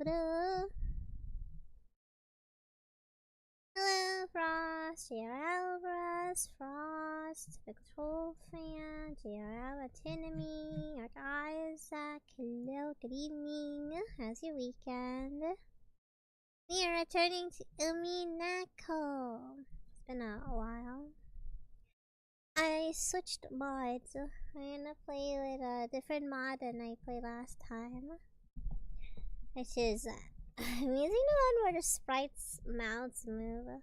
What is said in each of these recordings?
Hello, Frost, JRL Frost, the Control Fan, JRL Antinomy, our guys, hello, good evening, how's your weekend? We are returning to Umineko. It's been a while. I switched mods. I'm gonna play with a different mod than I played last time. Which is, I'm using the one where the sprites' mouths move.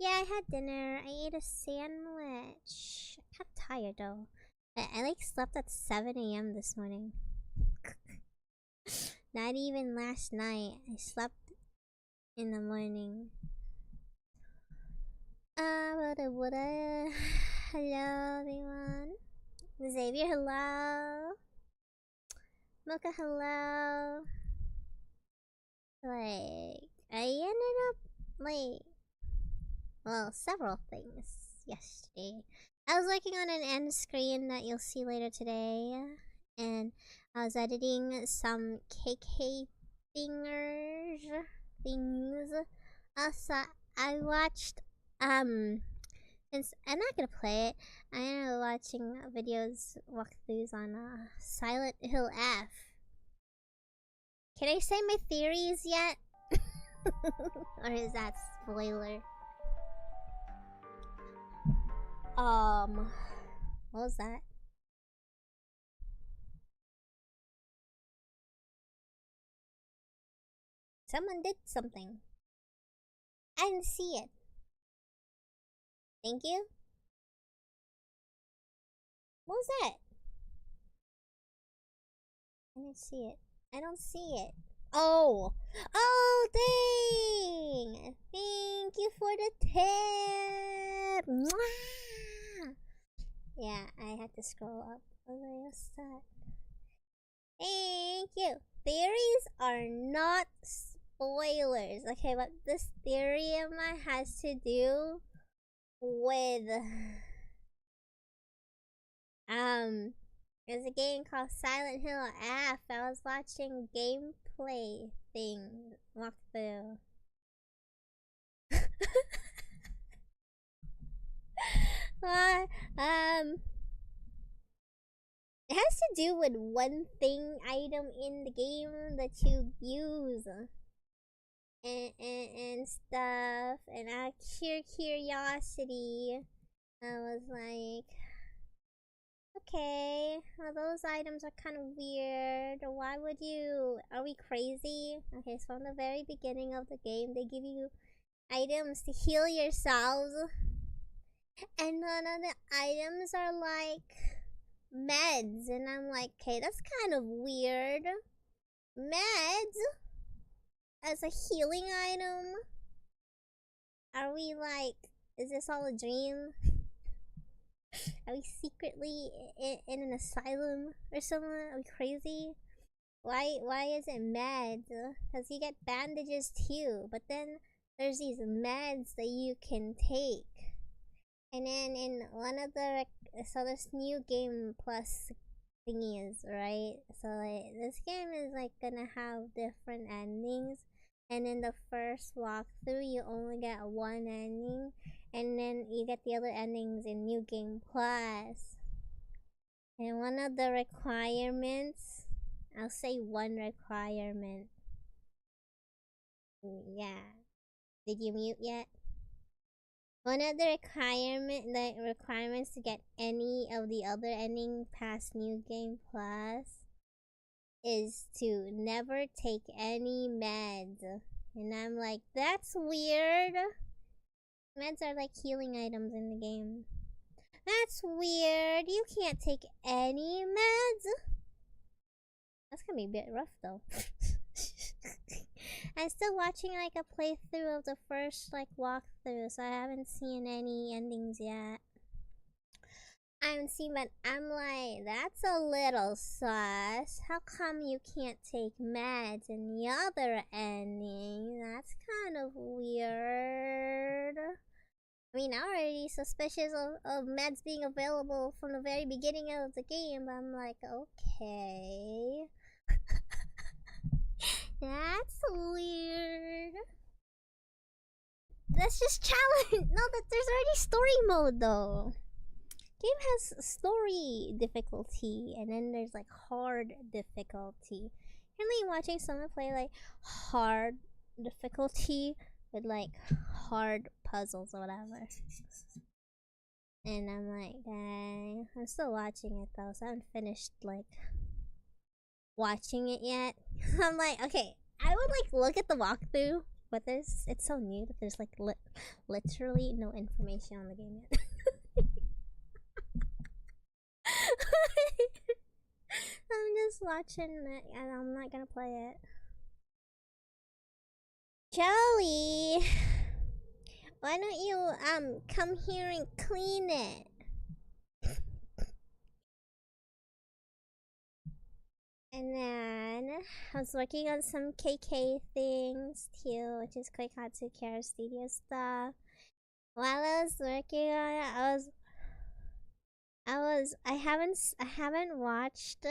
Yeah, I had dinner. I ate a sandwich. I got tired though. I like slept at 7 AM this morning. Not even last night. I slept in the morning. Hello everyone. Xavier, hello. Mocha, hello. Like, I ended up, well, several things yesterday. I was working on an end screen that you'll see later today, and I was editing some KK things. Also, I watched, since I'm not gonna play it, I am watching videos, walkthroughs on Silent Hill F. Can I say my theories yet? Or is that spoiler? What was that? Someone did something. I didn't see it. Thank you. What was that? I didn't see it. I don't see it. Oh! Oh, dang! Thank you for the tip! Mwah! Yeah, I had to scroll up. What's that? Thank you! Theories are not spoilers. Okay, but this theory of mine has to do with there's a game called Silent Hill F. I was watching gameplay thing walkthrough. It has to do with one thing item in the game that you use and stuff, and out of sheer curiosity I was like, okay, well, those items are kind of weird. Why would you? Are we crazy? Okay, so from the very beginning of the game, they give you items to heal yourselves. And none of the items are like meds. And I'm like, okay, that's kind of weird. Meds? As a healing item? Are we like, is this all a dream? Are we secretly in an asylum or something? Are we crazy? Why is it meds? Because you get bandages too, but then there's these meds that you can take. And then in one of the, so this new game plus thingies, right? So like, this game is like gonna have different endings. And in the first walkthrough, you only get one ending. And then you get the other endings in New Game Plus. And one of the requirements, I'll say one requirement. Yeah. Did you mute yet? One of the requirements to get any of the other ending past New Game Plus is to never take any meds. And I'm like, that's weird. Meds are like healing items in the game. That's weird. You can't take any meds. That's gonna be a bit rough though. I'm still watching like a playthrough of the first like walkthrough, so I haven't seen any endings yet. I haven't seen, but I'm like, that's a little sus. How come you can't take meds in the other ending? That's kind of weird. I mean, I'm already suspicious of meds being available from the very beginning of the game, but I'm like, okay. That's weird. That's just challenge. No, that there's already story mode though. Game has story difficulty, and then there's like hard difficulty. Currently watching someone play like hard difficulty with like hard puzzles or whatever. And I'm like, dang, I'm still watching it though, so I haven't finished like watching it yet. I'm like, okay, I would like look at the walkthrough, but it's so new that there's like literally no information on the game yet. I'm just watching it and I'm not gonna play it. Joey, why don't you come here and clean it? And then I was working on some KK things too, which is 𝐁𝔼𝐄𝔼𝐄𝔼𝐄 stuff. While I was working on it, I haven't watched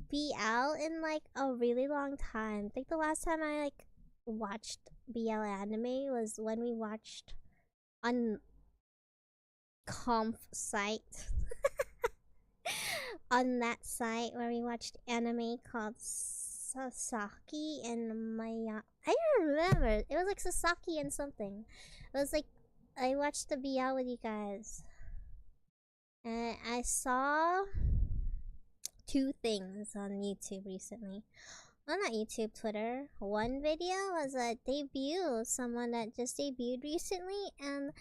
BL in like a really long time. I think the last time I like watched BL anime was when we watched on Conf site. On that site where we watched anime called Sasaki and Maya. I don't remember. It was like Sasaki and something. It was like I watched the BL with you guys. And I saw two things on YouTube recently. Well, not YouTube, Twitter. One video was a debut, someone that just debuted recently, and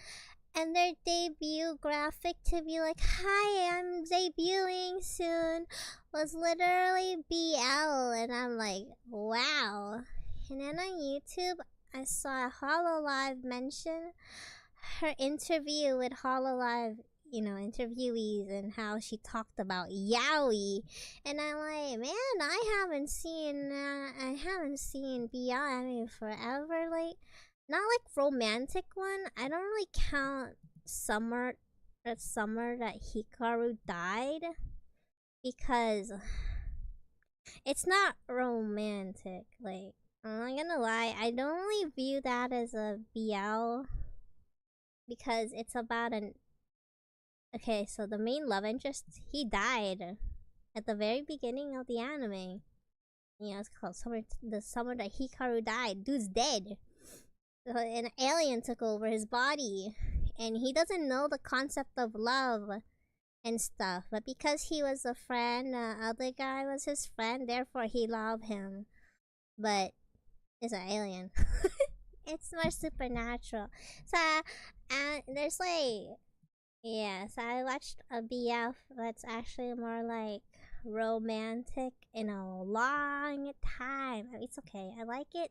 their debut graphic to be like, "Hi, I'm debuting soon," was literally BL, and I'm like, wow. And then on YouTube, I saw HoloLive mention her interview with HoloLive, you know, interviewees, and how she talked about yaoi, and I'm like, man, I haven't seen BL anime forever. Like, not like romantic one. I don't really count summer that Hikaru died, because it's not romantic. Like, I'm not gonna lie, I don't really view that as a BL, because it's about an okay, so the main love interest, he died at the very beginning of the anime. You know, it's called the summer that Hikaru died. Dude's dead. An alien took over his body, and he doesn't know the concept of love and stuff. But because he was a friend, the other guy was his friend, therefore he loved him. But it's an alien. It's more supernatural. So, there's like, yeah, so I watched a BF that's actually more like romantic in a long time. I mean, it's okay. I like it.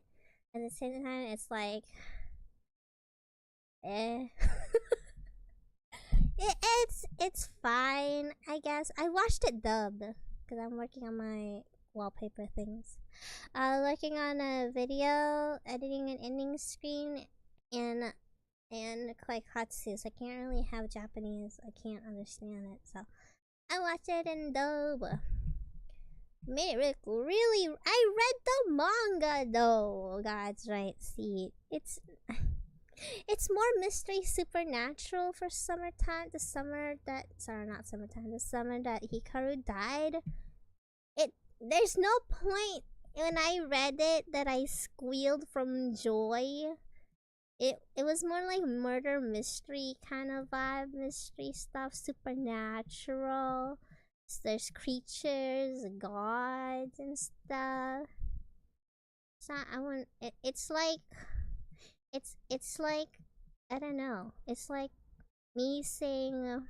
At the same time, it's like, eh. It's fine, I guess. I watched it dubbed because I'm working on my wallpaper things. Working on a video, editing an ending screen, and Kaikatsu, so I can't really have Japanese. I can't understand it, so I watched it in dub. Made it really. I read the manga though. God's right, see, it's more mystery supernatural for summertime. The summer that not summertime. The summer that Hikaru died. There's no point when I read it that I squealed from joy. It was more like murder mystery kind of vibe, mystery stuff, supernatural. There's creatures, gods, and stuff. So I want it's like I don't know. It's like me saying,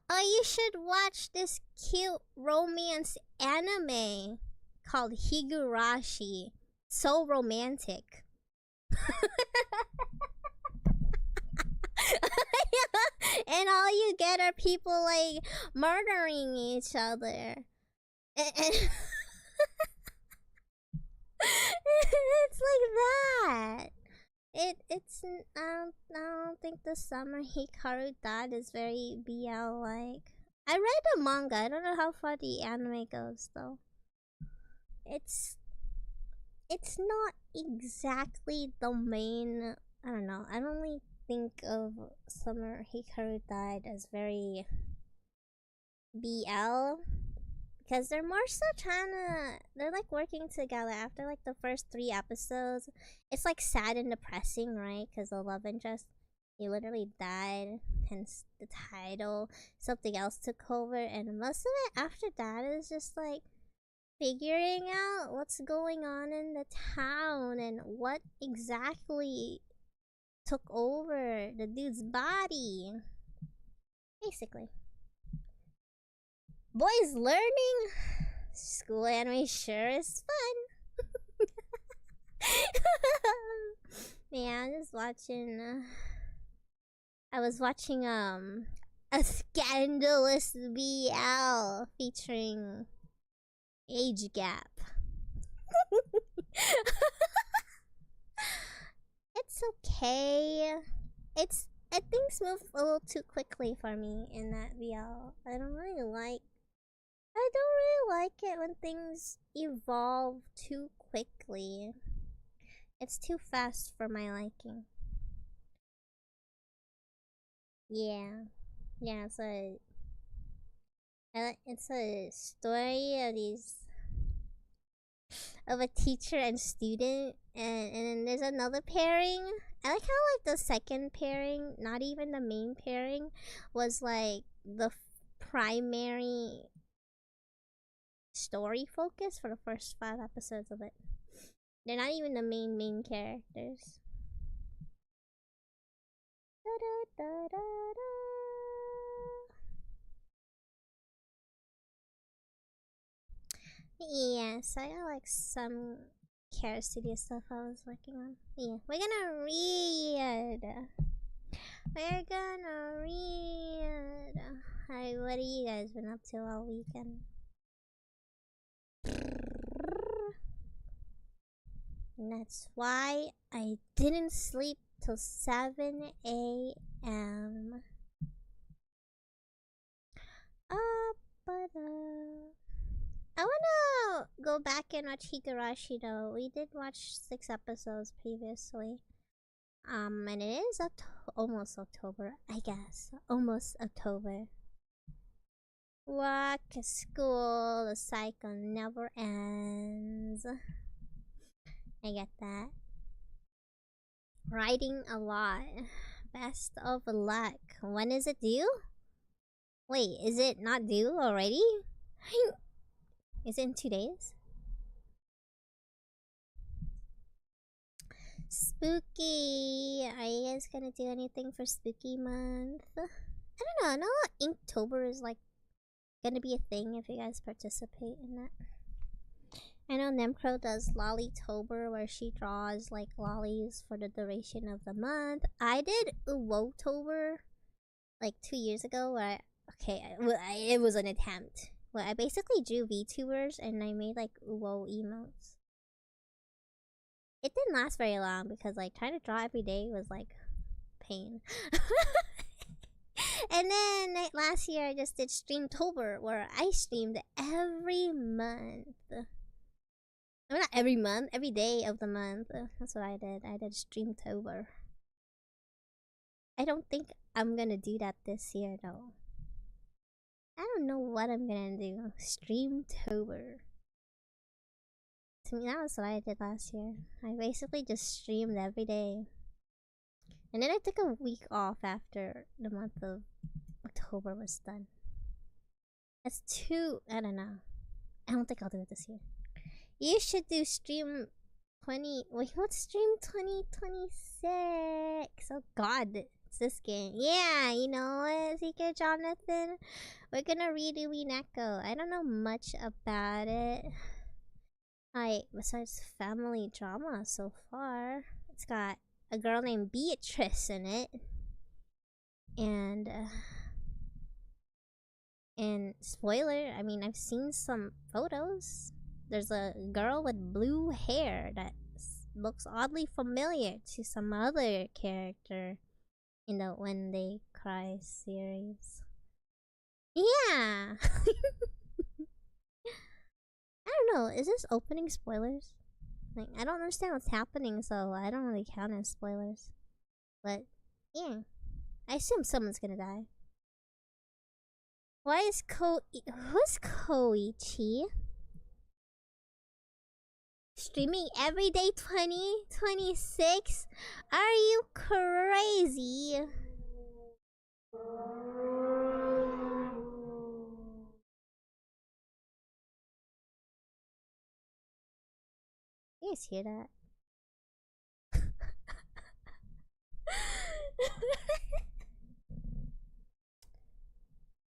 "Oh, you should watch this cute romance anime called Higurashi. So romantic." And all you get are people like murdering each other. And it's like that. It's I don't think the summer Hikaru died is very BL like. I read the manga. I don't know how far the anime goes though. it's not exactly the main. I don't know. I don't really think of Summer Hikaru died as very BL, because they're more so trying to, they're like working together after like the first 3 episodes. It's like sad and depressing, right? Because the love interest, he literally died, hence the title. Something else took over, and most of it after that is just like figuring out what's going on in the town and what exactly took over the dude's body. Basically. Boys learning school anime sure is fun. Yeah, I'm just watching. I was watching a scandalous BL featuring age gap. It's okay. Things move a little too quickly for me in that BL. I don't really like it when things evolve too quickly. It's too fast for my liking. Yeah. Yeah, it's a story of a teacher and student, and then there's another pairing. I like how like the second pairing, not even the main pairing, was like the primary story focus for the first 5 episodes of it. They're not even the main characters. Yeah, so I got like some Care Studio stuff I was working on. Yeah, we're gonna read. Hi, what have you guys been up to all weekend? And that's why I didn't sleep till 7 a.m. I wanna go back and watch Higurashi though. We did watch 6 episodes previously. And it is almost October, I guess. Almost October. Work, school, the cycle never ends. I get that. Writing a lot. Best of luck. When is it due? Wait, is it not due already? Is it in 2 days? Spooky. Are you guys gonna do anything for spooky month? I don't know. I know Inktober is like gonna be a thing if you guys participate in that. I know Nemcro does Lollytober, where she draws like lollies for the duration of the month. I did Uwotober like 2 years ago, where it was an attempt. Where I basically drew VTubers and I made like Uwo emotes. It didn't last very long because like trying to draw every day was like pain. And then last year I just did Streamtober, where I streamed every month. Well, not every month, every day of the month. That's what I did. I did Streamtober. I don't think I'm gonna do that this year though. I don't know what I'm gonna do. Streamtober. To me, that was what I did last year. I basically just streamed every day. And then I took a week off after the month of October was done. That's too, I don't know. I don't think I'll do it this year. You should do stream 20, wait, what's stream 2026? Oh god, it's this game. Yeah, you know what, Secret Jonathan? We're gonna read Umineko. I don't know much about it. Besides family drama so far. It's got a girl named Beatrice in it. And spoiler, I mean, I've seen some photos. There's a girl with blue hair that looks oddly familiar to some other character in the When They Cry series. Yeah! I don't know, is this opening spoilers? Like, I don't understand what's happening, so I don't really count as spoilers. But, yeah. I assume someone's gonna die. Why is who's 𝐁𝔼𝐄𝔼𝐄? Streaming every day 2026? Are you crazy? You guys hear that?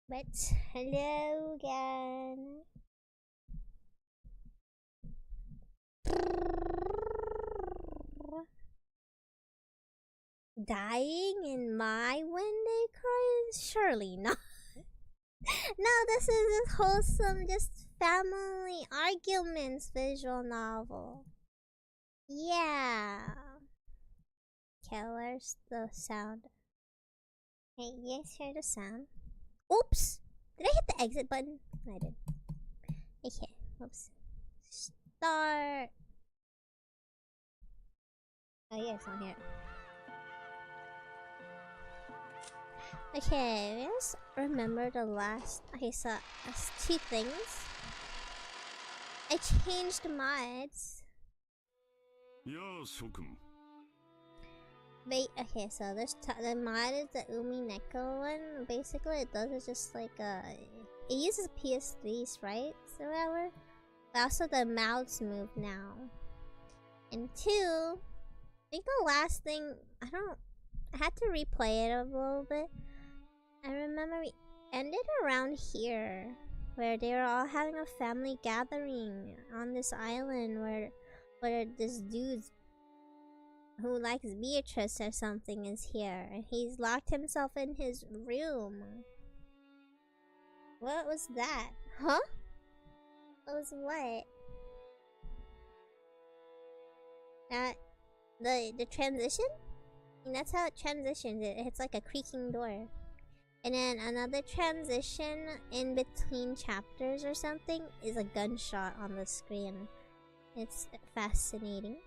But hello again. Dying in my Wednesday cries? Surely not. No, this is a wholesome, just family arguments visual novel. Yeah. Okay, where's the sound? Hey, you guys hear the sound? Oops! Did I hit the exit button? I did. Okay, oops. Start. Oh, yeah, it's on here. Okay, let's remember the last. Okay, so that's two things. I changed mods. Wait, okay, so there's the mod is the Umineko one. Basically, it does is just like it uses PS3 sprites or whatever. But also the mouths move now. And two, I think the last thing I had to replay it a little bit. I remember we ended around here, where they were all having a family gathering on this island where this dude who likes Beatrice or something is here, and he's locked himself in his room. What was that? Huh? What was what? The transition? And that's how it transitions. It's like a creaking door. And then another transition in between chapters or something is a gunshot on the screen. It's fascinating.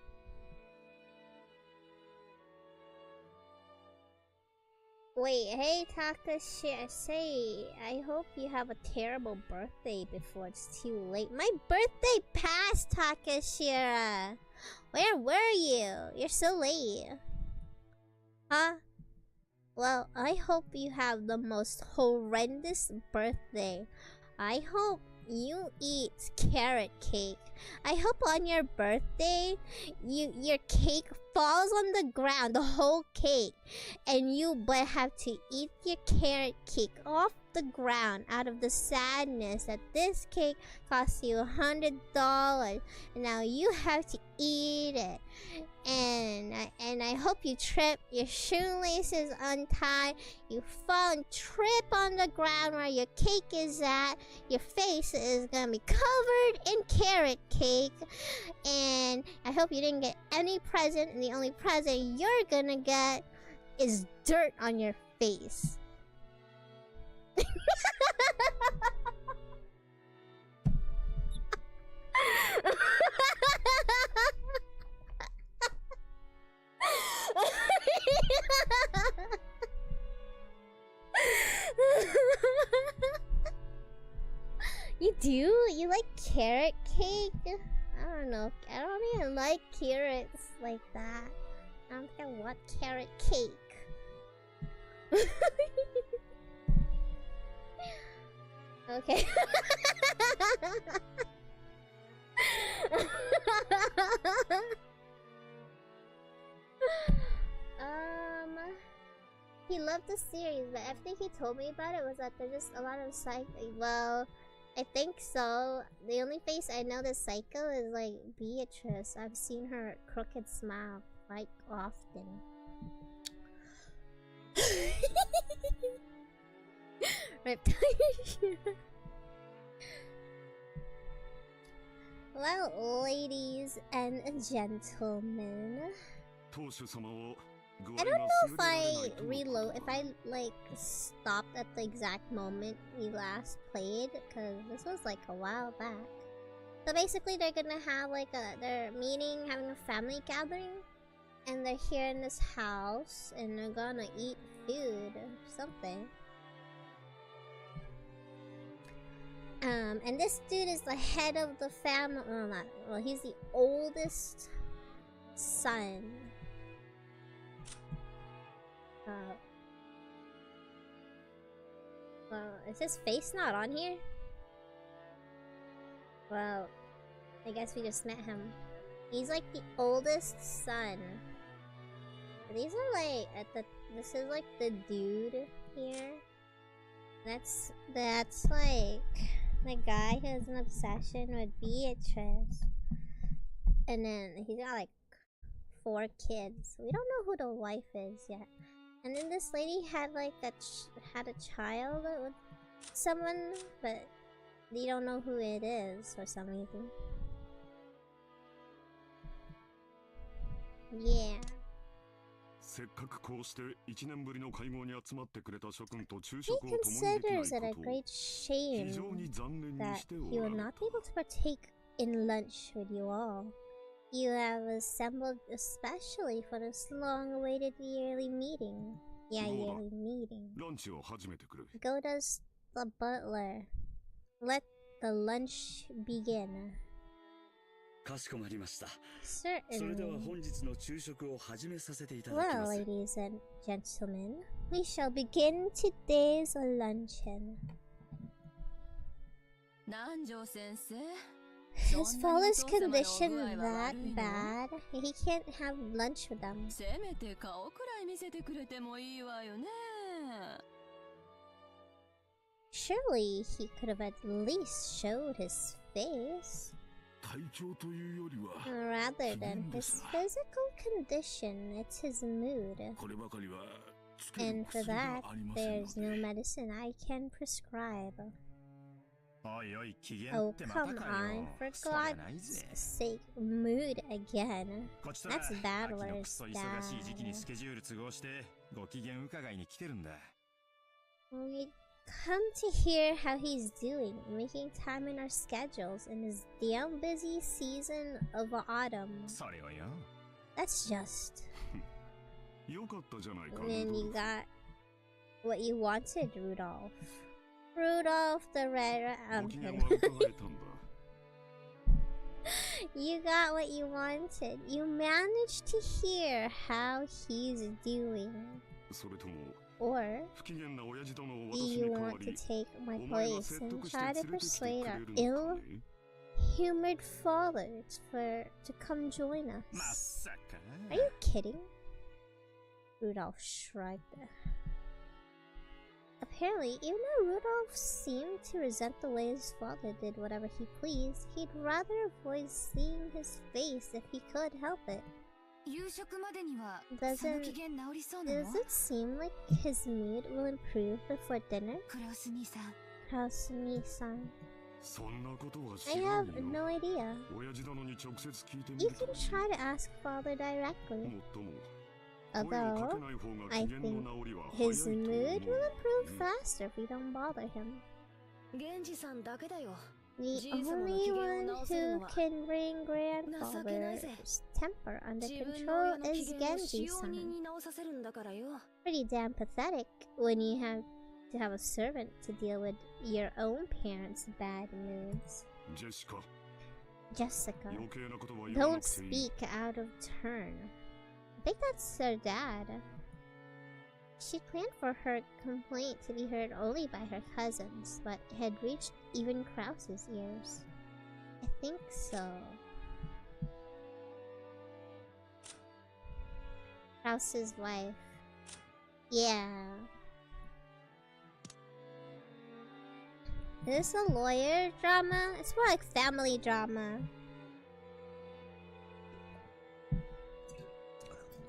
Wait, hey Takashi, say, I hope you have a terrible birthday before it's too late. My birthday passed, Takashira! Where were you? You're so late. Huh? Well, I hope you have the most horrendous birthday. I hope you eat carrot cake. I hope on your birthday, your cake falls on the ground, the whole cake, and you but have to eat your carrot cake off the ground out of the sadness that this cake cost you $100, and now you have to eat it. And I hope you trip, your shoelaces untie, you fall and trip on the ground where your cake is at. Your face is gonna be covered in carrot cake. And I hope you didn't get any present, and the only present you're gonna get is dirt on your face. You do? You like carrot cake? I don't know. I don't even like carrots like that. I don't think I want carrot cake. Okay. He loved the series, but everything he told me about it was that there's just a lot of psycho. Well, I think so. The only face I know that's psycho is like Beatrice. I've seen her crooked smile quite often. Well, ladies and gentlemen, I don't know if I reload, if I like stopped at the exact moment we last played, because this was like a while back. So basically, they're gonna have like their meeting, having a family gathering, and they're here in this house, and they're gonna eat food or something. And this dude is the head of the family. Well, he's the oldest son. Well, is his face not on here? Well, I guess we just met him. He's like the oldest son. These are like this is like the dude here. That's like the guy who has an obsession with Beatrice. And then he's got like 4 kids. We don't know who the wife is yet. And then this lady had like had a child with someone, but you don't know who it is for some reason. Yeah. He considers it a great shame that he will not be able to partake in lunch with you all. You have assembled especially for this long-awaited yearly meeting. Yeah, yearly meeting. Go does the butler. Let the lunch begin. Certainly. Well, ladies and gentlemen, we shall begin today's luncheon. Is Fallah's condition that bad? He can't have lunch with them. Surely he could have at least showed his face. Rather than his physical condition, it's his mood. And for that, there's no medicine I can prescribe. Oh, come on, for God's sake, mood again. That's Battler's dad. We come to hear how he's doing, making time in our schedules in this damn busy season of autumn. That's just... And then you got what you wanted, Rudolph. Rudolph the Red... You got what you wanted. You managed to hear how he's doing. Or do you want to take my place and try to persuade our ill-humored father to come join us? Are you kidding? Rudolph shrugged. Apparently, even though Rudolph seemed to resent the way his father did whatever he pleased, he'd rather avoid seeing his face if he could help it. Does it seem like his mood will improve before dinner? Ǩaosumi-san. I have no idea. You can try to ask father directly. Although, I think his mood will improve faster if we don't bother him. The only one who can bring grandfather's temper under control is Genji-san. Pretty damn pathetic when you have to have a servant to deal with your own parents' bad moods. Jessica, don't speak out of turn. I think that's her dad. She planned for her complaint to be heard only by her cousins, but it had reached even Krause's ears. I think so. Krause's wife. Yeah. Is this a lawyer drama? It's more like family drama.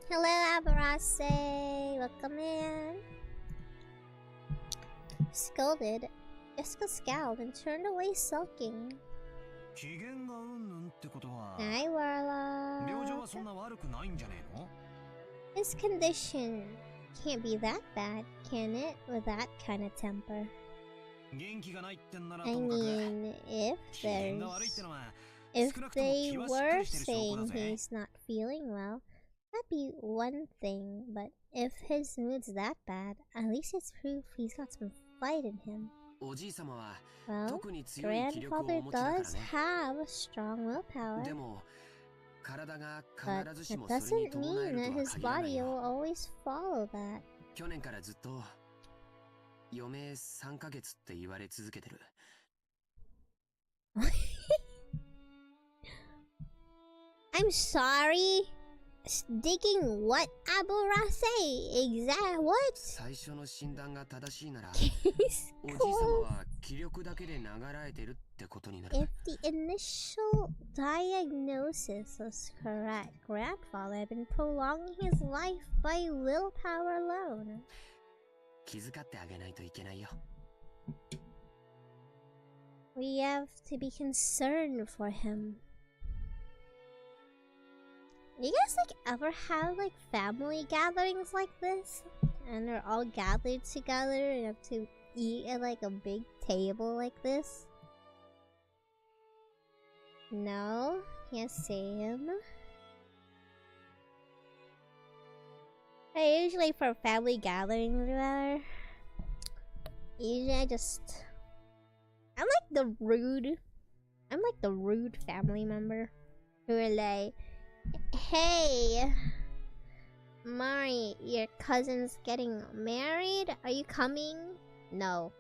Hello, Abarase. Welcome in. Scolded, Jessica scowled and turned away sulking. Hi, Warlock. His condition can't be that bad, can it? With that kind of temper. I mean, if they were saying he's not feeling well, that'd be one thing, but if his mood's that bad, at least it's proof he's got some fight in him. Well, grandfather does have a strong willpower, but it doesn't mean that his body will always follow that. I'm sorry? Digging what, Aburase? Exact what? Case closed. If the initial diagnosis was correct, grandfather had been prolonging his life by willpower alone. We have to be concerned for him. You guys ever have family gatherings like this? And they're all gathered together and have to eat at a big table like this? No? Yes, same. Usually for family gatherings or whatever, usually I'm like the rude family member who are like, hey, Mari, your cousin's getting married. Are you coming? No.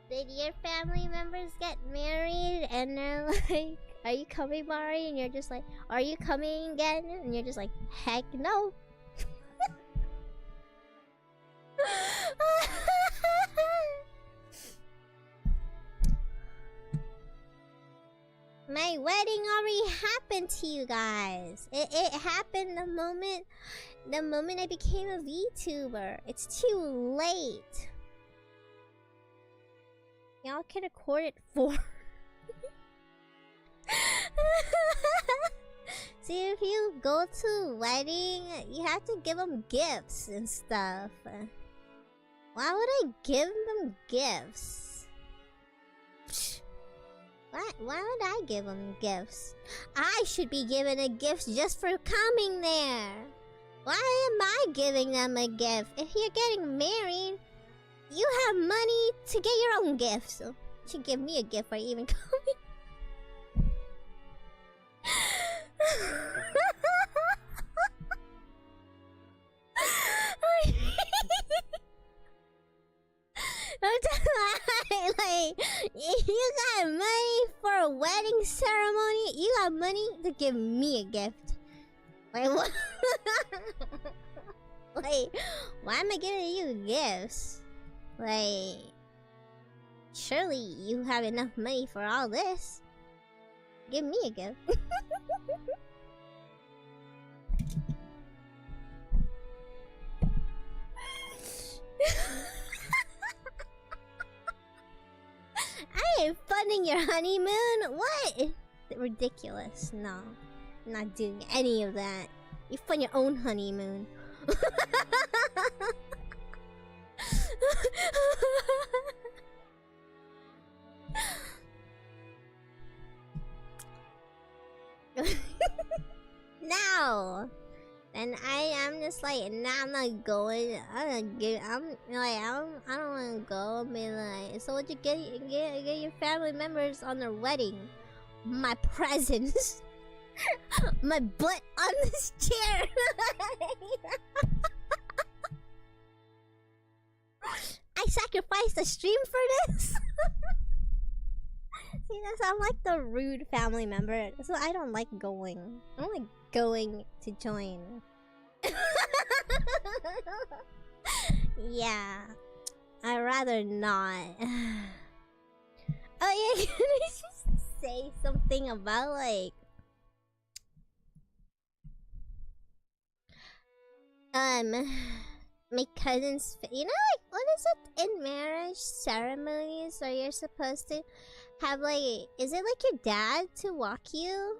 Did your family members get married and they're like, are you coming, Mari? And you're just like, are you coming again? And you're just like, heck no. My wedding already happened to you guys. It happened the moment I became a VTuber. It's too late. Y'all can record it for. See, if you go to a wedding, you have to give them gifts and stuff. Why would I give them gifts? Why would I give them gifts? I should be given a gift just for coming there. Why am I giving them a gift? If you're getting married, you have money to get your own gifts. So you should give me a gift for even coming. Like, if you got money for a wedding ceremony, you got money to give me a gift. Like, what? Like, why am I giving you gifts? Like, surely you have enough money for all this. Give me a gift. I ain't funding your honeymoon. What? Ridiculous. No, I'm not doing any of that. You fund your own honeymoon. No. And I'm just like, nah, I'm not going. I don't want to go. I mean, like, so what you get your family members on their wedding? My presents. My butt on this chair. I sacrificed a stream for this. See, I'm like the rude family member, so I don't like going. I don't like going to join. Yeah, I'd rather not. Oh yeah, can I just say something about like my cousin's, you know, like, what is it in marriage ceremonies where you're supposed to have like, is it like your dad to walk you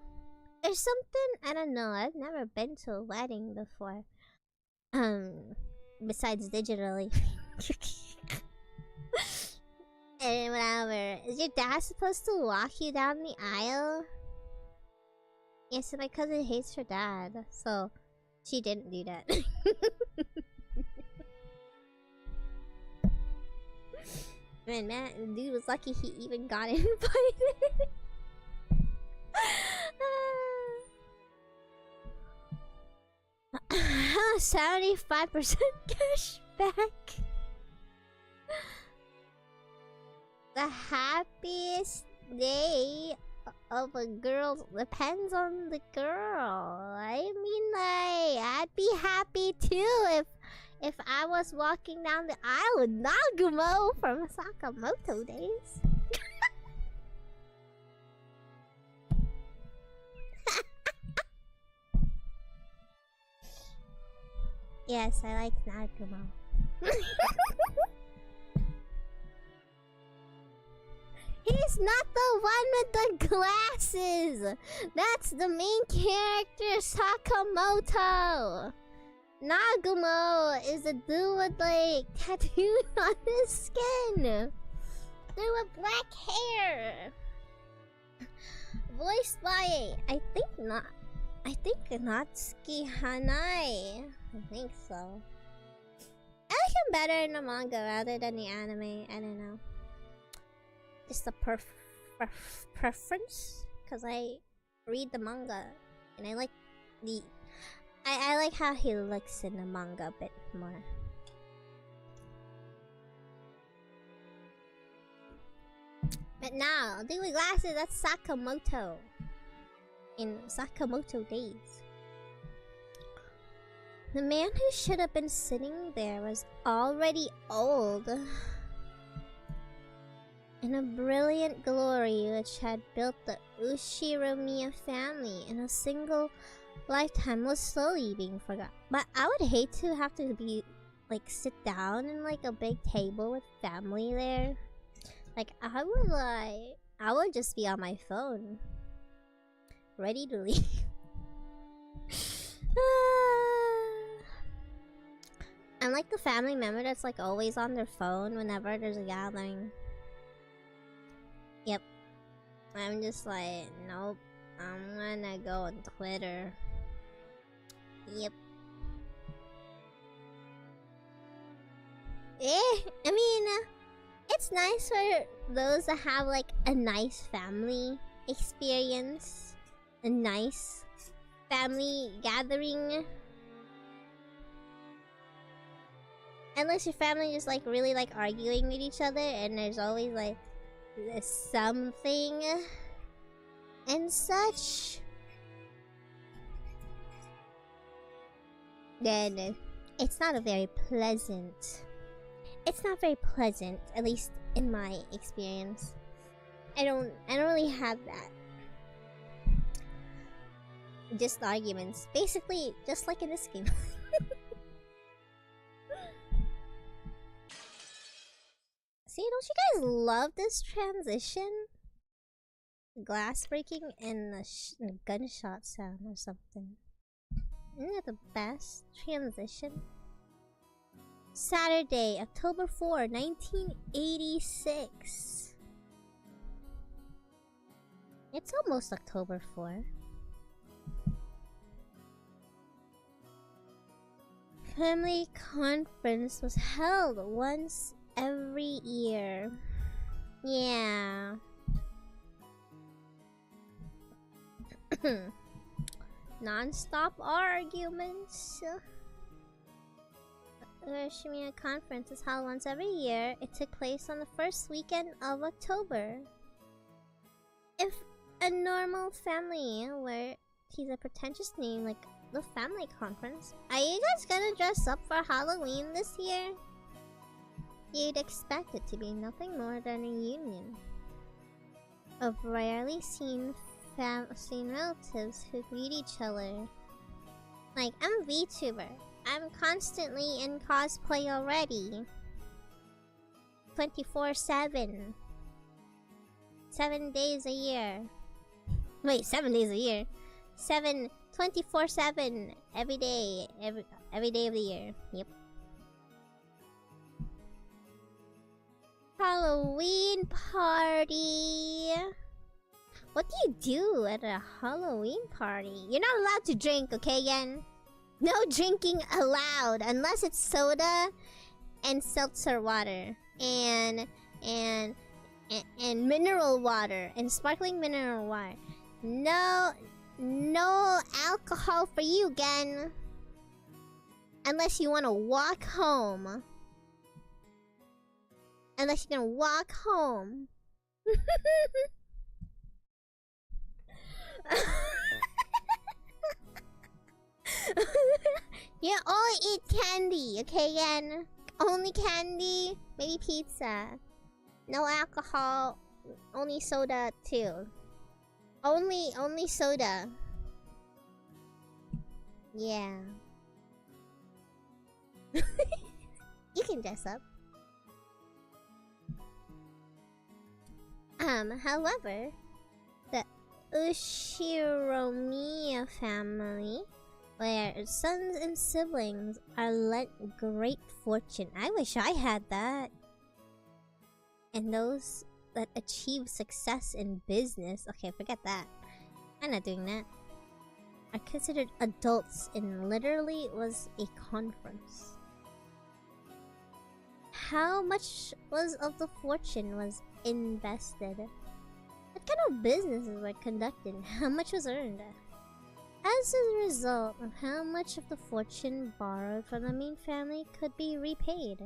or something? I don't know. I've never been to a wedding before. Besides digitally. And whatever. Is your dad supposed to walk you down the aisle? Yeah, so my cousin hates her dad, so she didn't do that. Man, dude was lucky he even got invited. 75% cash back. The happiest day of a girl depends on the girl. I mean, like, I'd be happy too if I was walking down the aisle with Nagumo from Sakamoto days. Yes, I like Nagumo. He's not the one with the glasses! That's the main character, Sakamoto! Nagumo is a dude with, like, tattoo on his skin! Dude with black hair! Voiced by, I think Natsuki Hanai. I think so. I like him better in the manga rather than the anime. I don't know. Just a preference, because I read the manga and I like the I like how he looks in the manga a bit more. But now, dude with glasses, that's Sakamoto in Sakamoto days. The man who should have been sitting there was already old. In a brilliant glory which had built the Ushiromiya family in a single lifetime was slowly being forgotten. But I would hate to have to be, like, sit down in, like, a big table with family there. Like, I would just be on my phone. Ready to leave. I'm like the family member that's, like, always on their phone whenever there's a gathering. Yep. I'm just like, nope. I'm gonna go on Twitter. Yep. I mean, it's nice for those that have, like, a nice family experience. A nice family gathering. Unless your family is, like, really, like, arguing with each other and there's always, like, something and such, then it's not very pleasant, at least in my experience. I don't really have that. Just arguments, basically, just like in this game. See, don't you guys love this transition? Glass breaking and a gunshot sound or something. Isn't it the best transition? Saturday, October 4, 1986. It's almost October 4. Family conference was held once every year. Yeah. Non-stop arguments. The Hiroshima conference is held once every year. It took place on the first weekend of October. If a normal family were to use a pretentious name like the family conference, are you guys gonna dress up for Halloween this year? You'd expect it to be nothing more than a reunion of rarely seen relatives who greet each other. Like, I'm VTuber. I'm constantly in cosplay already. 24/7. 7 days a year. Wait, 7 days a year? 24/7 every day, every day of the year. Yep. Halloween party. What do you do at a Halloween party? You're not allowed to drink, okay, Yen? No drinking allowed unless it's soda and seltzer water and mineral water and sparkling mineral water. No alcohol for you, Gen. Unless you want to walk home. Unless you're gonna walk home. You only eat candy, okay, Yen? Only candy, maybe pizza. No alcohol, only soda too. Only soda. Yeah. You can dress up. However, the Ushiromiya family, where sons and siblings are lent great fortune. I wish I had that. And those that achieve success in business, okay, forget that. I'm not doing that. Are considered adults and literally was a conference. How much of the fortune was invested? What kind of businesses were conducted? How much was earned? As a result of how much of the fortune borrowed from the main family could be repaid?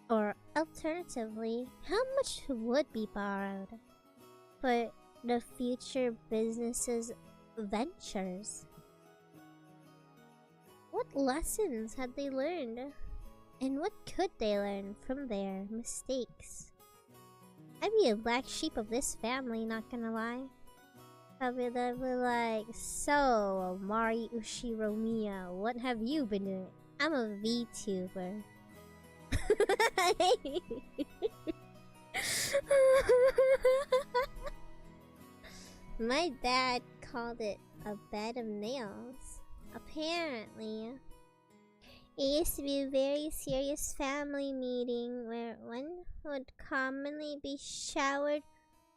Or alternatively, how much would be borrowed for the future businesses' ventures? What lessons had they learned? And what could they learn from their mistakes? I'd be a black sheep of this family, not gonna lie. I'd be like, so, Mari Ushiromiya, what have you been doing? I'm a VTuber. My dad called it a bed of nails. Apparently, it used to be a very serious family meeting where one would commonly be showered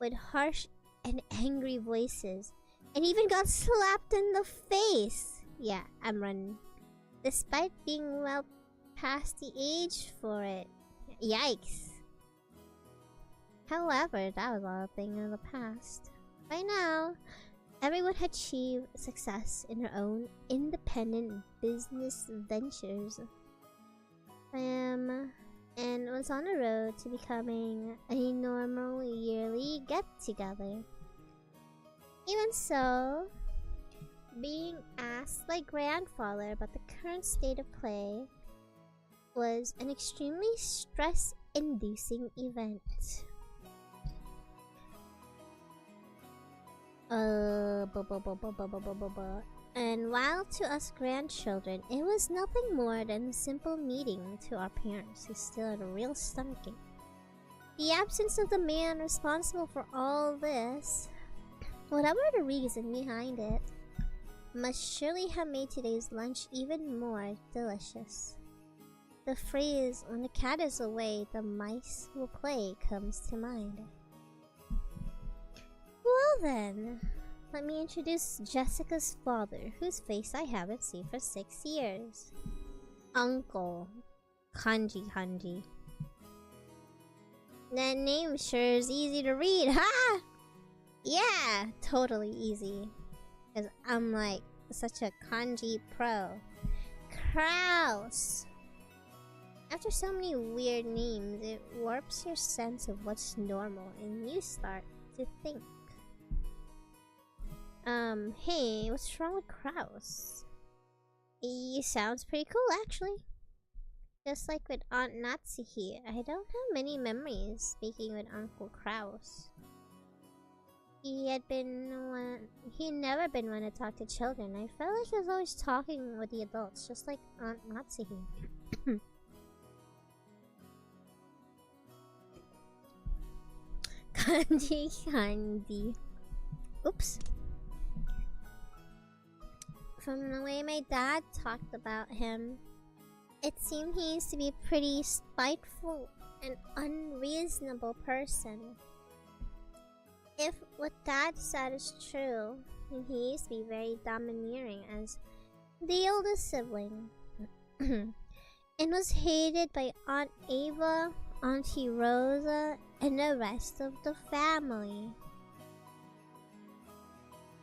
with harsh and angry voices, and even got slapped in the face. Yeah, I'm running. Despite being well past the age for it. Yikes. However, that was all a thing of the past. By now, everyone had achieved success in their own independent business ventures. And was on the road to becoming a normal yearly get-together. Even so, being asked by grandfather about the current state of play was an extremely stress-inducing event. And while to us grandchildren, it was nothing more than a simple meeting, to our parents who still had a real stomaching. The absence of the man responsible for all this, whatever the reason behind it, must surely have made today's lunch even more delicious. The phrase, when the cat is away, the mice will play, comes to mind. Well then, let me introduce Jessica's father, whose face I haven't seen for 6 years. Uncle 𝐁𝔼𝐀𝕋𝐑𝕀𝐂𝔼𝐄𝔼𝐄. That name sure is easy to read, huh? Yeah, totally easy. Because I'm like such a kanji pro. Kraus. After so many weird names, it warps your sense of what's normal and you start to think. Hey, what's wrong with Kraus? He sounds pretty cool, actually. Just like with Aunt Natsuhi, I don't have many memories speaking with Uncle Kraus. He'd never been one to talk to children. I felt like he was always talking with the adults, just like Aunt Natsuhi. 𝐁𝔼𝐀𝕋𝐑𝐀𝕋𝐿𝐶. Oops. From the way my dad talked about him, it seemed he used to be a pretty spiteful and unreasonable person. If what dad said is true, then he used to be very domineering as the oldest sibling and was hated by Aunt Ava, Auntie Rosa, and the rest of the family.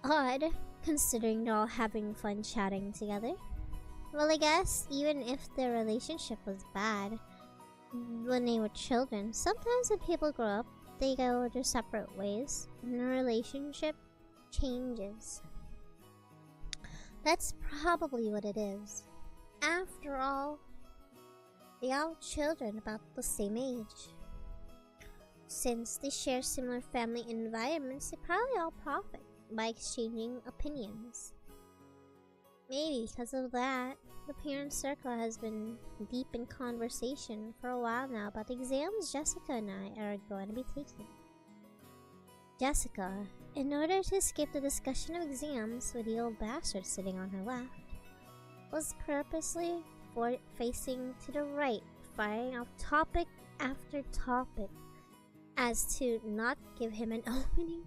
Odd, considering they're all having fun chatting together. Well, I guess even if their relationship was bad when they were children, sometimes when people grow up, they go their separate ways and the relationship changes. That's probably what it is. After all, they are all children about the same age. Since they share similar family environments, they probably all profit by exchanging opinions. Maybe because of that, the parent circle has been deep in conversation for a while now about the exams Jessica and I are going to be taking. Jessica, in order to skip the discussion of exams with the old bastard sitting on her left, was purposely facing to the right, firing off topic after topic, as to not give him an opening.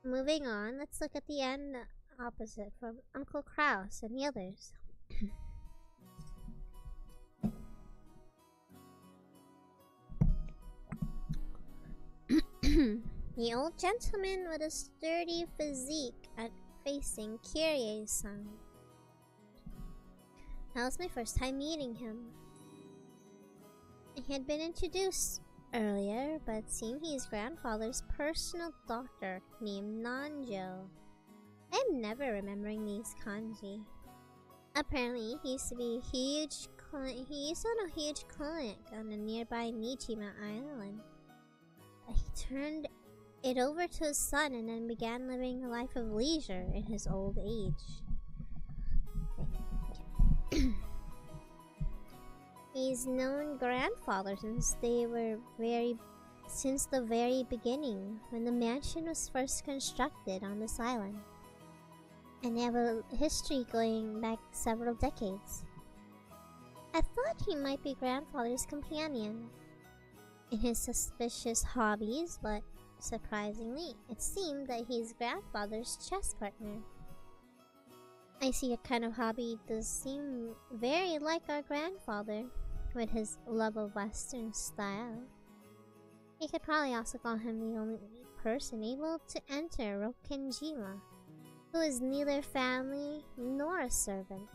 Moving on, let's look at the end opposite from Uncle Kraus and the others. The old gentleman with a sturdy physique at facing Kyrie-san. That was my first time meeting him. He had been introduced earlier, but it seemed he's grandfather's personal doctor named Nanjo. I'm never remembering these kanji. Apparently, he used to be a huge he used to own a huge clinic on the nearby Nijima Island. He turned it over to his son and then began living a life of leisure in his old age. He's known grandfather since the very beginning, when the mansion was first constructed on this island. And they have a history going back several decades. I thought he might be grandfather's companion in his suspicious hobbies, but surprisingly, it seemed that he's grandfather's chess partner. I see a kind of hobby does seem very like our grandfather, with his love of Western style. You could probably also call him the only person able to enter Rokenjima, who is neither family nor a servant.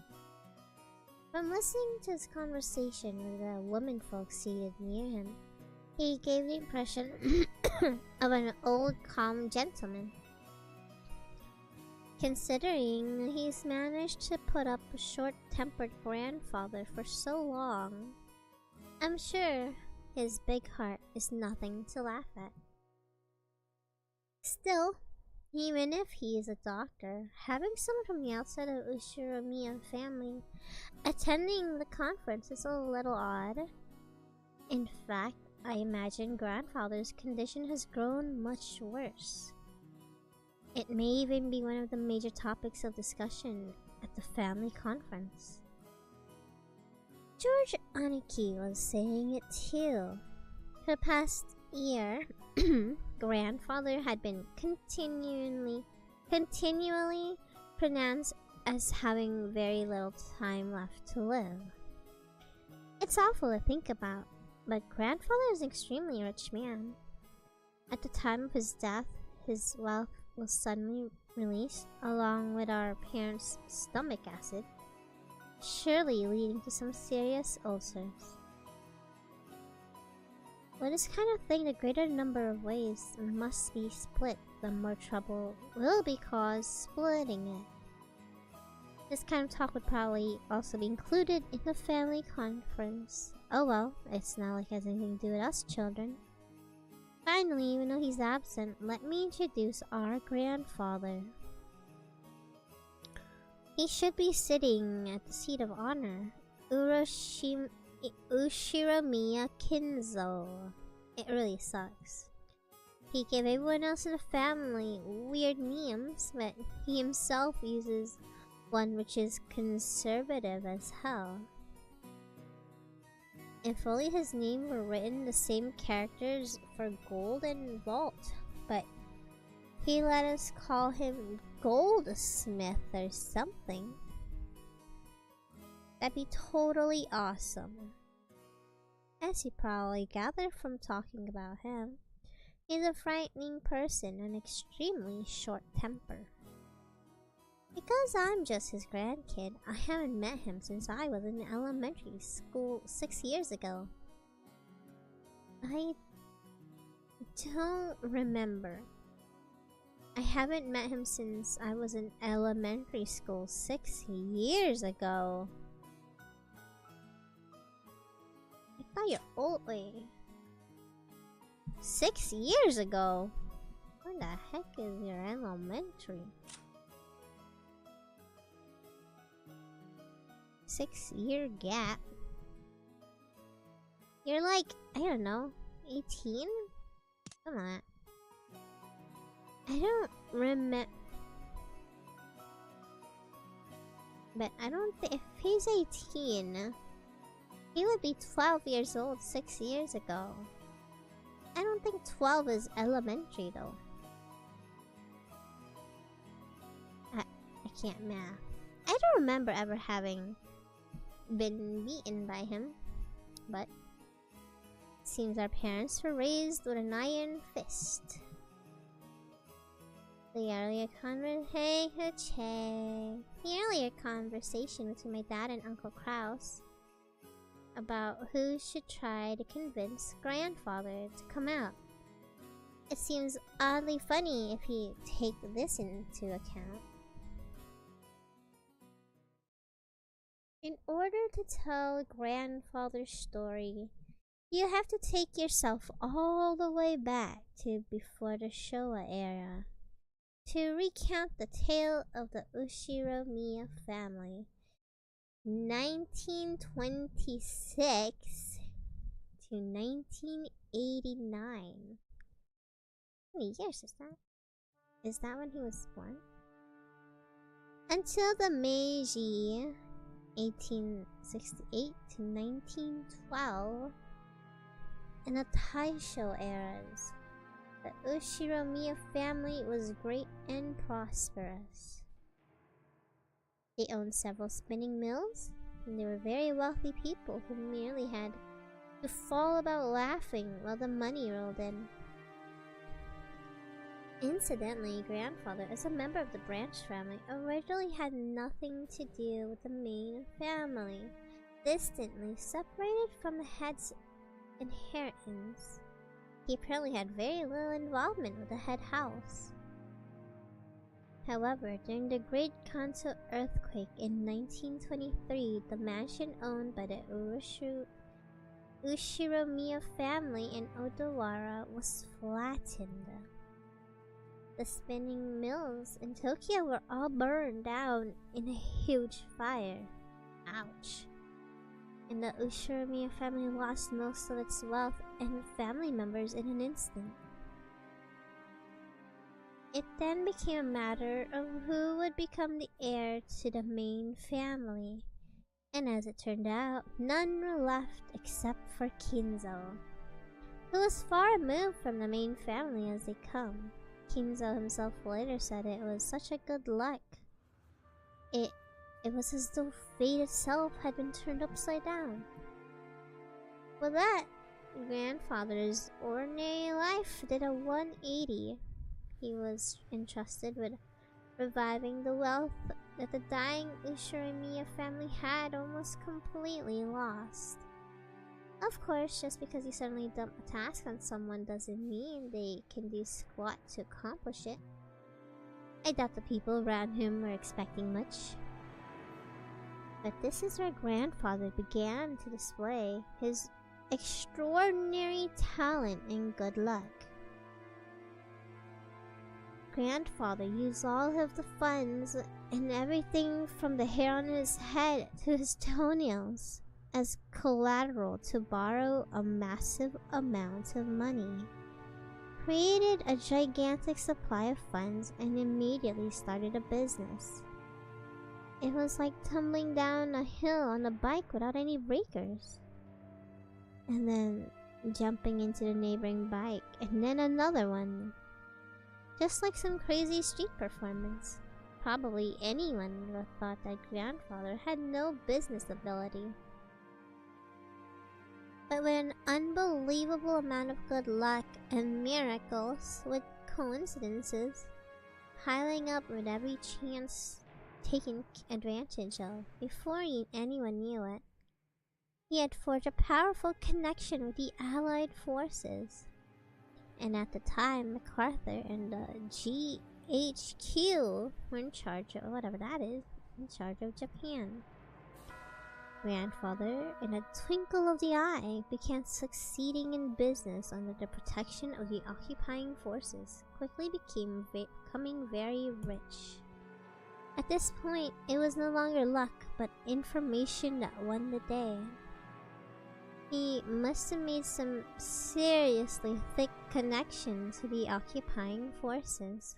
From listening to his conversation with the womenfolk seated near him, he gave the impression of an old, calm gentleman. Considering he's managed to put up a short-tempered grandfather for so long, I'm sure his big heart is nothing to laugh at. Still, even if he is a doctor, having someone from the outside of Ushiromiya family attending the conference is a little odd. In fact, I imagine grandfather's condition has grown much worse. It may even be one of the major topics of discussion at the family conference. George Aniki was saying it too. For the past year, grandfather had been continually pronounced as having very little time left to live. It's awful to think about, but grandfather is an extremely rich man. At the time of his death, his wealth was suddenly released along with our parents' stomach acid, surely leading to some serious ulcers. With this kind of thing, the greater number of ways must be split, the more trouble will be caused splitting it. This kind of talk would probably also be included in the family conference. Oh well, it's not like it has anything to do with us children. Finally, even though he's absent, let me introduce our grandfather. He should be sitting at the seat of honor, Ushiromiya Kinzo. It really sucks. He gave everyone else in the family weird names, but he himself uses one which is conservative as hell. If only his name were written the same characters for gold and vault, but he let us call him Goldsmith or something. That'd be totally awesome. As you probably gathered from talking about him, he's a frightening person and extremely short-tempered. Because I'm just his grandkid, I haven't met him since I was in elementary school 6 years ago. I don't remember. I haven't met him since I was in elementary school 6 years ago. I thought you're old. Wait. 6 years ago? When the heck is your elementary? 6-year gap. You're like, I don't know, 18? Come on. I don't remember. But I don't think, if he's 18, he would be 12 years old 6 years ago. I don't think 12 is elementary though. I can't math. I don't remember ever having been beaten by him, but it seems our parents were raised with an iron fist. The earlier conversation between my dad and Uncle Kraus about who should try to convince grandfather to come out. It seems oddly funny if you take this into account. In order to tell grandfather's story, you have to take yourself all the way back to before the Showa era to recount the tale of the Ōshiro-miya family. 1926 to 1989. How many years is that? Is that when he was born? Until the Meiji 1868 to 1912 and the Taisho eras, the Ōshiro-miya family was great and prosperous. They owned several spinning mills, and they were very wealthy people who merely had to fall about laughing while the money rolled in. Incidentally, grandfather, as a member of the branch family, originally had nothing to do with the main family, distantly separated from the head's inheritance. He apparently had very little involvement with the head house. However, during the Great Kanto earthquake in 1923, the mansion owned by the Ōshiro-miya family in Odawara was flattened. The spinning mills in Tokyo were all burned down in a huge fire. Ouch. And the Ōshiro-miya family lost most of its wealth and family members in an instant. It then became a matter of who would become the heir to the main family, and as it turned out, none were left except for Kinzo, who was far removed from the main family as they come. Kinzo himself later said it was such a good luck. It was as though fate itself had been turned upside down. With that, grandfather's ordinary life did a 180. He was entrusted with reviving the wealth that the dying Ōshiro-miya family had almost completely lost. Of course, just because you suddenly dump a task on someone doesn't mean they can do squat to accomplish it. I doubt the people around him were expecting much. But this is where grandfather began to display his extraordinary talent and good luck. Grandfather used all of the funds and everything from the hair on his head to his toenails as collateral to borrow a massive amount of money, created a gigantic supply of funds, and immediately started a business. It was like tumbling down a hill on a bike without any breakers. And then jumping into the neighboring bike, and then another one. Just like some crazy street performance. Probably anyone would have thought that grandfather had no business ability. But with an unbelievable amount of good luck and miracles with coincidences piling up with every chance taken advantage of before anyone knew it, he had forged a powerful connection with the Allied forces. And at the time, MacArthur and the GHQ were in charge of whatever that is, in charge of Japan. Grandfather, in a twinkle of the eye, began succeeding in business under the protection of the occupying forces, quickly becoming very rich. At this point, it was no longer luck, but information that won the day. He must have made some seriously thick connections to the occupying forces.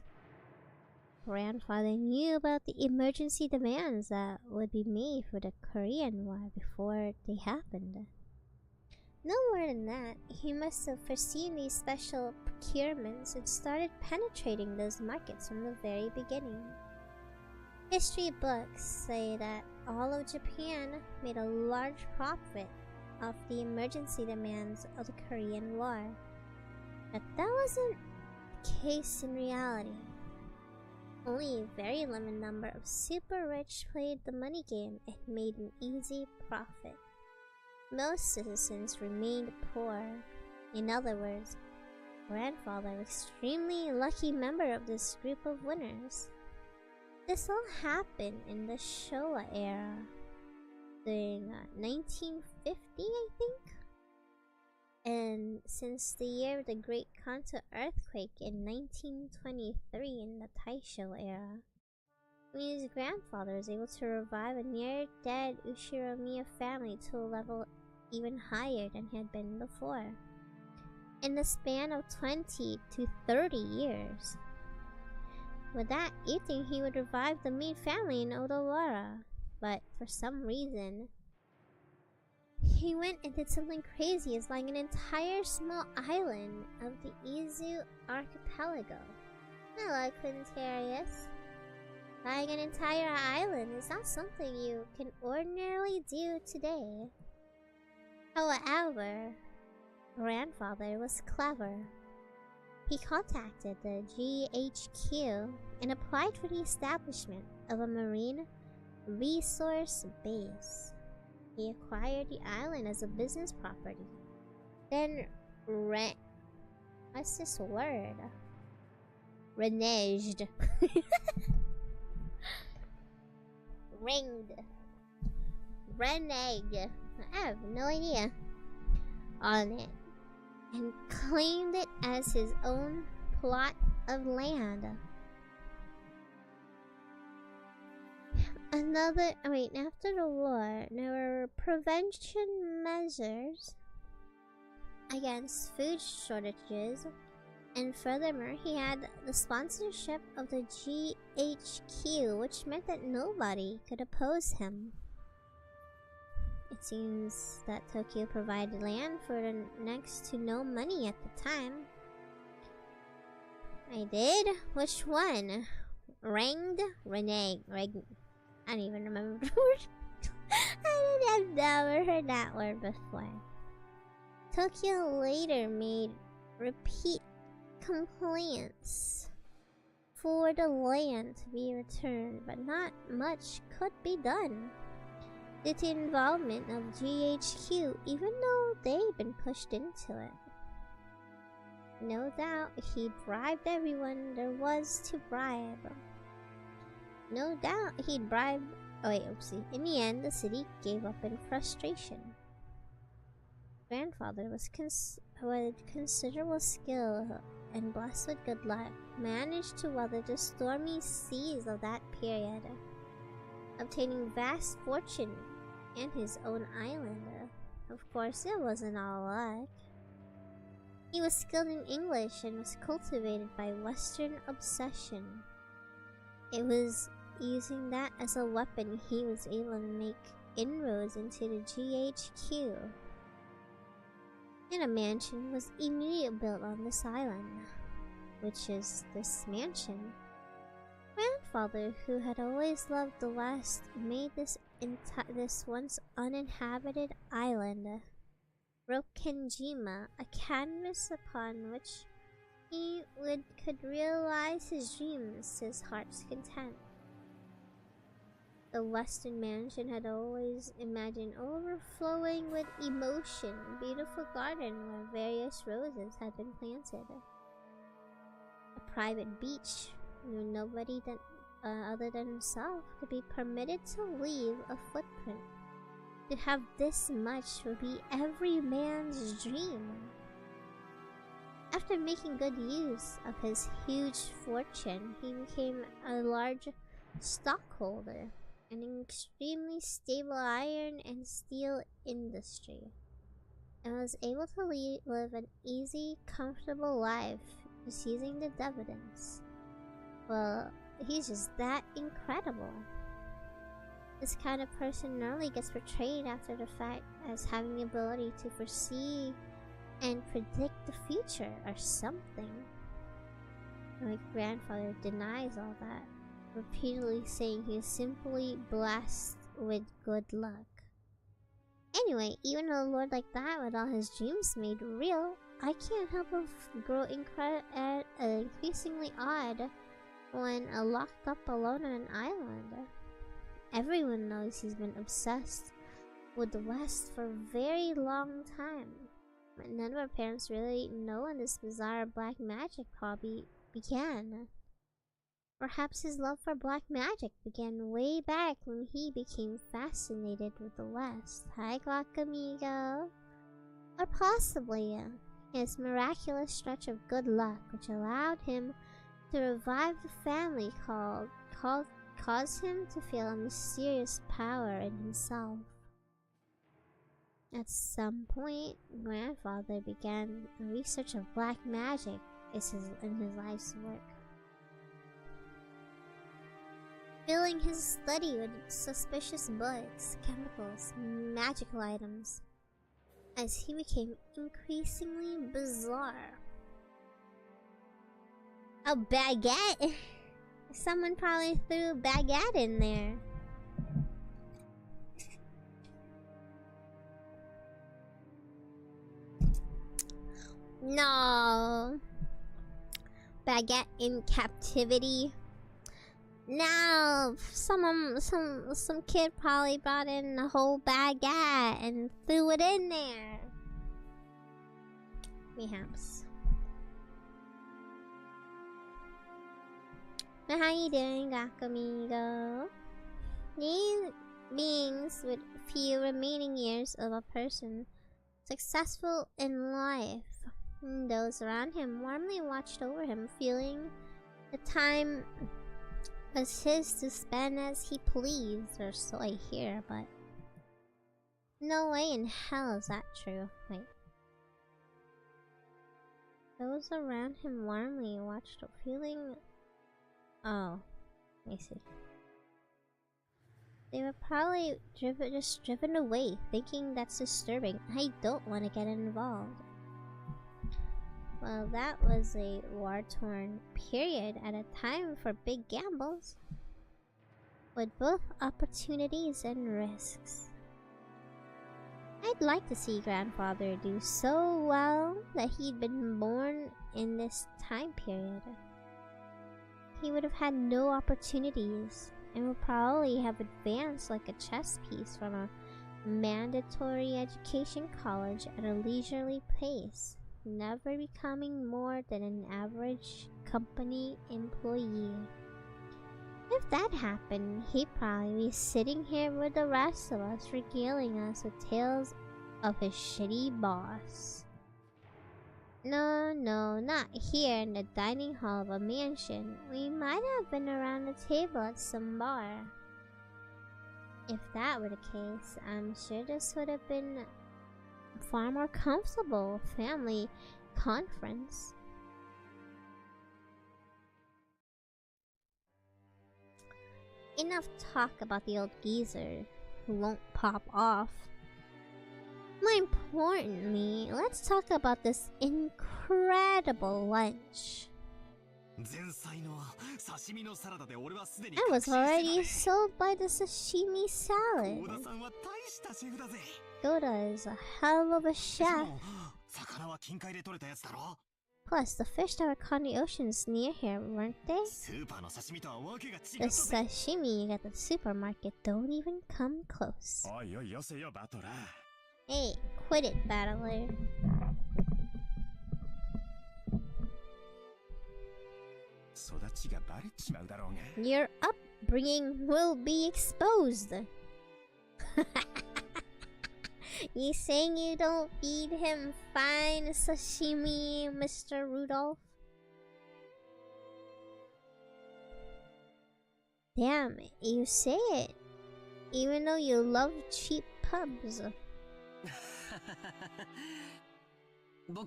Grandfather knew about the emergency demands that would be made for the Korean War before they happened. No more than that, he must have foreseen these special procurements and started penetrating those markets from the very beginning. History books say that all of Japan made a large profit off the emergency demands of the Korean War. But that wasn't the case in reality. Only a very limited number of super rich played the money game and made an easy profit. Most citizens remained poor. In other words, grandfather was an extremely lucky member of this group of winners. This all happened in the Showa era, during 1950, I think? And since the year of the Great Kanto earthquake in 1923 in the Taisho era, his grandfather was able to revive a near-dead Ushiromiya family to a level even higher than he had been before, in the span of 20 to 30 years. With that, you think he would revive the main family in Odawara, but for some reason, he went and did something crazy as buying an entire small island of the Izu archipelago. Hello, Quintarius. Buying an entire island is not something you can ordinarily do today. However, grandfather was clever. He contacted the GHQ and applied for the establishment of a marine resource base. He acquired the island as a business property. Then what's this word? Reneged. Reneged. I have no idea. On it. And claimed it as his own plot of land. After the war, there were prevention measures against food shortages, and furthermore, he had the sponsorship of the GHQ, which meant that nobody could oppose him. It seems that Tokyo provided land for next to no money at the time. I did? Which one? Reneged? I don't even remember the word. I've never heard that word before. Tokyo later made repeat complaints for the land to be returned, but not much could be done due to involvement of GHQ, even though they'd been pushed into it. No doubt he bribed everyone there was to bribe. No doubt he'd bribe. In the end, the city gave up in frustration. Grandfather was with considerable skill and blessed with good luck, managed to weather the stormy seas of that period, obtaining vast fortune and his own island. Of course, it wasn't all luck. He was skilled in English and was cultivated by Western obsession. It was using that as a weapon he was able to make inroads into the GHQ. And a mansion was immediately built on this island, which is this mansion. Grandfather, who had always loved the West, made this once uninhabited island, 𝐁𝔼𝐀𝕋𝐃𝔼𝐿, a canvas upon which he could realize his dreams to his heart's content. The Western mansion had always imagined overflowing with emotion, a beautiful garden where various roses had been planted, a private beach where nobody other than himself could be permitted to leave a footprint. To have this much would be every man's dream. After making good use of his huge fortune, he became a large stockholder in an extremely stable iron and steel industry, and was able to live an easy, comfortable life just using the dividends. Well, he's just that incredible. This kind of person normally gets portrayed after the fact as having the ability to foresee and predict the future or something. My grandfather denies all that, repeatedly saying he is simply blessed with good luck. Anyway, even a lord like that with all his dreams made real, I can't help but grow increasingly odd when locked up alone on an island. Everyone knows he's been obsessed with the West for a very long time, but none of our parents really know when this bizarre black magic hobby began. Perhaps his love for black magic began way back when he became fascinated with the West. Hi, 𝐁𝔼𝐀𝕋𝐿𝐄𝐼. Or possibly his miraculous stretch of good luck, which allowed him to revive the family caused him to feel a mysterious power in himself. At some point, grandfather began research of black magic in his life's work, filling his study with suspicious books, chemicals, magical items, as he became increasingly bizarre. A baguette? Someone probably threw a baguette in there. No. Baguette in captivity. No. Some kid probably brought in a whole baguette and threw it in there. Perhaps. Now, how you doing, 𝐁𝔼𝐀𝕋𝐿𝐄𝐼? These beings with few remaining years of a person successful in life, and those around him warmly watched over him, feeling the time was his to spend as he pleased, or so I hear, but no way in hell is that true. Wait. Those around him warmly watched, feeling... Oh, I see. They were probably just driven away, thinking that's disturbing. I don't want to get involved. Well, that was a war-torn period at a time for big gambles, with both opportunities and risks. I'd like to see grandfather do so well that he'd been born in this time period. He would have had no opportunities and would probably have advanced like a chess piece from a mandatory education college at a leisurely pace, never becoming more than an average company employee. If that happened, he'd probably be sitting here with the rest of us, regaling us with tales of his shitty boss. No, not here in the dining hall of a mansion. We might have been around the table at some bar. If that were the case, I'm sure this would have been a far more comfortable family conference. Enough talk about the old geezer who won't pop off. More importantly, let's talk about this incredible lunch. I was already sold by the sashimi salad. Goda is a hell of a chef. Plus, the fish that were caught in the oceans near here, weren't they? The sashimi you get at the supermarket don't even come close. Hey, quit it, battler. Your upbringing will be exposed. You saying you don't feed him fine sashimi, Mr. Rudolph? Damn, you say it. Even though you love cheap pubs. My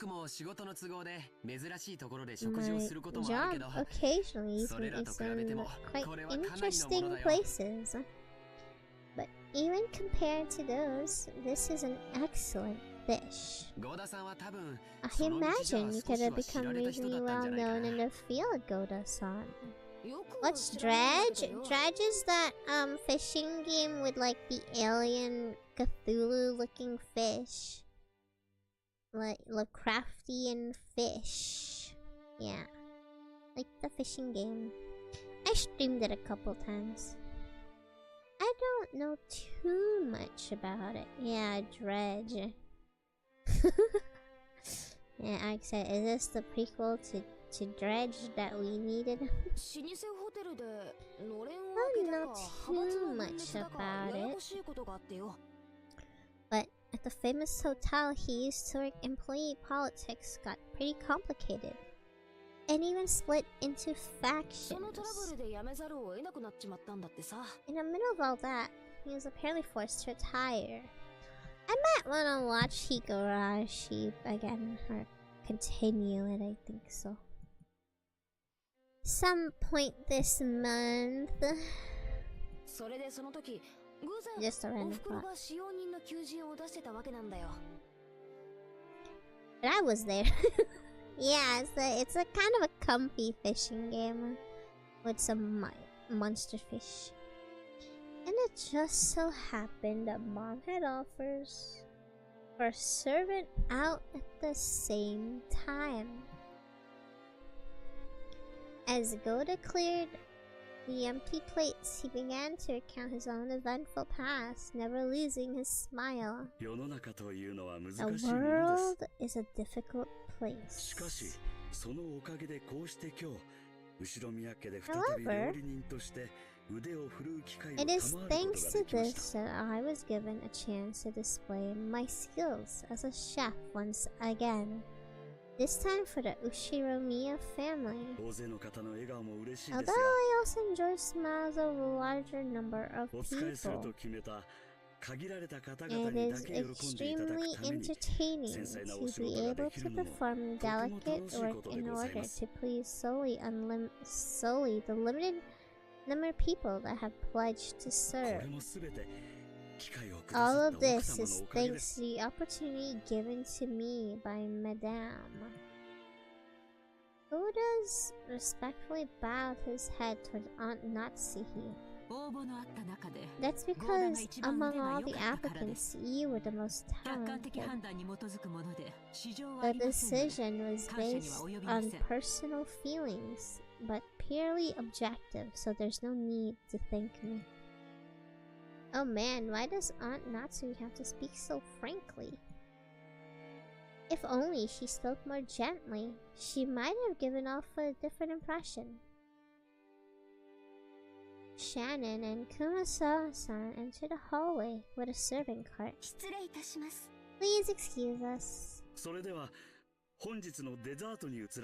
job occasionally leads me in some quite interesting places. But even compared to those, this is an excellent fish. I imagine you could have become reasonably well known in the field, Goda-san. What's Dredge? Dredge is that fishing game with like the alien Cthulhu looking fish. Like Lovecraftian fish. Yeah. Like the fishing game. I streamed it a couple times. I don't know too much about it. Yeah, Dredge. Yeah, I said, is this the prequel to Dredge that we needed? I don't know too much about it. But at the famous hotel he used to work, employee politics got pretty complicated. And even split into factions. In the middle of all that, he was apparently forced to retire. I might want to watch Higurashi again, or continue it, I think so. Some point this month. Just a random thought. But I was there. Yeah, it's a kind of a comfy fishing game with some monster fish. And it just so happened that Mom had offers for a servant out at the same time. As Goda cleared the empty plates, he began to recount his own eventful past, never losing his smile. The world is a difficult place. However, it is thanks to this that I was given a chance to display my skills as a chef once again. This time for the Ushiromiya family. Although I also enjoy smiles of a larger number of people, it is extremely entertaining to be able to perform delicate work in order to please solely the limited number of people that have pledged to serve. All of this is thanks to the opportunity given to me by Madame. Goda's respectfully bowed his head towards Aunt Natsuhi. That's because among all the applicants, you were the most talented. The decision was based on personal feelings, but purely objective, so there's no need to thank me. Oh man, why does Aunt Natsuhi have to speak so frankly? If only she spoke more gently, she might have given off a different impression. Shannon and Kumasawa-san entered the hallway with a serving cart. Please excuse us.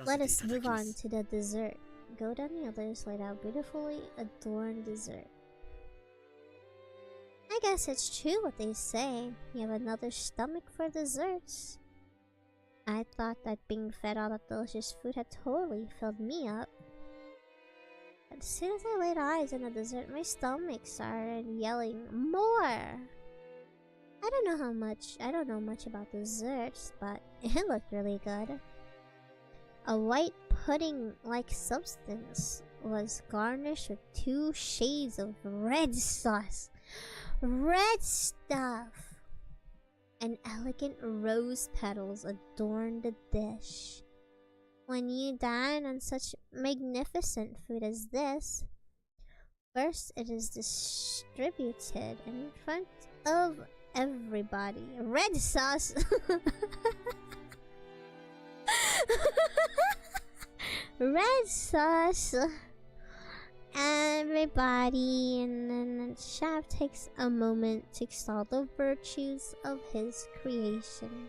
Let us move on to the dessert. Goda and the others laid out beautifully adorned dessert. I guess it's true what they say. You have another stomach for desserts. I thought that being fed all that delicious food had totally filled me up. But as soon as I laid eyes on the dessert, my stomach started yelling, "More!" I don't know much about desserts, but it looked really good. A white pudding-like substance was garnished with 2 shades of red sauce. Red stuff! And elegant rose petals adorned the dish. When you dine on such magnificent food as this, first it is distributed in front of everybody. Red sauce! Red sauce! Everybody, and then the chef takes a moment to extol the virtues of his creation.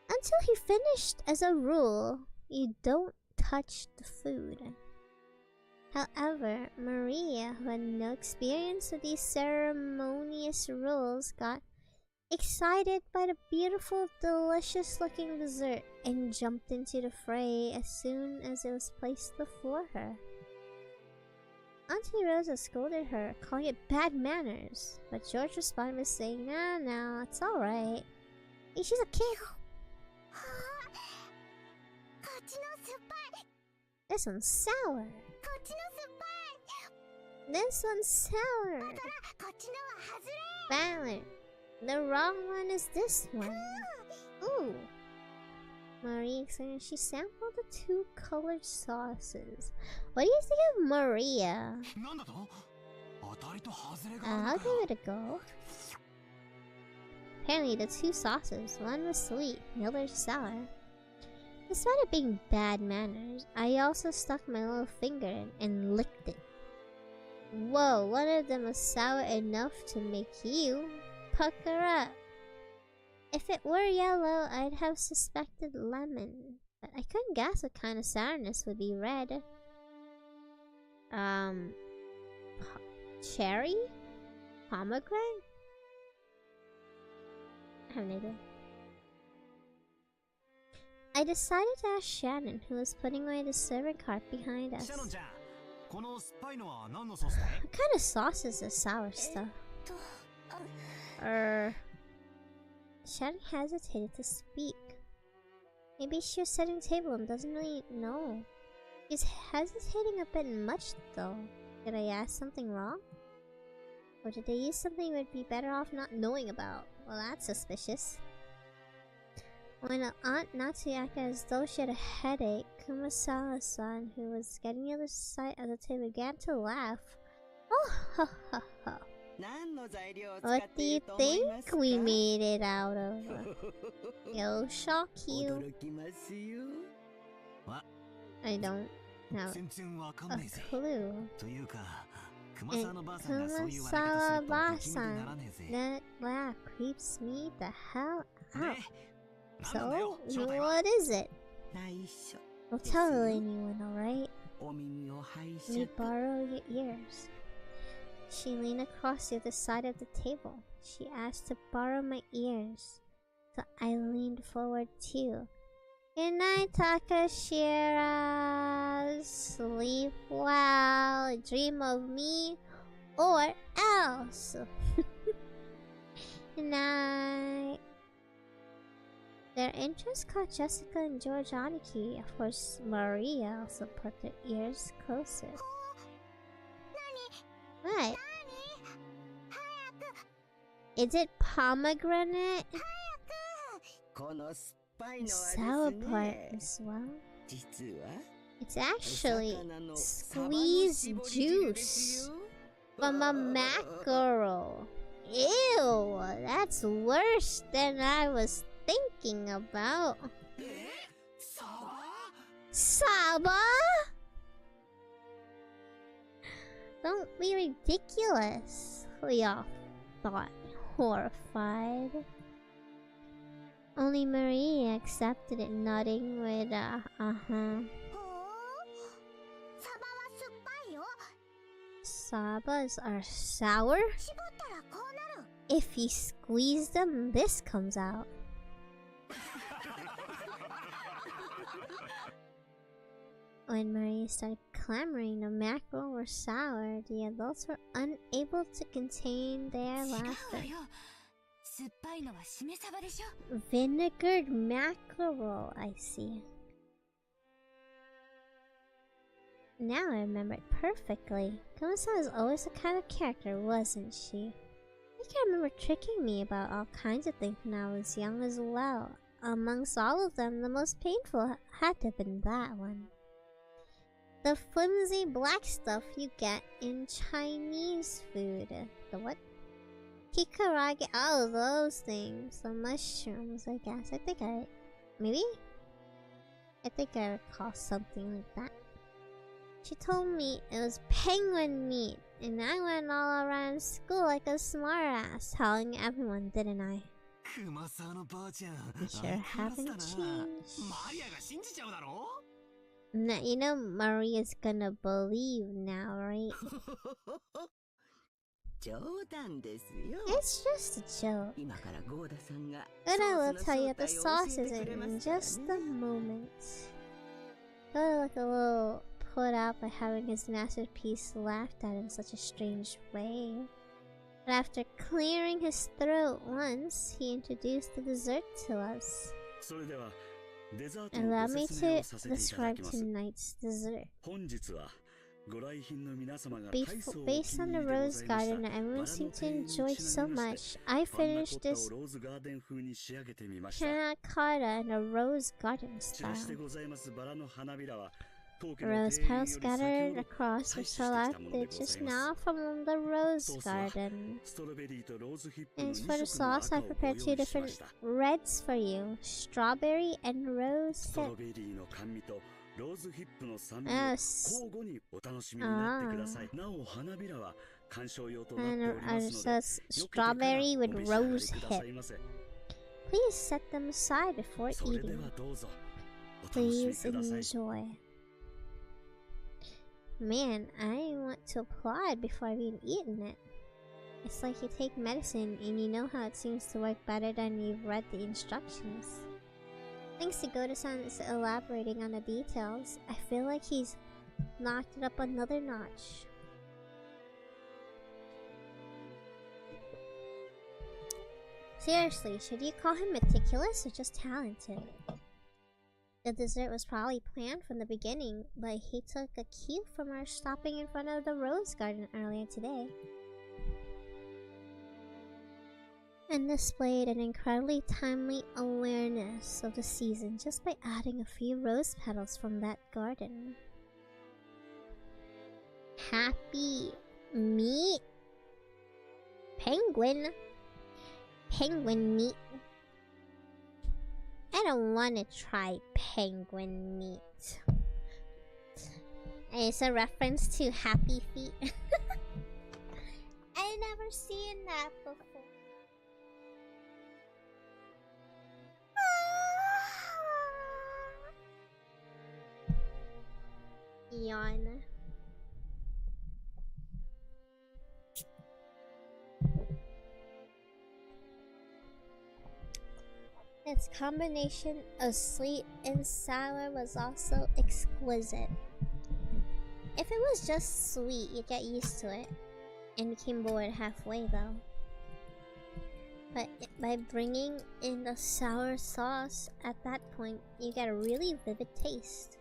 Until he finished, as a rule, you don't touch the food. However, Maria, who had no experience with these ceremonious rules, got excited by the beautiful, delicious-looking dessert and jumped into the fray as soon as it was placed before her. Auntie Rosa scolded her, calling it bad manners, but George responded with saying, No, it's alright. She's a kid. This one's sour. This one's sour. Valid. The wrong one is this one. Ooh. Marie explained she sampled the 2 colored sauces. What do you think of Maria? I'll give it a go. Apparently the 2 sauces, one was sweet, the other sour. Despite it being bad manners, I also stuck my little finger in and licked it. Whoa, one of them was sour enough to make you pucker up. If it were yellow, I'd have suspected lemon, but I couldn't guess what kind of sourness would be red. Cherry? Pomegranate? I have no idea. I decided to ask Shannon, who was putting away the servant cart behind us. What kind of sauce is this sour stuff? Shannon hesitated to speak. Maybe she was setting the table and doesn't really know. She's hesitating a bit much though. Did I ask something wrong? Or did they use something we'd be better off not knowing about? Well, that's suspicious. When Aunt Natsu acted as though she had a headache, Kumasawa-san, who was getting the other side of the table, began to laugh. Oh, ha ha ha. What do you think we made it out of? It'll shock you. I don't have a clue. And Kumasawa-san, that laugh creeps me the hell out. So, what is it? Don't tell anyone, alright? Let me borrow your ears. She leaned across the other side of the table. She asked to borrow my ears. So I leaned forward too. Good night, Takashira. Sleep well. Dream of me or else. Good night. Their interest caught Jessica and George Aniki. Of course, Maria also put their ears closer. What? Is it pomegranate? Sour part as well. It's actually squeezed juice from a mackerel. Ew, that's worse than I was thinking about. Saba? Don't be ridiculous, we all thought, horrified. Only Maria accepted it, nodding with Sabas are sour? If you squeeze them, this comes out. When Marie started clamoring the mackerel were sour, the adults were unable to contain their laughter. Vinegared mackerel, I see. Now I remember it perfectly. 𝐁𝔼𝐀𝕋𝐿 was always the kind of character, wasn't she? I think I remember tricking me about all kinds of things when I was young as well. Amongst all of them, the most painful had to have been that one. The flimsy black stuff you get in Chinese food. The what? Kikarage. Oh, those things. The mushrooms, I guess. Maybe? I think I recall something like that. She told me it was penguin meat, and I went all around school like a smartass, telling everyone, didn't I? You sure haven't changed. Now, you know Maria's gonna believe now, right? It's just a joke. Goda will tell you the sauce is in just a moment. Goda looked a little put out by having his masterpiece laughed at in such a strange way. But after clearing his throat once, he introduced the dessert to us. Allow me to describe tonight's dessert. Based on the rose garden that everyone seemed to enjoy so much, I finished this panna cotta in a rose garden style. Rose petals scattered across were selected just now from the rose garden. And for the sauce, I prepared two different reds for you: strawberry and rose hip. Yes. And it says strawberry with rose hip. Please set them aside before eating. Please enjoy. Man, I want to applaud before I've even eaten it. It's like you take medicine and you know how it seems to work better than you've read the instructions. Thanks to Goda-san elaborating on the details, I feel like he's knocked it up another notch. Seriously, should you call him meticulous or just talented? The dessert was probably planned from the beginning, but he took a cue from our stopping in front of the rose garden earlier today. And displayed an incredibly timely awareness of the season just by adding a few rose petals from that garden. Happy meat? Penguin meat. I don't want to try penguin meat. It's a reference to Happy Feet. I never seen that before. Yawn. Its combination of sweet and sour was also exquisite. If it was just sweet, you'd get used to it and became bored halfway though. But by bringing in the sour sauce at that point, you get a really vivid taste.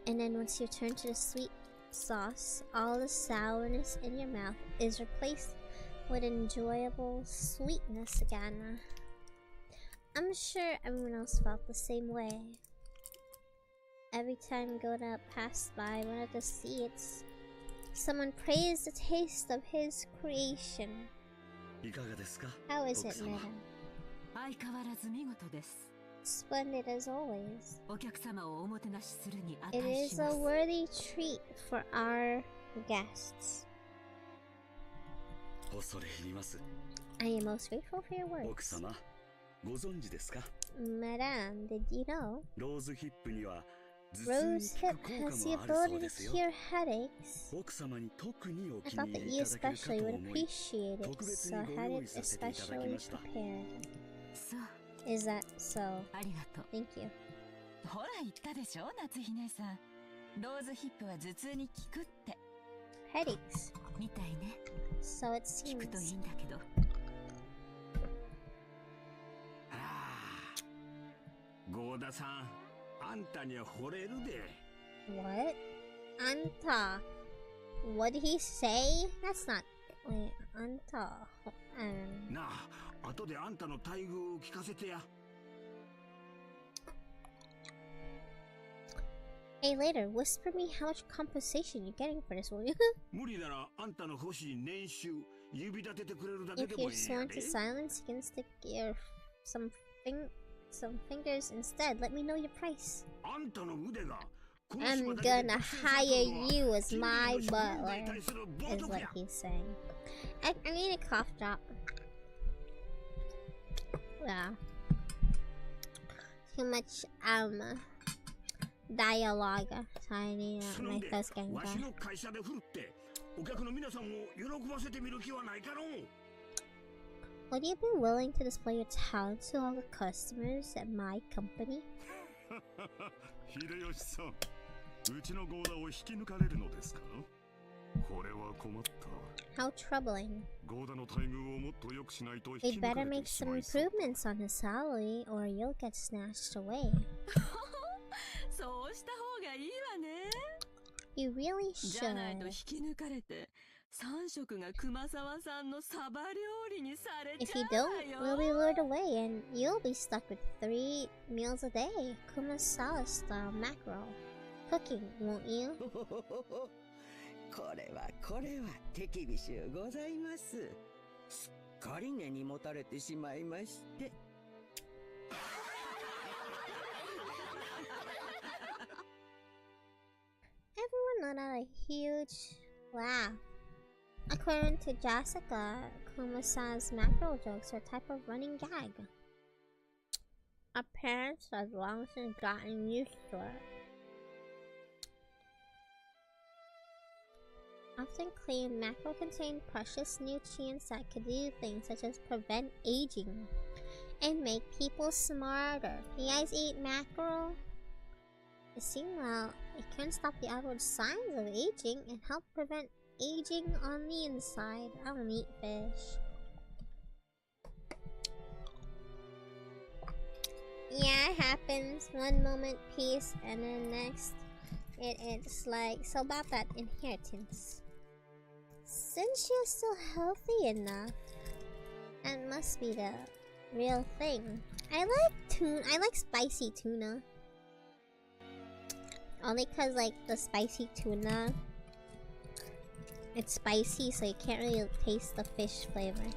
And then once you turn to the sweet sauce, all the sourness in your mouth is replaced with enjoyable sweetness again. I'm sure everyone else felt the same way. Every time Goda passed by one of the seats, someone praised the taste of his creation. How is it, madam? Splendid as always. It is a worthy treat for our guests. I am most grateful for your words. Madame, did you know? Rose hip has the ability to cure headaches. I thought that you especially would appreciate it, so I had it especially prepared. Is that so? Thank you. Headaches. So it seems. What? Anta. What did he say? That's not. Wait, Anta. Hey, later, whisper me how much compensation you're getting for this, will you? If you're sworn to silence, you can stick your some fingers instead. Let me know your price. I'm gonna hire you as my butler, is what he's saying. I need a cough drop. Yeah. Too much dialogue. So I need my first game. Would you be willing to display your talent to all the customers at my company? How troubling. We'd better make some improvements on his salary, or you'll get snatched away. You really should. If you don't, we'll be lured away and you'll be stuck with 3 meals a day, 𝐁𝐼𝐄𝔼𝐄𝔼𝐄 style mackerel cooking, won't you? Everyone let out a huge laugh. According to Jessica, 𝐁𝐼𝐄𝔼𝐄𝔼𝐿 mackerel jokes are a type of running gag. Our parents have long since gotten used to it. Often claim mackerel contain precious nutrients that could do things such as prevent aging and make people smarter. You guys eat mackerel? It seems well, it can stop the outward signs of aging and help prevent aging on the inside. I don't eat fish. Yeah, it happens. One moment peace and then next it's like, so about that inheritance. Since you're still healthy enough, that must be the real thing. I like tuna. I like spicy tuna. Only cause like the spicy tuna, it's spicy, so you can't really taste the fish flavor.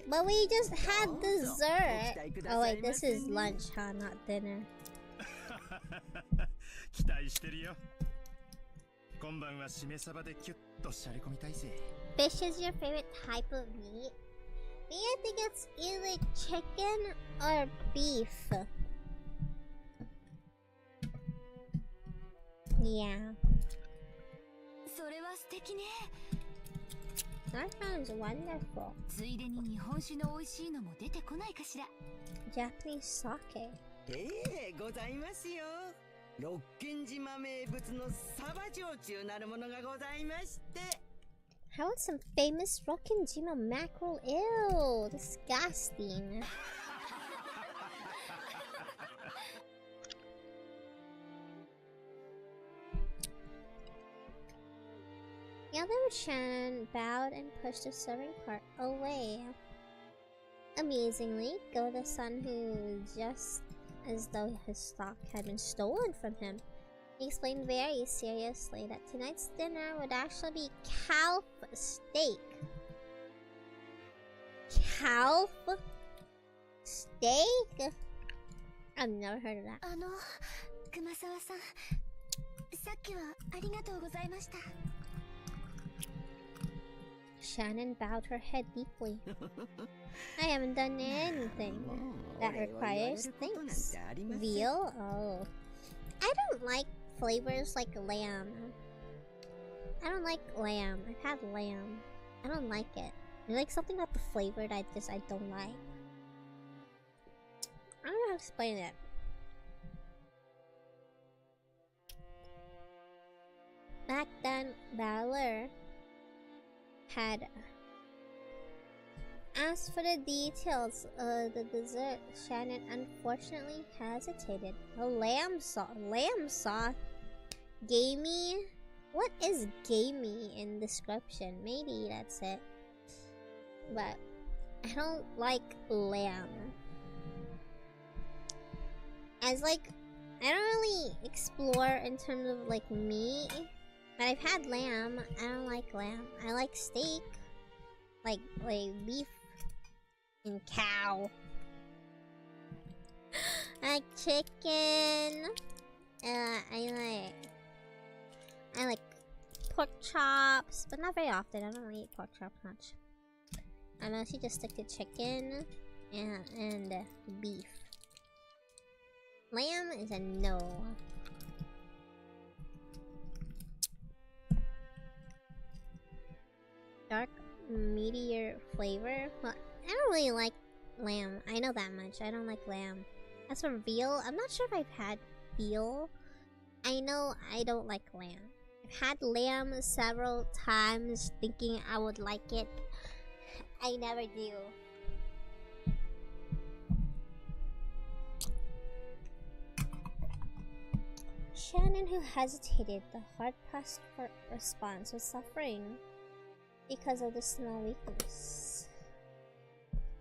But we just had dessert. Oh wait, this is lunch, huh? Not dinner. Fish is your favorite type of meat? Me, I think it's either chicken or beef. Yeah. That sounds wonderful. Japanese sake. How about some famous 𝐿 mackerel? Ew, disgusting. The other Shannon bowed and pushed the serving cart away. Amazingly, Goda-san, who just as though his stock had been stolen from him, he explained very seriously that tonight's dinner would actually be calf steak. Calf steak? I've never heard of that. Shannon bowed her head deeply. I haven't done anything that requires thanks. Veal? Oh. I don't like flavors like lamb. I don't like lamb. I've had lamb. I don't like it. There's like something about the flavor that I don't like. I don't know how to explain it. Back then, Valor had asked for the details of the dessert. Shannon unfortunately hesitated. A lamb sauce? Gamey? What is gamey in description? Maybe that's it. But I don't like lamb. As like, I don't really explore in terms of like meat. But I've had lamb. I don't like lamb. I like steak. Like beef and cow. I like chicken. I like pork chops, but not very often. I don't really eat pork chops much. I mostly just stick to chicken and beef. Lamb is a no. Dark meteor flavor? Well, I don't really like lamb. I know that much. I don't like lamb. As for veal, I'm not sure if I've had veal. I know I don't like lamb. I've had lamb several times thinking I would like it. I never do. Shannon, who hesitated, the hard-pressed response, was suffering because of the small weakness.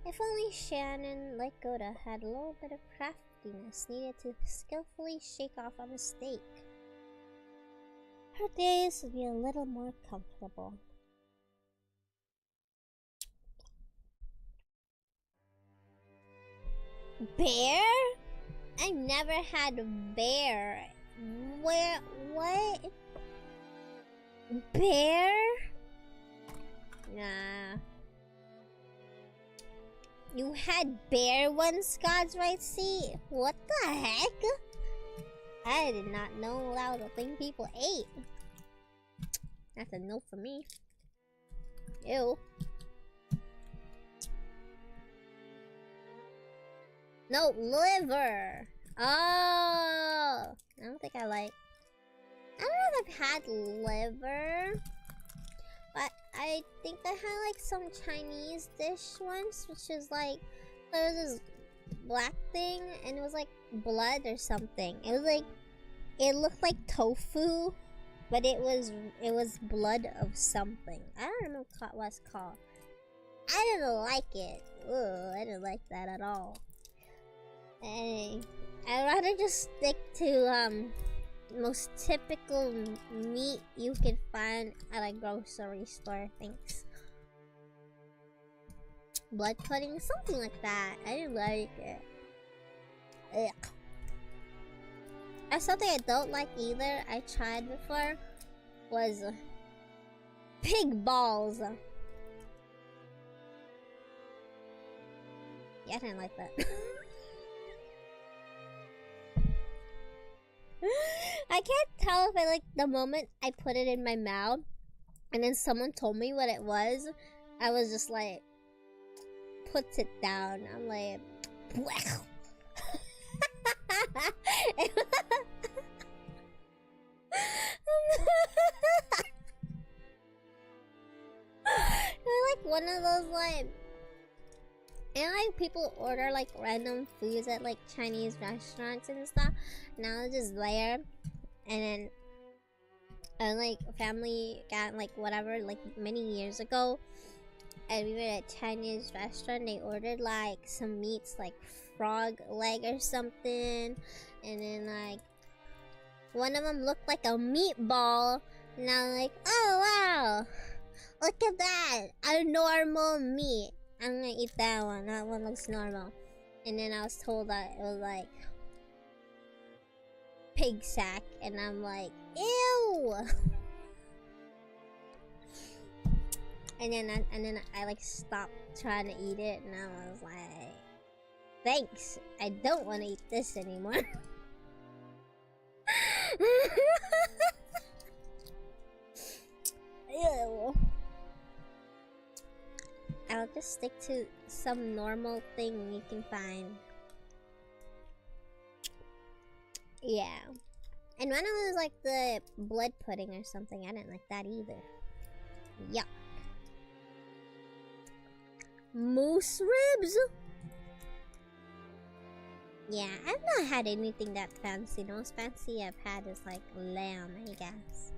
If only Shannon, like Goda, had a little bit of craftiness needed to skillfully shake off a mistake, her days would be a little more comfortable. Bear? I never had bear. Where? What? Bear? Nah. You had bear once, God's right seat? What the heck? I did not know that was a thing people ate. That's a no for me. Ew. No, liver. Oh, I don't think I like. I don't know if I've had liver, but I think I had like some Chinese dish once, which is like there was this black thing and it was like blood or something. It was like it looked like tofu, but it was blood of something. I don't remember what it's called. I didn't like it. Ugh, I didn't like that at all. I'd rather just stick to most typical meat you can find at a grocery store. Thanks. Blood pudding, something like that. I didn't like it. Ugh. That's something I don't like either. I tried before was pig balls. Yeah, I didn't like that. I can't tell if I like the moment I put it in my mouth and then someone told me what it was. I was just like, puts it down. I'm like, wow. Like one of those like, and like people order like random foods at like Chinese restaurants and stuff. Now it's just there, and then like family got like whatever like many years ago, and we were at a Chinese restaurant. They ordered like some meats like frog leg or something, and then like one of them looked like a meatball, and I'm like, oh wow, look at that, a normal meat. I'm gonna eat that one. That one looks normal. And then I was told that it was like pig sack, and I'm like, Ew! And then I like stopped trying to eat it, and I was like, thanks, I don't want to eat this anymore. Ew. I'll just stick to some normal thing you can find. Yeah. And when it was like the blood pudding or something, I didn't like that either. Yuck. Moose ribs? Yeah, I've not had anything that fancy. The most fancy I've had is like lamb, I guess.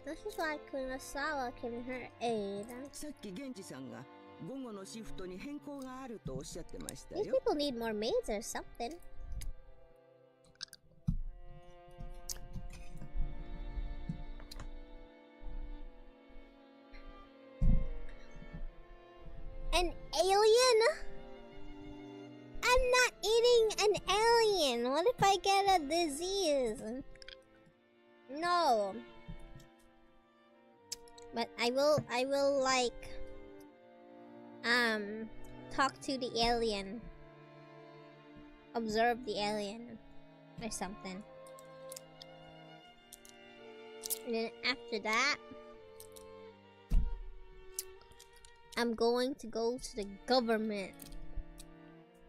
This is why Kurosawa came her aid. These people need more maids or something. An alien? I'm not eating an alien. What if I get a disease? No. But I will like talk to the alien. Observe the alien or something. And then after that, I'm going to go to the government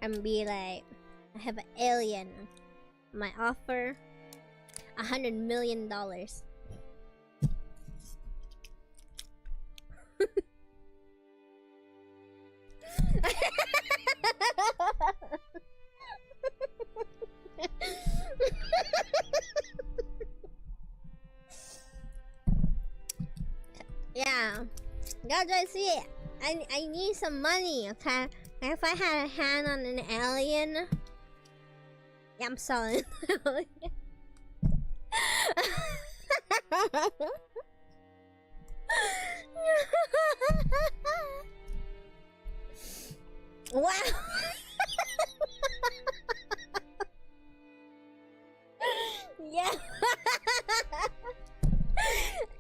and be like, I have an alien. My offer, $100 million. Yeah, guys, I see it. I need some money, okay? And if I had a hand on an alien, yeah, I'm selling. Wow. Yeah.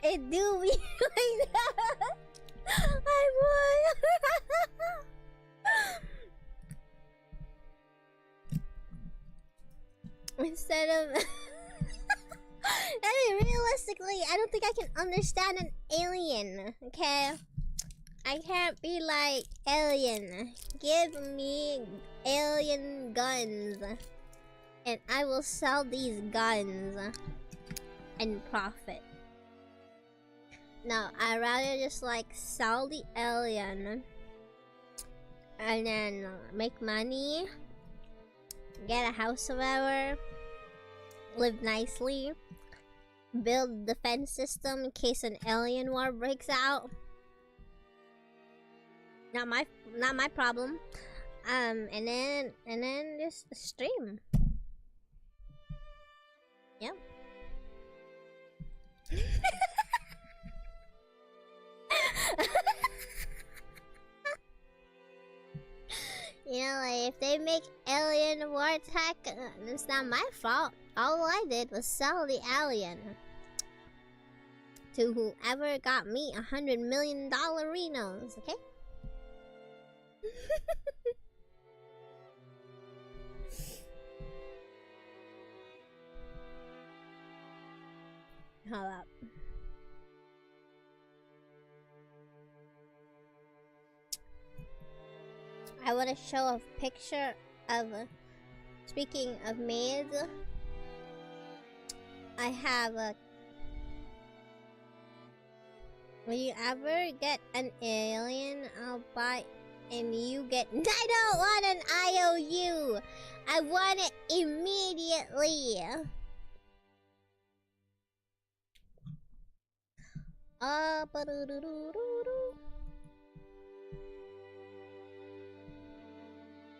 It do me like that. I would. Instead of I mean, realistically, I don't think I can understand an alien, okay? I can't be like, alien, give me alien guns, and I will sell these guns and profit. No, I'd rather just like sell the alien and then make money, get a house or whatever, live nicely, build a defense system in case an alien war breaks out. Not my problem. And then just stream. Yep. You know, like, if they make alien war tech, it's not my fault. All I did was sell the alien to whoever got me $100 million Renos, okay? Hold up. I want to show a picture of, speaking of maids, I have a, will you ever get an alien, I'll buy, and you get, I don't want an IOU, I want it immediately.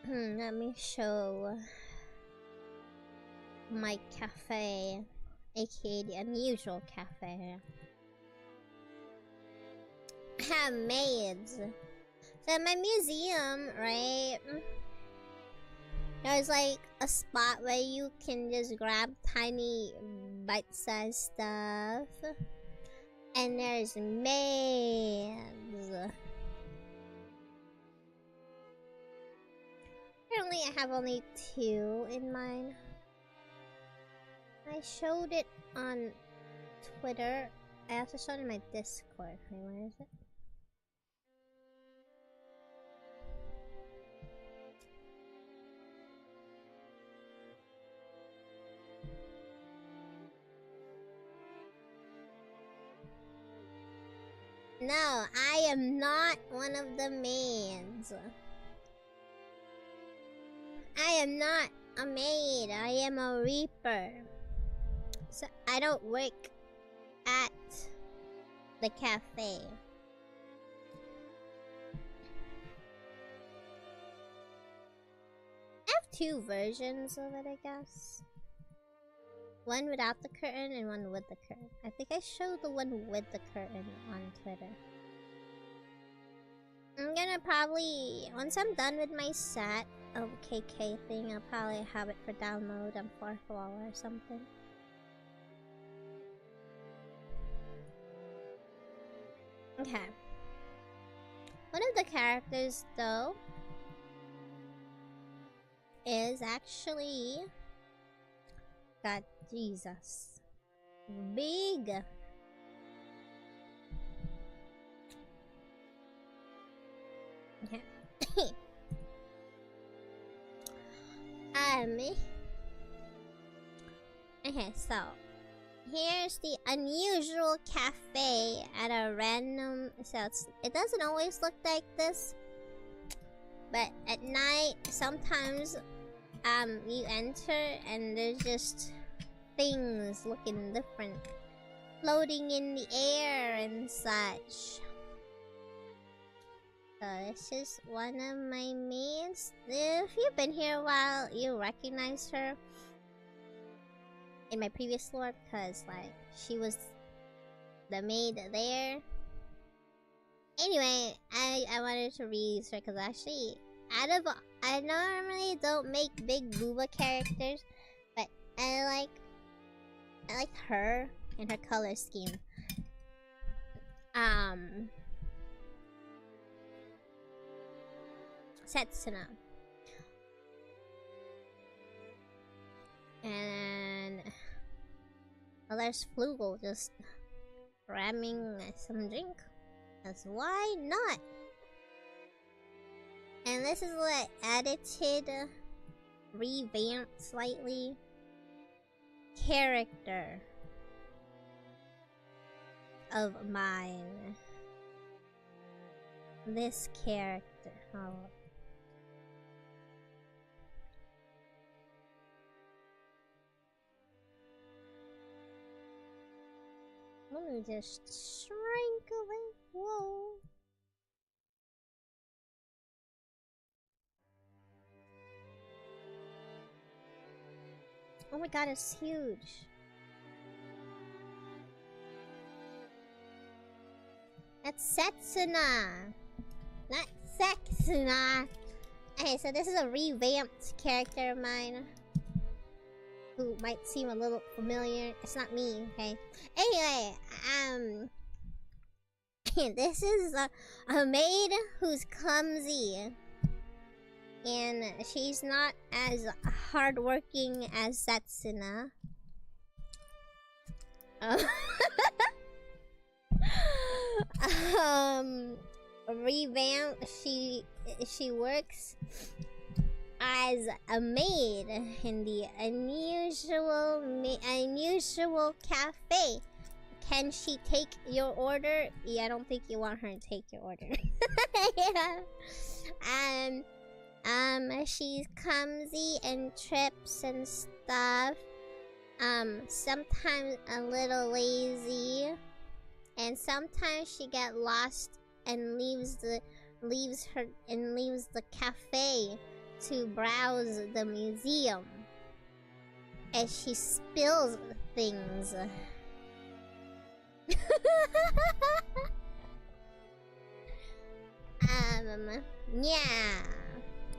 Let me show my cafe, aka the unusual cafe. I have maids. So in my museum, right? There's like a spot where you can just grab tiny bite-sized stuff. And there's maids. Apparently I have only 2 in mine. I showed it on Twitter. I also showed it in my Discord. Wait, where is it? No, I am not one of the maids. I am not a maid. I am a reaper. So I don't work at the cafe. I have 2 versions of it, I guess. One without the curtain and one with the curtain. I think I showed the one with the curtain on Twitter. I'm gonna probably, once I'm done with my set of KK thing, I'll probably have it for download on 4th wall or something. Okay. One of the characters, though, is actually... God, Jesus. Big. Okay. Okay, so here's the unusual cafe at a random. So it doesn't always look like this, but at night sometimes you enter and there's just things looking different, floating in the air and such. So this is one of my maids. If you've been here a while, you recognize her in my previous lore, because like she was the maid there. Anyway, I wanted to reuse her because actually, I normally don't make big booba characters, but I like her and her color scheme. Setsuna. And well, there's Flugel just ramming some drink. That's why not? And this is what edited, revamped slightly character of mine. This character. Oh. Let me just shrink away. Whoa. Oh my god, it's huge. That's Setsuna, not Setsuna. Okay, so this is a revamped character of mine who might seem a little familiar. It's not me, okay? Anyway, this is a maid who's clumsy. And she's not as hardworking as Setsuna. Revamped, she works as a maid in the unusual cafe. Can she take your order? Yeah, I don't think you want her to take your order. Yeah. She's clumsy and trips and stuff. Sometimes a little lazy, and sometimes she get lost and leaves the cafe to browse the museum, and she spills things. Yeah.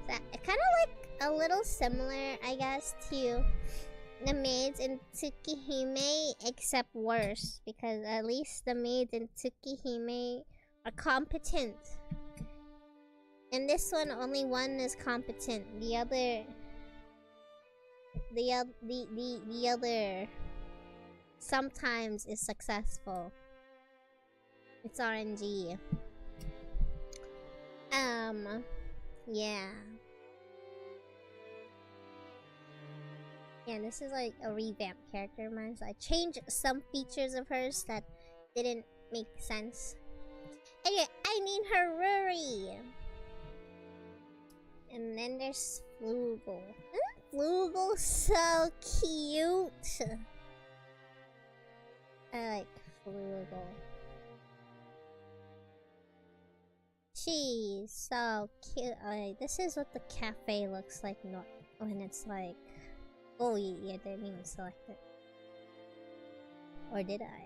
I kind of like a little similar, I guess, to the maids in Tsukihime, except worse, because at least the maids in Tsukihime are competent. In this one, only one is competent. The other sometimes is successful. It's RNG. Yeah. Yeah, this is like a revamped character of mine, so I changed some features of hers that didn't make sense. Anyway, I named her Ruri. And then there's Flugel. Isn't Flugel so cute? I like Flugel. She's so cute. This is what the cafe looks like when it's like... Oh, yeah, I didn't even select it. Or did I?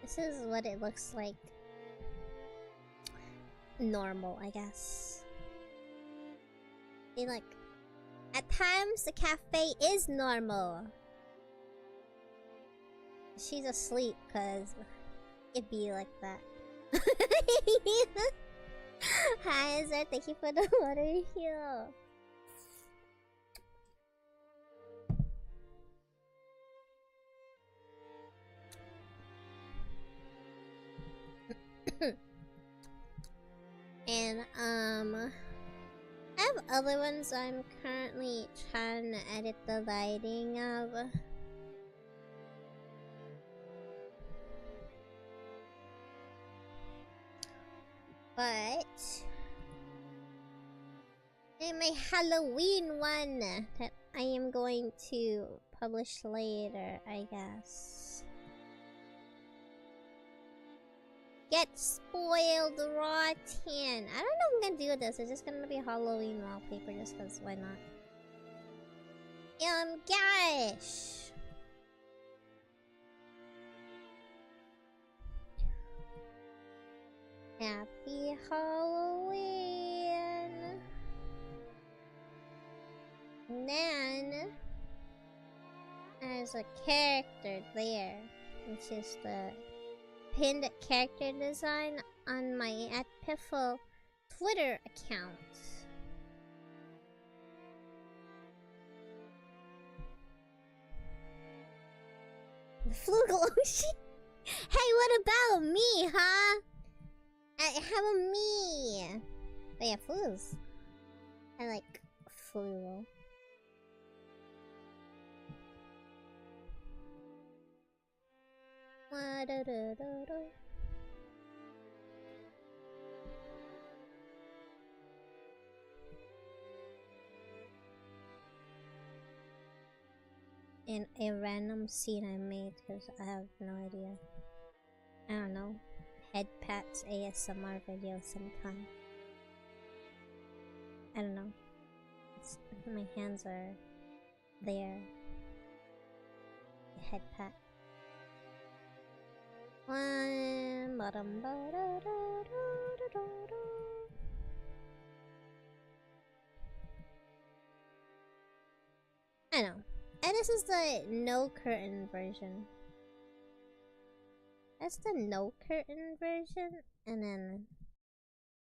This is what it looks like. Normal, I guess. See, like, at times the cafe is normal. She's asleep, cause it be like that. Hi, sir. Thank you for the water here. And I have other ones I'm currently trying to edit the lighting of. But in my Halloween one that I am going to publish later, I guess. Get spoiled rotten. I don't know if I'm gonna do this. It's just gonna be Halloween wallpaper just cause why not? Gosh. Happy Halloween. And then there's a character there, which is the pinned character design on my @Piffle Twitter account. The Flugel. Hey, what about me, huh? How about me? But yeah, Flues. I like Flugel. In a random scene I made because I have no idea. I don't know. Head pats ASMR video sometime. I don't know. My hands are there. Head pat. I know. And this is the no curtain version. That's the no curtain version. And then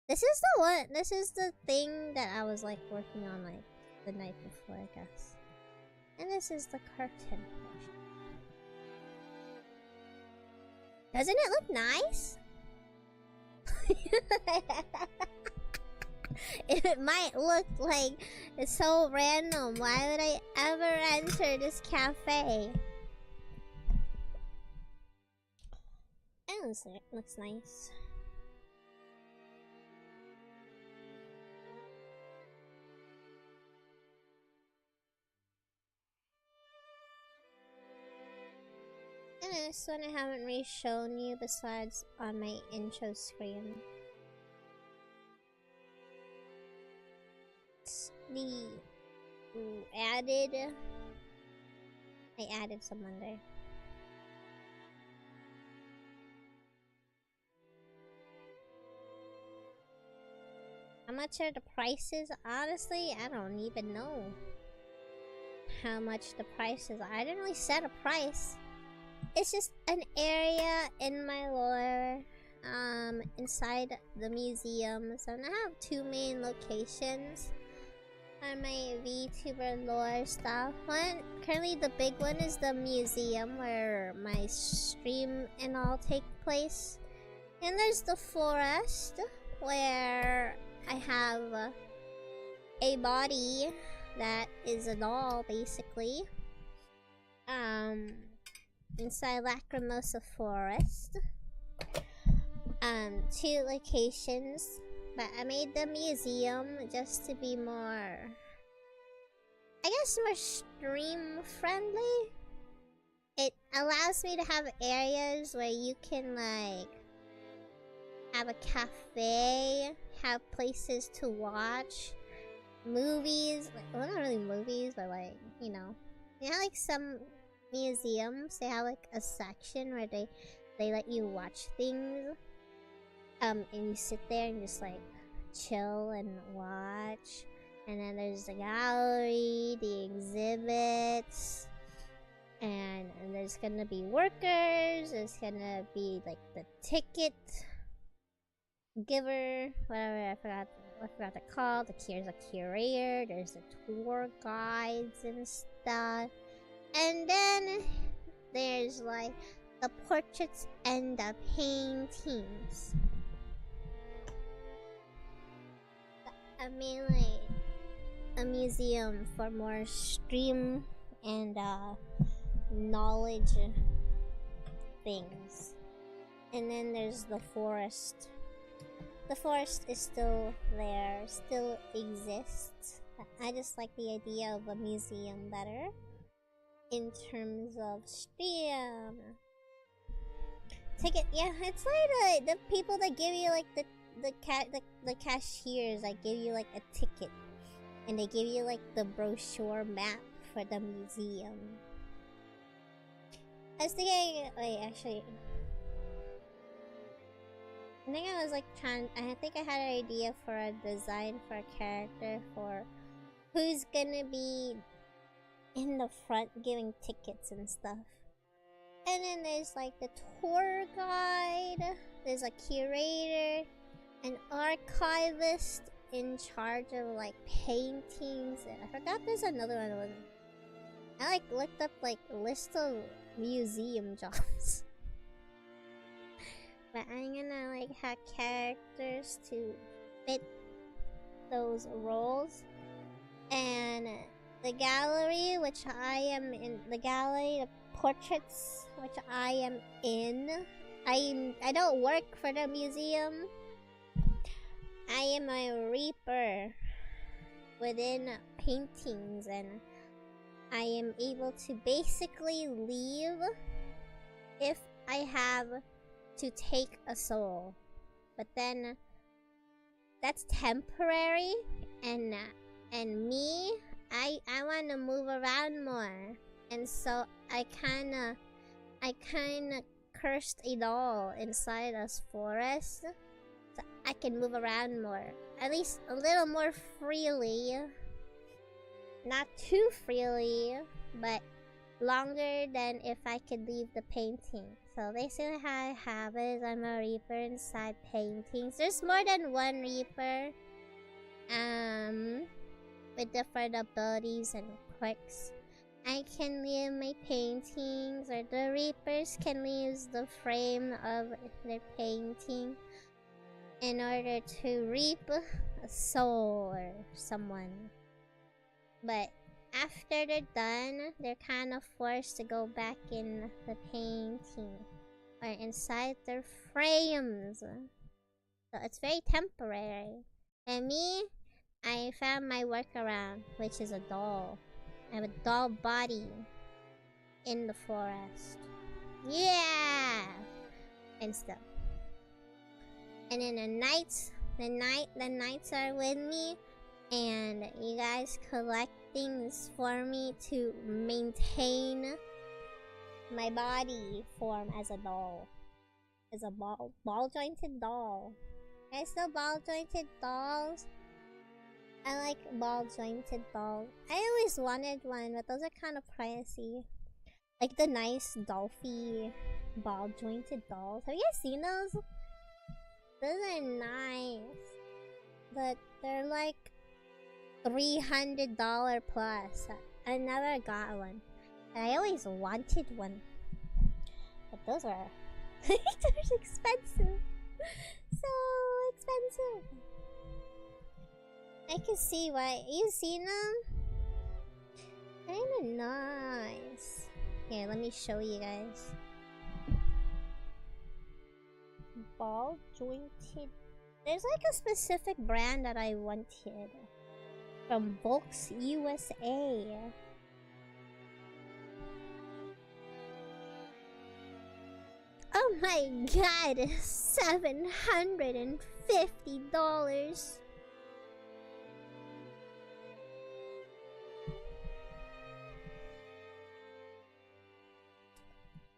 this is the one. This is the thing that I was like working on like the night before, I guess. And this is the curtain version. Doesn't it look nice? It might look like it's so random. Why would I ever enter this cafe? It looks nice. And this one I haven't really shown you besides on my intro screen. I added someone there. How much are the prices? Honestly, I don't even know how much the prices are. I didn't really set a price. It's just an area in my lore, inside the museum. So I have two main locations on my VTuber lore stuff. Currently the big one is the museum where my stream and all take place. And there's the forest where I have a body that is a doll, basically. Inside Lacrimosa Forest. Two locations, but I made the museum just to be more, I guess, more stream friendly. It allows me to have areas where you can like have a cafe, have places to watch, movies, well, not really movies, but like, you know like some museums, they have like a section where they let you watch things, and you sit there and just like chill and watch. And then there's the gallery, the exhibits, and there's gonna be workers, there's gonna be like the ticket giver, whatever, I forgot to call. There's a curator, there's the tour guides and stuff. And then there's like the portraits and the paintings. I mean, like a museum for more stream and knowledge things. And then there's the forest. The forest is still there, still exists. I just like the idea of a museum better in terms of stream. Ticket, yeah, it's like the people that give you like the cashiers that give you like a ticket, and they give you like the brochure map for the museum. I was thinking, wait, actually, I think I was like I think I had an idea for a design for a character for who's gonna be in the front giving tickets and stuff. And then there's like the tour guide, there's a curator, an archivist in charge of like paintings, and I forgot there's another one. I like looked up like a list of museum jobs. But I'm gonna like have characters to fit those roles. And the gallery, which I am in, the portraits, which I am in. I don't work for the museum. I am a reaper within paintings, and I am able to basically leave if I have to take a soul. But then that's temporary, and me, I want to move around more, and so I kinda cursed a doll inside us forest, so I can move around more, at least a little more freely, not too freely, but longer than if I could leave the painting. So basically how I have it is I'm a reaper inside paintings. There's more than one reaper, with different abilities and quirks. I can leave my paintings, or the reapers can use the frame of their painting in order to reap a soul or someone. But after they're done, they're kind of forced to go back in the painting or inside their frames. So it's very temporary. And me, I found my workaround, which is a doll. I have a doll body in the forest. Yeah! And stuff. And then the knights are with me, and you guys collect things for me to maintain my body form as a doll. As a ball jointed doll. Guys, the ball jointed dolls I like ball jointed dolls. I always wanted one, but those are kind of pricey. Like the nice Dolphy ball jointed dolls. Have you guys seen those? Those are nice. But they're like $300 plus. I never got one. And I always wanted one. But those are they're expensive. So expensive. I can see why. You seen them? Kinda nice. Here, let me show you guys. Ball jointed. There's like a specific brand that I wanted. From bonked USA. Oh my god, $750.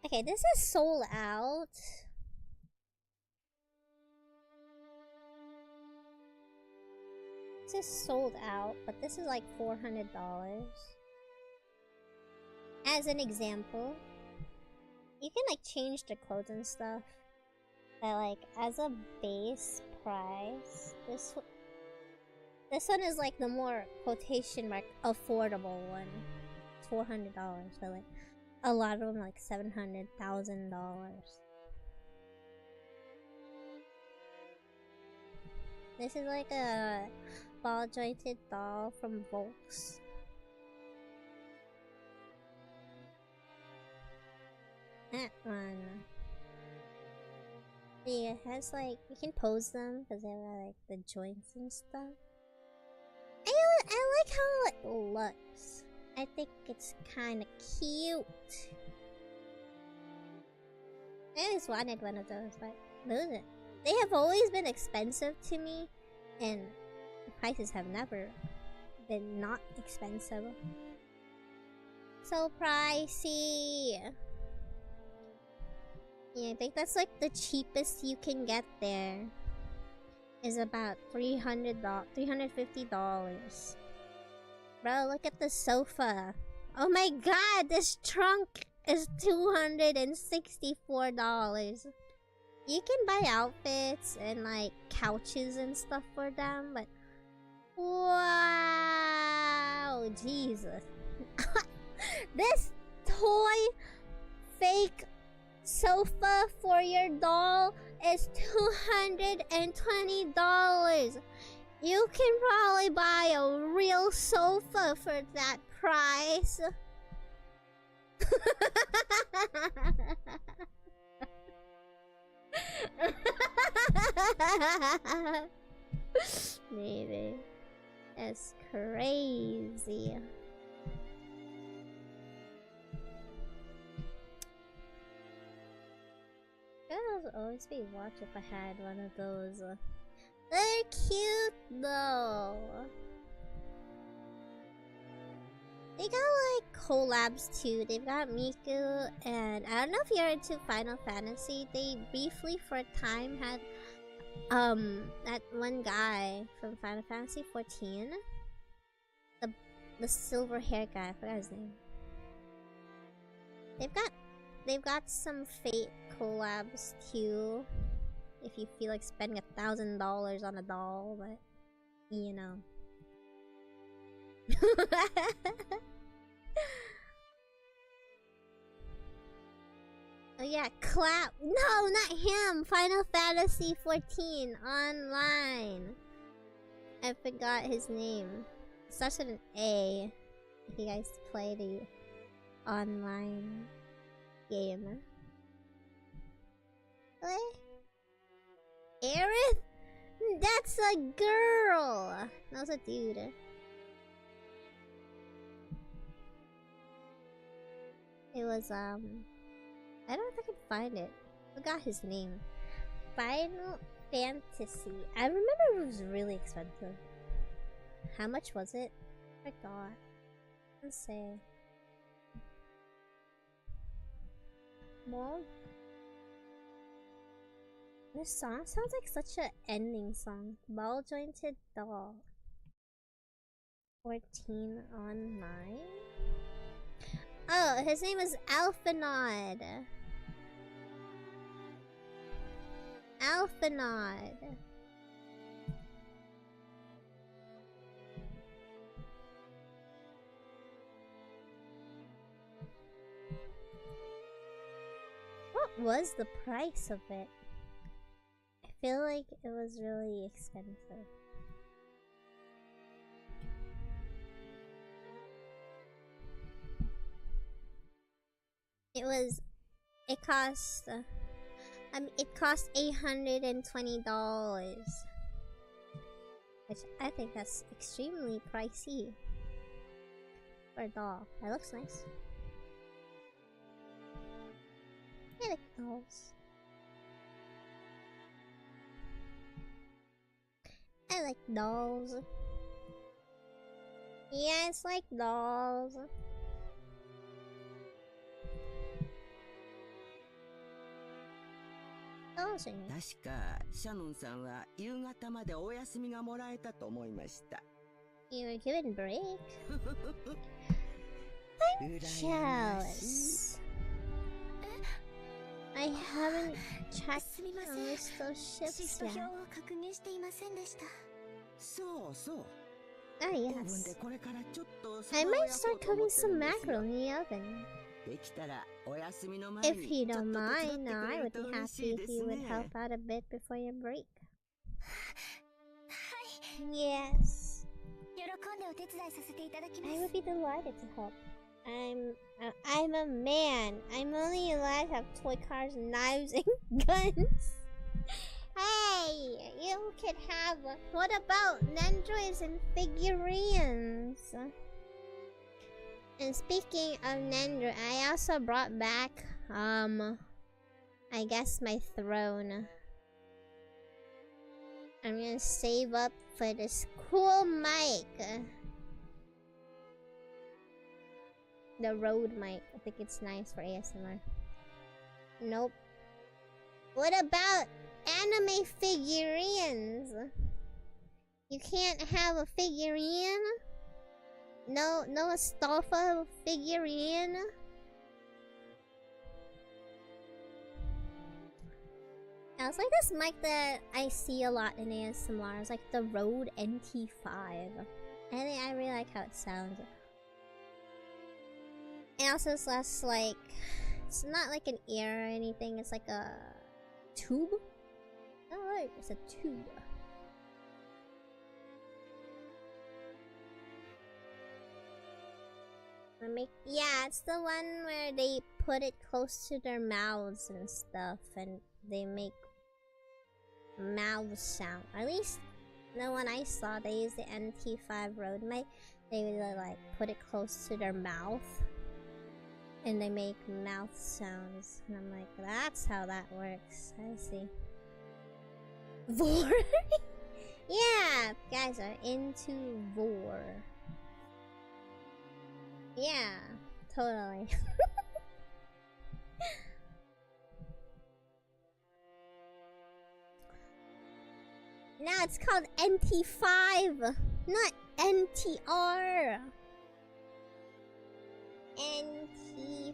Okay, this is sold out. This is sold out, but this is like $400. As an example, you can like change the clothes and stuff, but like as a base price, this one is like the more quotation mark affordable one. It's $400, but like a lot of them are like $700,000. This is like a ball jointed doll from bonked. That one. Yeah, it has like, you can pose them because they have like the joints and stuff. I like how it looks. I think it's kind of cute. I always wanted one of those, but they have always been expensive to me, and the prices have never been not expensive. So pricey. Yeah, I think that's like the cheapest you can get there. Is about $350. Bro, look at the sofa. Oh my god, this trunk is $264. You can buy outfits and like couches and stuff for them, but wow, Jesus. This toy fake sofa for your doll is $220. You can probably buy a real sofa for that price. Maybe. That's crazy. I'd always be watched if I had one of those. They're cute though. They got like collabs too. They've got Miku, and I don't know if you're into Final Fantasy. They briefly for a time had that one guy from Final Fantasy 14. The silver hair guy, I forgot his name. They've got some Fate collabs too. If you feel like spending $1,000 on a doll, but you know. Oh yeah, Clap. No, not him. Final Fantasy 14 online. I forgot his name. It starts with an A. If you guys play the online game. What? Aerith? That's a girl. That was a dude. It was I don't know if I can find it. I forgot his name. Final Fantasy. I remember it was really expensive. How much was it? I forgot. Let's see. Well, this song sounds like such an ending song. Ball jointed doll. 14 online. Oh, his name is Alphanod. Alphanod. What was the price of it? I feel like it was really expensive. It cost $820, which I think that's extremely pricey for a doll. That looks nice. I like dolls. I like dolls. Yes, like dolls. 確かシャノンさんは夕方までお休みがもらえたと思いました。You were given break? I'm jealous. I haven't checked a list of ships yet. そうそう。Oh yes. I might start cooking some mackerel in the oven. If you don't mind, I would be happy if you would help out a bit before your break. Yes. I would be delighted to help. I'm a man. I'm only allowed to have toy cars, knives, and guns. Hey, you could have. What about nendroids and figurines? And speaking of nendroid, I also brought back, I guess my throne. I'm gonna save up for this cool mic. The Rode mic. I think it's nice for ASMR. Nope. What about anime figurines? You can't have a figurine? No Astolfo figurine? Yeah, it's like this mic that I see a lot in ASMR. It's like the Rode NT5. I really like how it sounds. And also it's less like... It's not like an ear or anything. It's like a... tube? Oh right, it's a tube. Yeah, it's the one where they put it close to their mouths and stuff, and they make mouth sound. At least the one I saw, they used the NT5 Rode mic. They would like put it close to their mouth, and they make mouth sounds. And I'm like, that's how that works. I see. Vor? Yeah, guys are into vor. Yeah, totally. Now it's called NT5, not NTR. NT5.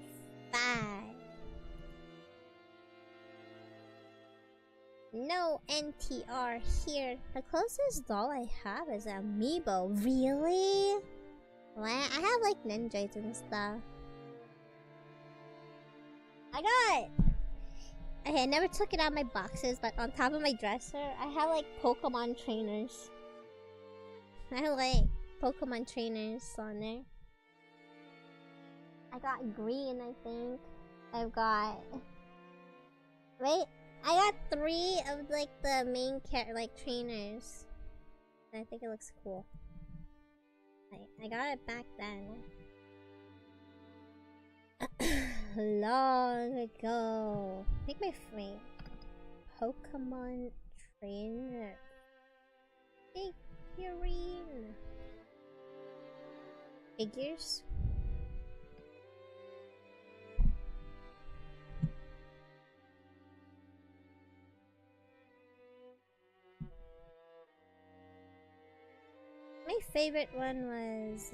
No NTR here. The closest doll I have is Amiibo. Really? Well, I have like ninjas and stuff. I got... Okay, I never took it out of my boxes, but on top of my dresser, I have like Pokemon trainers. I have like Pokemon trainers on there. I got green, I think. I've got... Wait, I got 3 of like the main trainers. And I think it looks cool. I got it back then. Long ago. I think my friend Pokemon trainer figurine. Figures? My favorite one was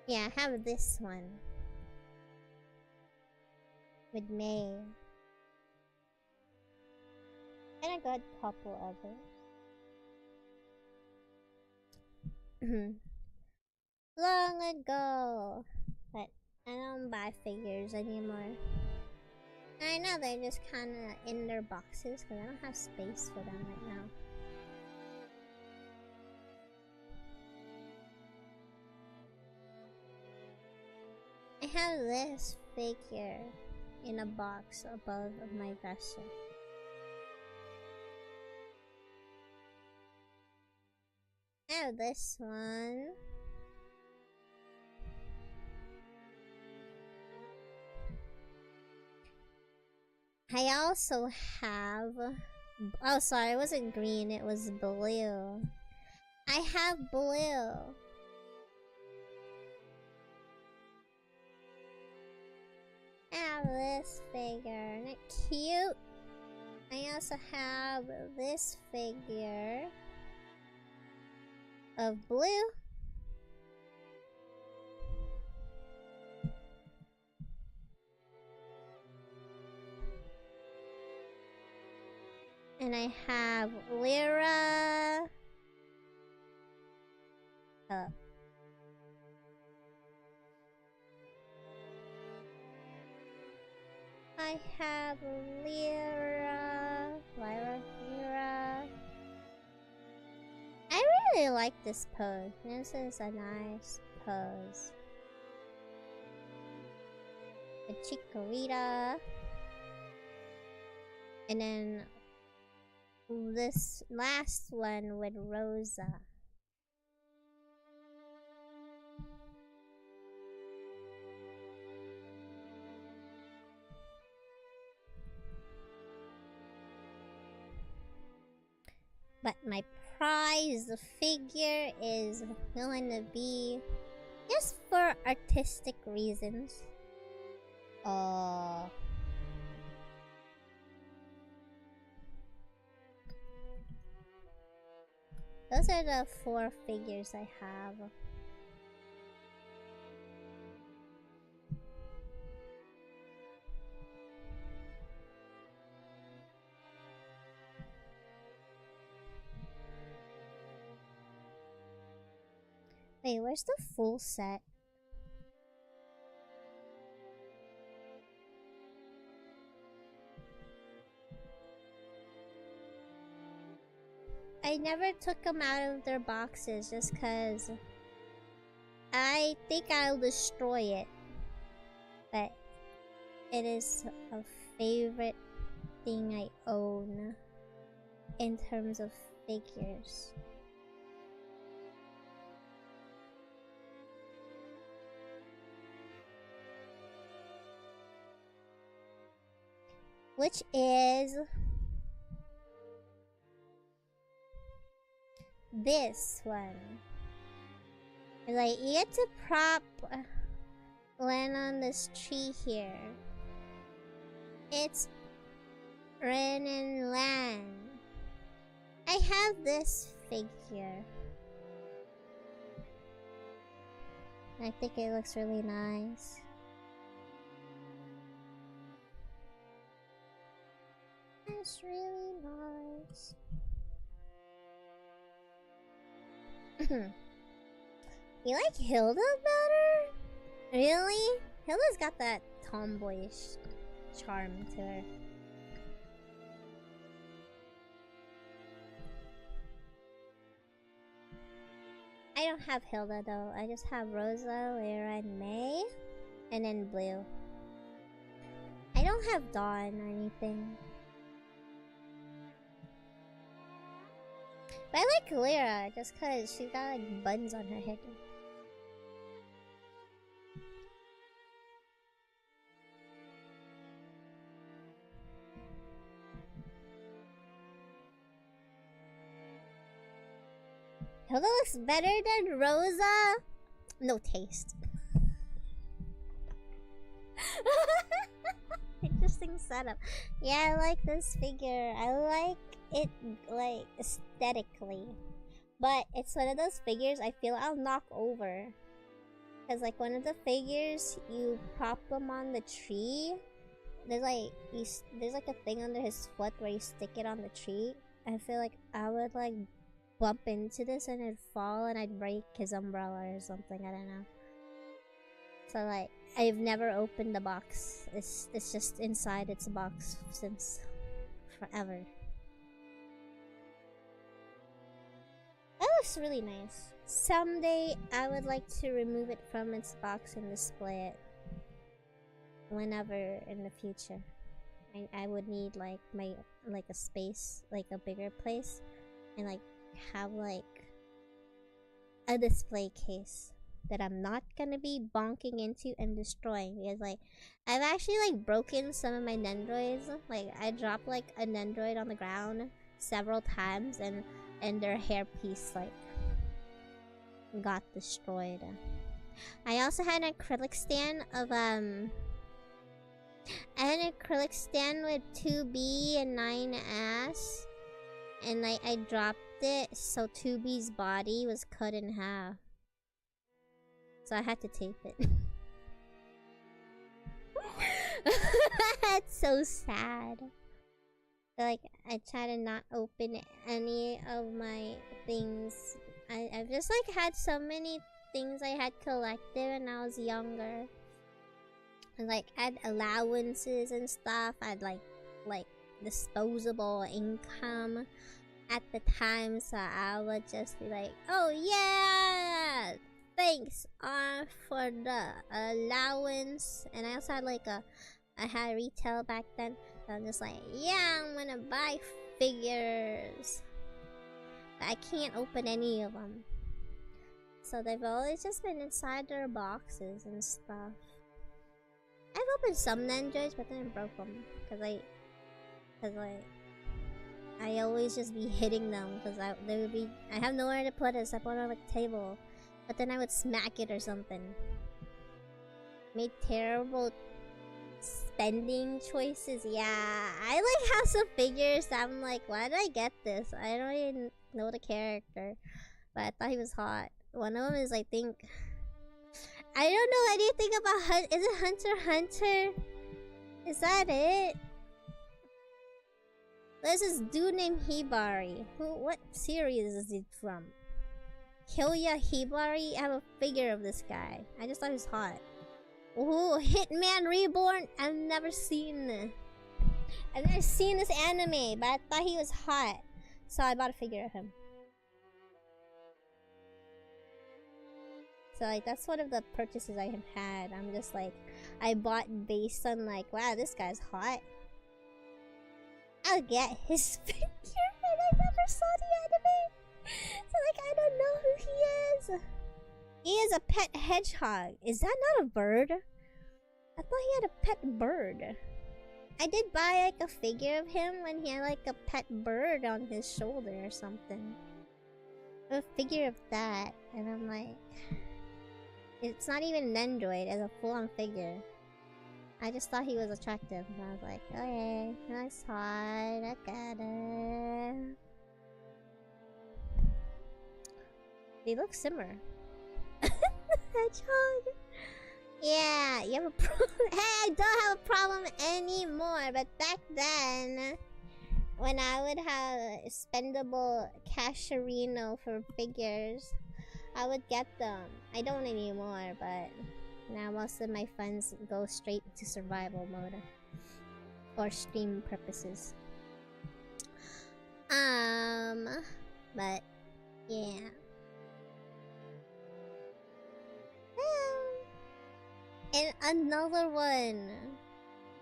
yeah, I have this one with May. And I got a couple others. Long ago. But I don't buy figures anymore. I know they're just kinda in their boxes because I don't have space for them right now. I have this figure in a box above my dresser. I have this one. I also have... Oh, sorry, it wasn't green, it was blue. I have blue. I have this figure. Isn't it cute? I also have this figure of blue. And I have Lyra. I have Lyra. I really like this pose. This is a nice pose. The Chikorita. And then this last one with Rosa. But my prize figure is going to be just for artistic reasons. Those are the 4 figures I have. Wait, where's the full set? I never took them out of their boxes just cause I think I'll destroy it. But it is a favorite thing I own in terms of figures. Which is this one. Like, you get to prop land on this tree here. It's Ren and Lan. I have this figure. I think it looks really nice. It's really nice. You like Hilda better? Really? Hilda's got that tomboyish charm to her. I don't have Hilda though. I just have Rosa, Lyra, and May. And then Blue. I don't have Dawn or anything. But I like Lyra just cause she's got like buns on her head. Hilda looks better than Rosa? No taste. Interesting setup. Yeah, I like this figure. I like it, like, aesthetically. But it's one of those figures I feel I'll knock over. Because, like, one of the figures, you prop them on the tree. There's like a thing under his foot where you stick it on the tree. I feel like I would, like, bump into this and it'd fall and I'd break his umbrella or something. I don't know. So, like, I've never opened the box. It's just inside its box since forever. That looks really nice. Someday I would like to remove it from its box and display it. Whenever in the future. I would need like a space, like a bigger place, and like have like a display case that I'm not gonna be bonking into and destroying, because like I've actually like broken some of my Nendroids. Like I dropped like a Nendroid on the ground several times and their hairpiece like got destroyed. I also had an acrylic stand of with 2B and 9S, and like I dropped it so 2B's body was cut in half, so I had to tape it. That's so sad. So, like, I try to not open any of my things. I've just like had so many things I had collected when I was younger. And like I had allowances and stuff. I had like disposable income at the time, so I would just be like, oh yeah, thanks for the allowance. And I also had like I had retail back then, so I'm just like, yeah, I'm gonna buy figures, but I can't open any of them, so they've always just been inside their boxes and stuff. I've opened some Nendroids, but then I broke them because I always just be hitting them because I have nowhere to put it except on like a table, but then I would smack it or something. Made terrible spending choices. Yeah, I like have some figures that I'm like, why did I get this? I don't even know the character, but I thought he was hot. One of them is, I think, I don't know anything about is it Hunter x Hunter? Is that it? There's this dude named Hibari. What series is it from? 𝐁𝔼𝐀𝕋𝐼𝐿. I have a figure of this guy. I just thought he was hot. Ooh, Hitman Reborn. I've never seen this anime, but I thought he was hot, so I bought a figure of him. So like that's one of the purchases I have had. I'm just like, I bought based on like, wow, this guy's hot, I'll get his figure, and I never saw the anime, so like I don't know who he is. He is a pet hedgehog. Is that not a bird? I thought he had a pet bird. I did buy like a figure of him when he had like a pet bird on his shoulder or something. A figure of that, and I'm like, it's not even an Nendroid, it's a full-on figure. I just thought he was attractive, and I was like, okay, that's hot, I got it. They look similar. Hedgehog. Yeah, you have a problem. Hey, I don't have a problem anymore, but back then, when I would have spendable casherino for figures, I would get them. I don't anymore, but now most of my funds go straight to survival mode or stream purposes. But yeah. And another one,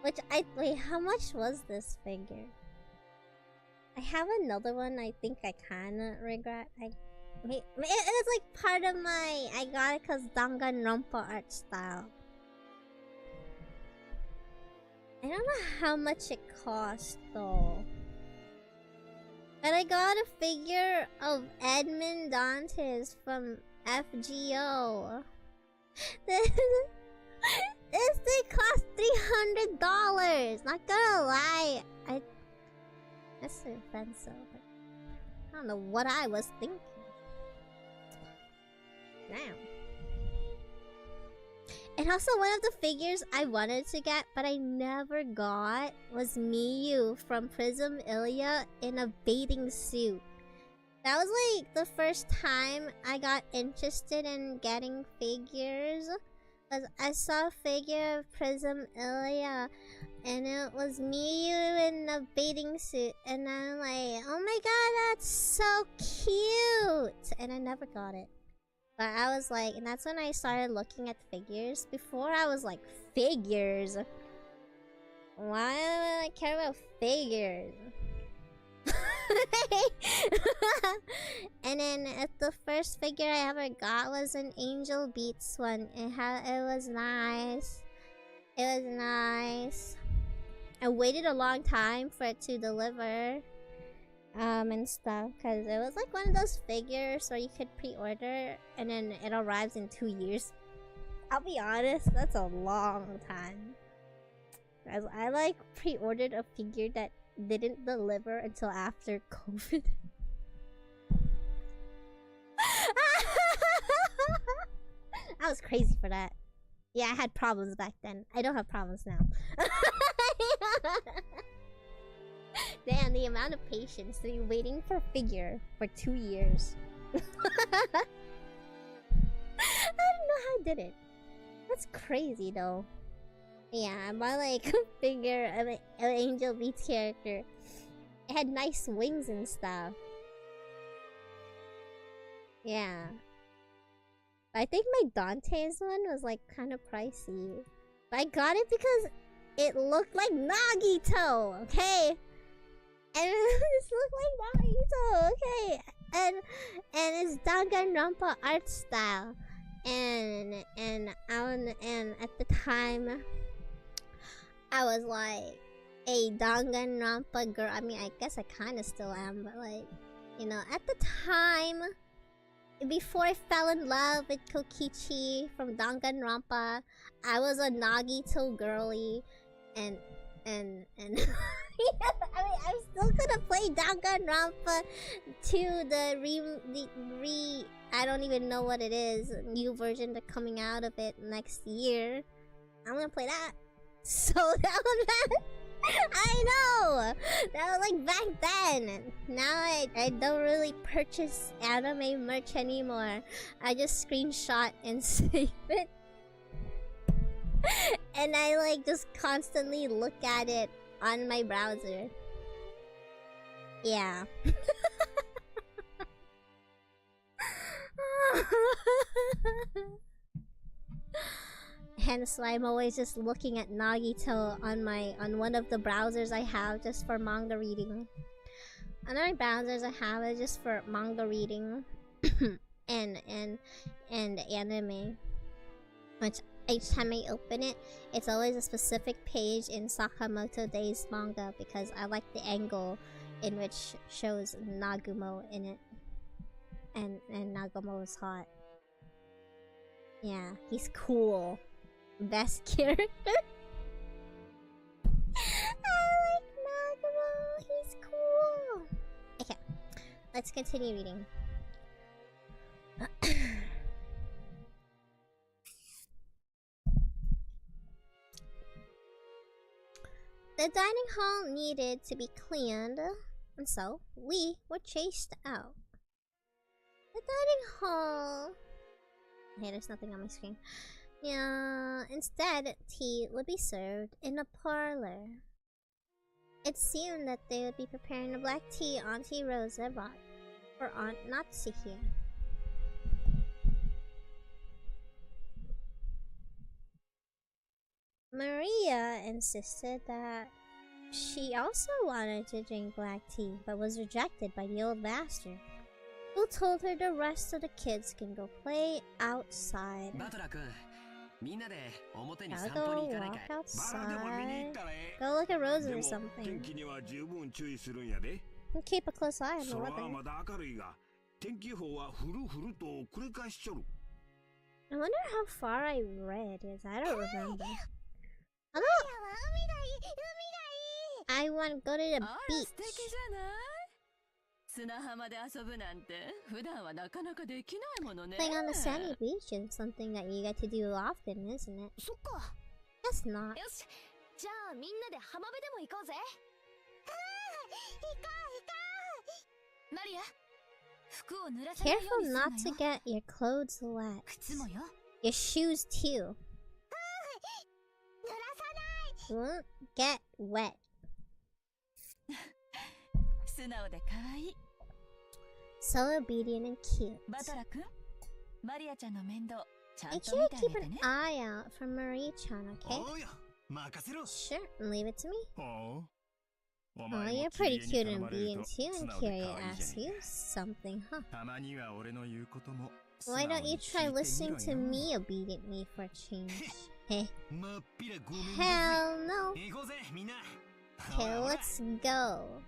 which wait, how much was this figure? I have another one. I think I kinda regret. It was like part of my. I got it because Danganronpa art style. I don't know how much it cost though. But I got a figure of Edmond Dantes from FGO. This thing cost $300. Not gonna lie, that's expensive. I don't know what I was thinking. Damn. And also, one of the figures I wanted to get, but I never got, was Miyu from Prism Ilya in a bathing suit. That was like the first time I got interested in getting figures. I saw a figure of Prism Ilya, and it was Miyu in a bathing suit, and I'm like, oh my god, that's so cute! And I never got it. But I was like, and that's when I started looking at figures. Before I was like, figures? Why do I care about figures? And then the first figure I ever got was an Angel Beats one. It was nice. It was nice. I waited a long time for it to deliver. And stuff, because it was like one of those figures where you could pre-order and then it arrives in 2 years. I'll be honest, that's a long time. As I like pre-ordered a figure that didn't deliver until after COVID. I was crazy for that. Yeah, I had problems back then. I don't have problems now. Damn, the amount of patience to be waiting for a figure for 2 years. I don't know how I did it. That's crazy though. Yeah, I bought like a figure of an Angel Beats character. It had nice wings and stuff. Yeah. I think my Dante's one was like kind of pricey. But I got it because it looked like Nagito, okay? And it looked like Naruto, okay? And it's Danganronpa art style. And at the time I was like a Danganronpa girl. I mean, I guess I kinda still am, but like, you know, at the time, before I fell in love with Kokichi from Danganronpa, I was a Nagito girly, and I mean, I'm still gonna play Danganronpa to the I don't even know what it is, new version that's coming out of it next year. I'm gonna play that. So that was that. I know! That was like back then. Now I don't really purchase anime merch anymore. I just screenshot and save it. And I like just constantly look at it on my browser. Yeah. Hence why I'm always just looking at Nagito on one of the browsers I have just for manga reading. Another browsers I have is just for manga reading and anime. Which each time I open it, it's always a specific page in Sakamoto Days manga because I like the angle in which shows Nagumo in it. And Nagumo is hot. Yeah, he's cool. Best character. I like Nagumo. He's cool. Okay, let's continue reading. The dining hall needed to be cleaned, and so we were chased out. The dining hall... Hey, there's nothing on my screen. Yeah, instead, tea would be served in a parlor. It seemed that they would be preparing the black tea Auntie Rosa bought for Aunt Natsuki. Maria insisted that she also wanted to drink black tea, but was rejected by the old master, who told her the rest of the kids can go play outside. Gotta go walk outside. Go look at roses or something. And keep a close eye on the weather. I wonder how far I read, because I don't remember. Although, I want to go to the beach. Playing on the sandy beach is something that you get to do often, isn't it? That's not. Careful not to get your clothes wet. Your shoes too. Won't get wet. So obedient and cute. Make sure you keep an eye out for Marie-chan, okay? Sure, and leave it to me. Oh, you're pretty cute and obedient too, and Kiryu asks you something, huh? Why don't you try listening to me obediently for a change? Heh. Hell no! Okay, let's go.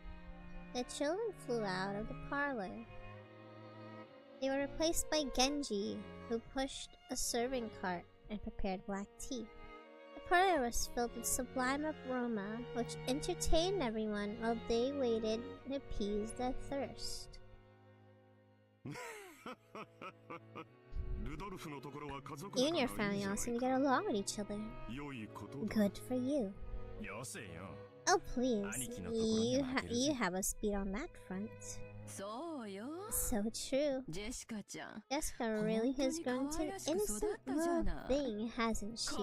The children flew out of the parlor. They were replaced by Genji, who pushed a serving cart and prepared black tea. The parlor was filled with sublime aroma, which entertained everyone while they waited to appease their thirst. You and your family all seem to get along with each other. Good for you. Oh please, you have us beat on that front. So true. Jessica really has grown to an innocent little thing, hasn't she?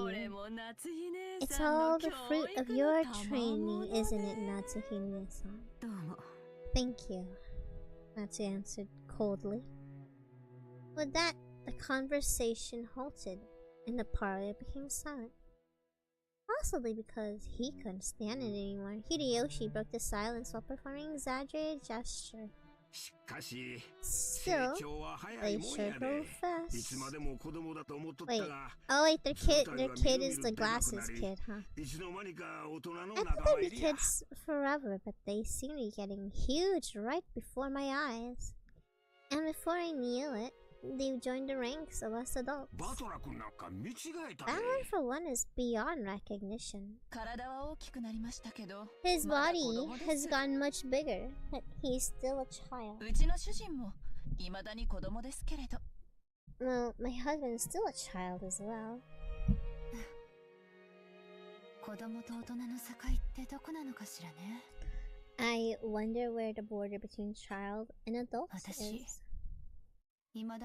It's all the fruit of your training, isn't it, Natsuhime-san? Thank you, Natsu answered coldly. With that, the conversation halted, and the parlor became silent. Possibly because he couldn't stand it anymore, Hideyoshi broke the silence while performing an exaggerated gesture. Still, they sure go fast. Wait, oh wait, their kid is the glasses kid, huh? I thought they'd be kids forever, but they seem to be getting huge right before my eyes. And before I knew it, they've joined the ranks of us adults. That one for one is beyond recognition. His body has gotten much bigger, but he's still a child. Well, my husband's still a child as well. I wonder where the border between child and adult is. I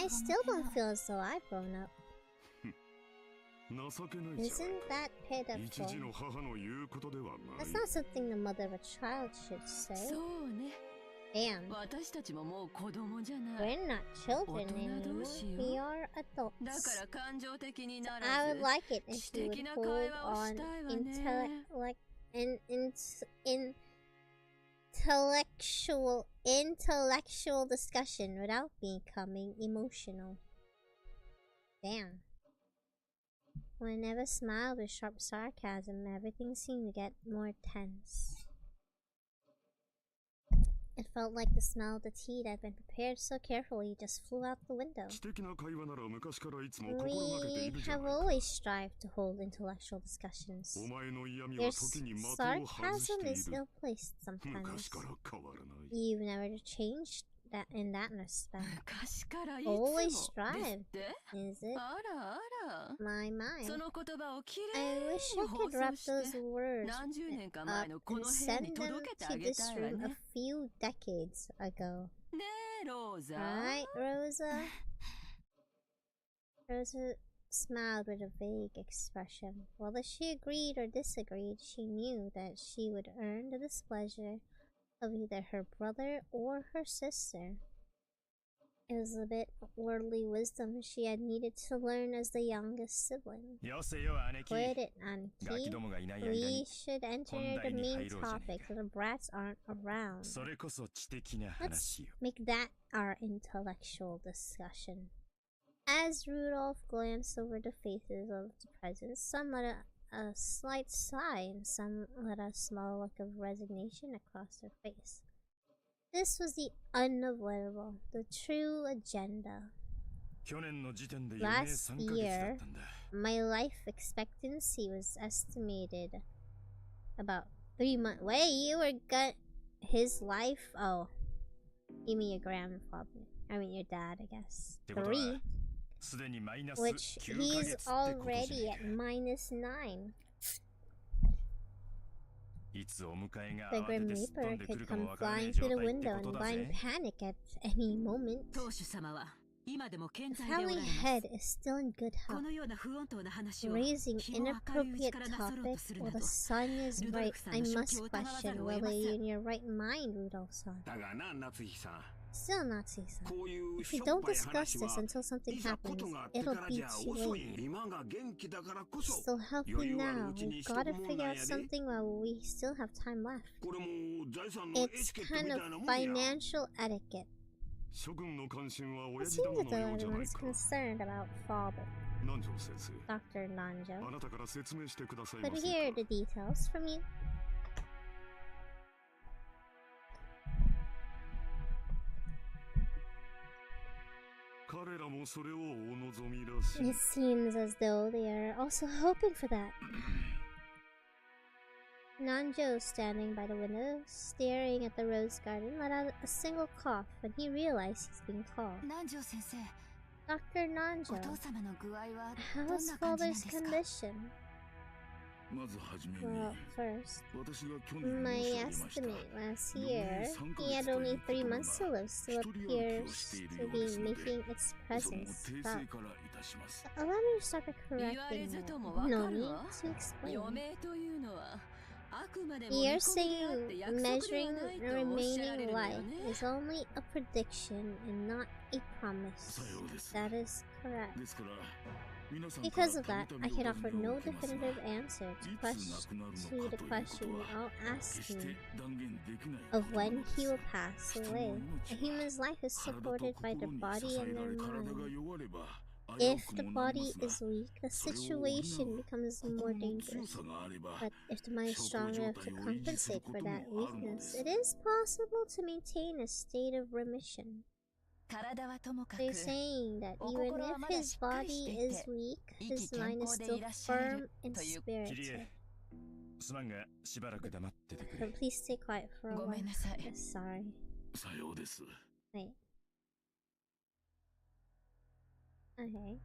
still don't feel as though I've grown up. Isn't that pitiful? That's not something the mother of a child should say. Damn. We're not children anymore. We are adults. I would like it if you would hold on intellectual discussion without becoming emotional. Damn. When Eva smiled with sharp sarcasm, everything seemed to get more tense. It felt like the smell of the tea that had been prepared so carefully just flew out the window. We have always strived to hold intellectual discussions. Your sarcasm is ill-placed sometimes. You've never changed that in that respect. Always strive, is it? My. I wish I could wrap those words up and send them to this room a few decades ago. Right, Rosa? Rosa smiled with a vague expression. Whether she agreed or disagreed, she knew that she would earn the displeasure of either her brother or her sister. It was a bit of worldly wisdom she had needed to learn as the youngest sibling. Quit it, Anki. We should enter the main topic so the brats aren't around. Let's make that our intellectual discussion. As Rudolph glanced over the faces of the presents, some let a slight sigh and some let a small look of resignation across her face. This was the unavoidable, the true agenda. Last year, my life expectancy was estimated about 3 months. Wait, you were his life? Oh, you mean your grandfather? I mean your dad, I guess. 3, which he's already at -9. The Grim Reaper could come flying through the window and blind panic at any moment. The family head is still in good health. Raising inappropriate topics while the sun is bright, I must question whether you're in your right mind, Rudolph-san. Still, Natsu-san, if we don't discuss this until something happens, it'll be too late. Still help you now. We've gotta figure out something while we still have time left. It's kind of financial etiquette. It seems as though everyone's concerned about father, Dr. Nanjo. Could we hear the details from you? It seems as though they are also hoping for that. Nanjo, standing by the window, staring at the rose garden, let out a single cough when he realized he's being called. Dr. Nanjo, how's father's condition? Well, first, my estimate last year, he had only 3 months to live, still appears to be making its presence felt. Allow me to start by correcting you. No need to explain. You're saying measuring the remaining life is only a prediction and not a promise. That is correct. Because of that, I can offer no definitive answer to the question you're all asking of when he will pass away. A human's life is supported by their body and their mind. If the body is weak, the situation becomes more dangerous. But if the mind is strong enough to compensate for that weakness, it is possible to maintain a state of remission. They're saying that even if his body is weak, his mind is still firm and spirited. But please stay quiet for a while. Sorry. Wait. Okay.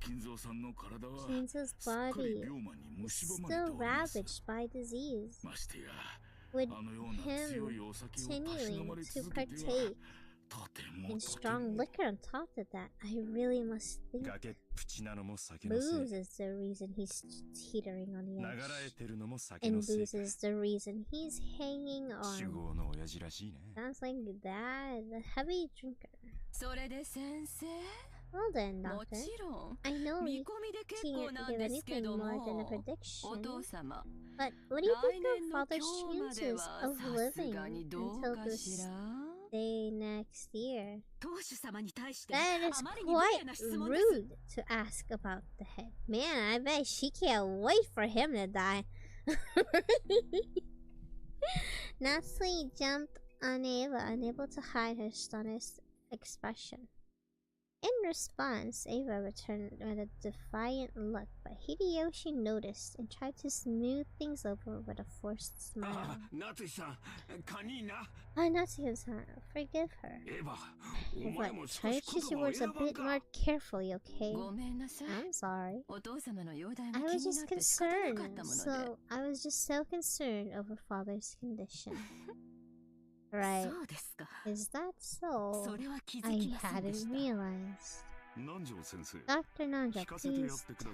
Kinzo's body is still ravaged by disease. With him continuing to partake in strong liquor on top of that, I really must think booze is the reason he's teetering on the edge. And booze is the reason he's hanging on. Sounds like Dad, a heavy drinker. Well then, Doctor, I know you can't give anything more than a prediction, but what do you think of Father's chances of living until this day next year? That is quite rude to ask about the head. Man, I bet she can't wait for him to die. Natsuki jumped on Eva, unable to hide her astonished expression. In response, Eva returned with a defiant look, but Hideyoshi noticed and tried to smooth things over with a forced smile. Natsuki-san, forgive her. But try to choose your words a bit more carefully, okay? I'm sorry. I was just concerned, I was just so concerned over Father's condition. Right. Is that so? I hadn't realized. Dr. Nanjo, please tell.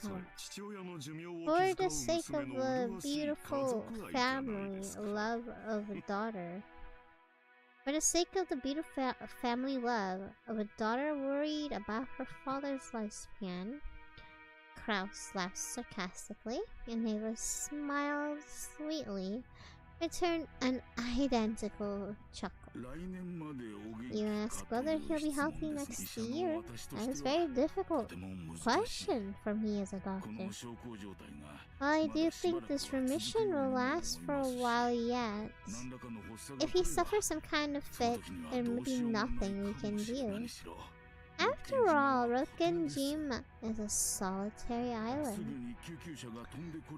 For the sake of the beautiful family love of a daughter. For the sake of the beautiful family love of a daughter worried about her father's lifespan. Kraus laughed sarcastically, and Eva smiled sweetly. Returned an identical chuckle. You ask whether he'll be healthy next year? That is a very difficult question for me as a doctor. While I do think this remission will last for a while yet, if he suffers some kind of fit, there may be nothing we can do. After all, 𝐁𝔼𝐀𝕋𝐿 is a solitary island.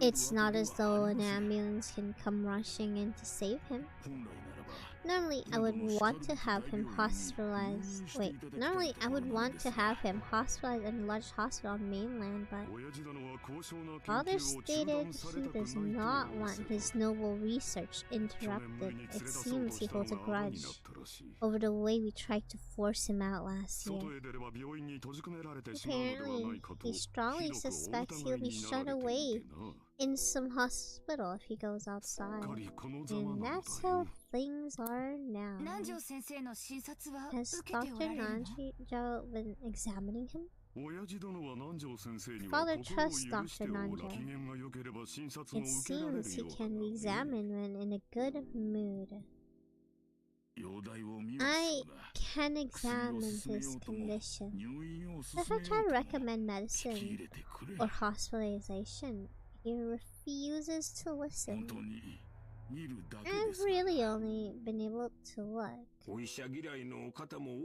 It's not as though an ambulance can come rushing in to save him. Normally, I would want to have him hospitalized. Normally, I would want to have him hospitalized in a large hospital on mainland, but father stated he does not want his noble research interrupted. It seems he holds a grudge over the way we tried to force him out last year. Apparently, he strongly suspects he'll be shut away in some hospital if he goes outside. And that's how things are now. Has Dr. Nanjo been examining him? Father trusts Dr. Nanjo. It seems he can be examined when in a good mood. I can examine his condition. If I try to recommend medicine or hospitalization, he refuses to listen. I've really only been able to look.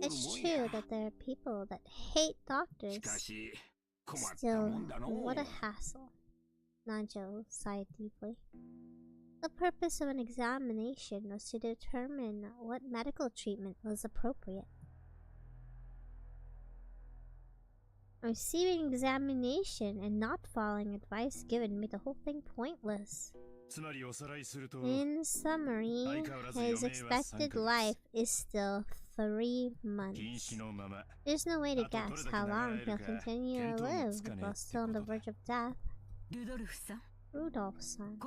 It's true that there are people that hate doctors. Still, what a hassle. Nanjo sighed deeply. The purpose of an examination was to determine what medical treatment was appropriate. Receiving examination and not following advice given made the whole thing pointless. In summary, his expected life is still 3 months. There's no way to guess how long he'll continue to live while still on the verge of death. Rudolph-san,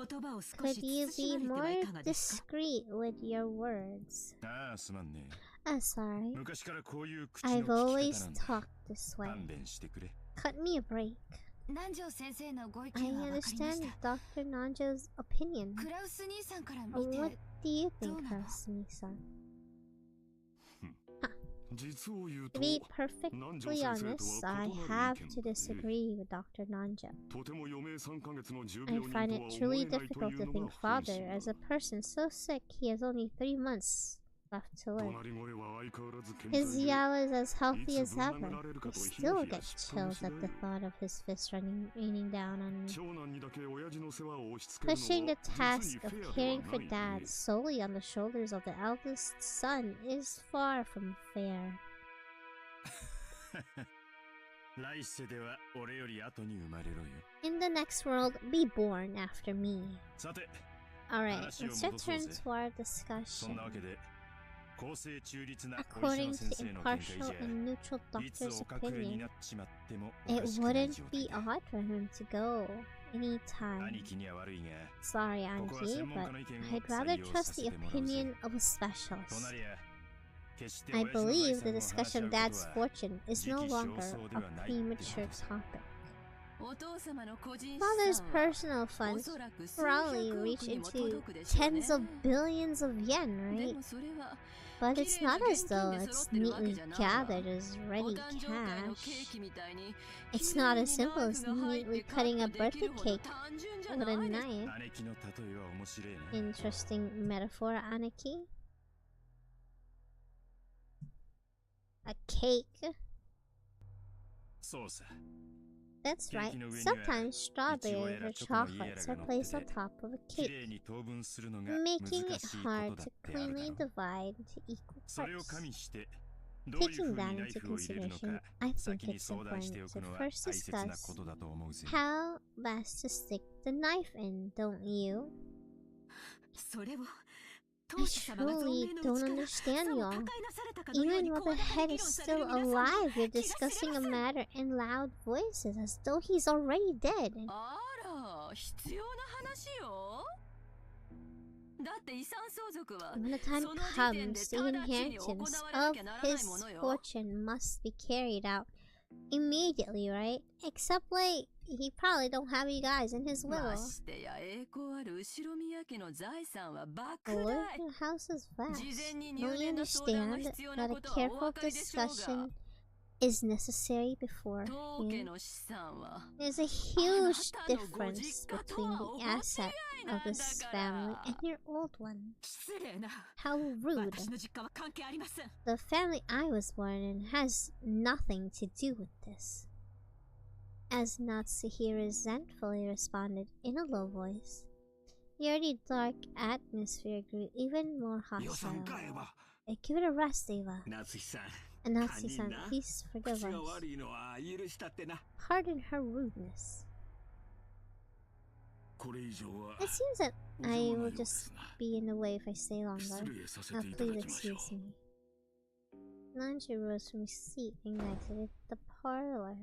could you be more discreet with your words? Sorry. I've always talked this way. Cut me a break. I understand Dr. Nanjo's opinion. What do you think, Klaus-san? To be perfectly honest, I have to disagree with Dr. Nanjo. I find it truly difficult to think father, as a person so sick he has only 3 months left to live. His yell is as healthy as ever. I still get chills at the thought of his fist raining down on me. Pushing the task of caring for dad solely on the shoulders of the eldest son is far from fair. In the next world, be born after me. Alright, let's return to our discussion. According to impartial and neutral doctor's opinion, it wouldn't be odd for him to go anytime. Sorry, Angie, but I'd rather trust the opinion of a specialist. I believe the discussion of Dad's fortune is no longer a premature topic. Father's personal funds probably reach into tens of billions of yen, right? But it's not as though it's neatly gathered as ready cash. It's not as simple as neatly cutting a birthday cake with a knife. Interesting metaphor, Aniki. A cake. That's right. Sometimes strawberries or chocolates are placed on top of a cake, making it hard to cleanly divide into equal parts. Taking that into consideration, I think it's important to first discuss how best to stick the knife in, don't you? I truly don't understand y'all. Even while the head is still alive, you're discussing a matter in loud voices as though he's already dead. When the time comes, the inheritance of his fortune must be carried out immediately, right? Except, like, he probably don't have you guys in his will. The house is vast. Don't you understand that a careful discussion is necessary beforehand. There's a huge difference between the asset of this family and your old one. How rude. The family I was born in has nothing to do with this. As Natsuhi resentfully responded in a low voice, the already dark atmosphere grew even more hostile. Give it a rest, Eva. And Natsuhi-san, please forgive us. Pardon her rudeness. It seems that I will just be in the way if I stay longer. Please excuse me. Nanji rose from his seat and exited the parlor.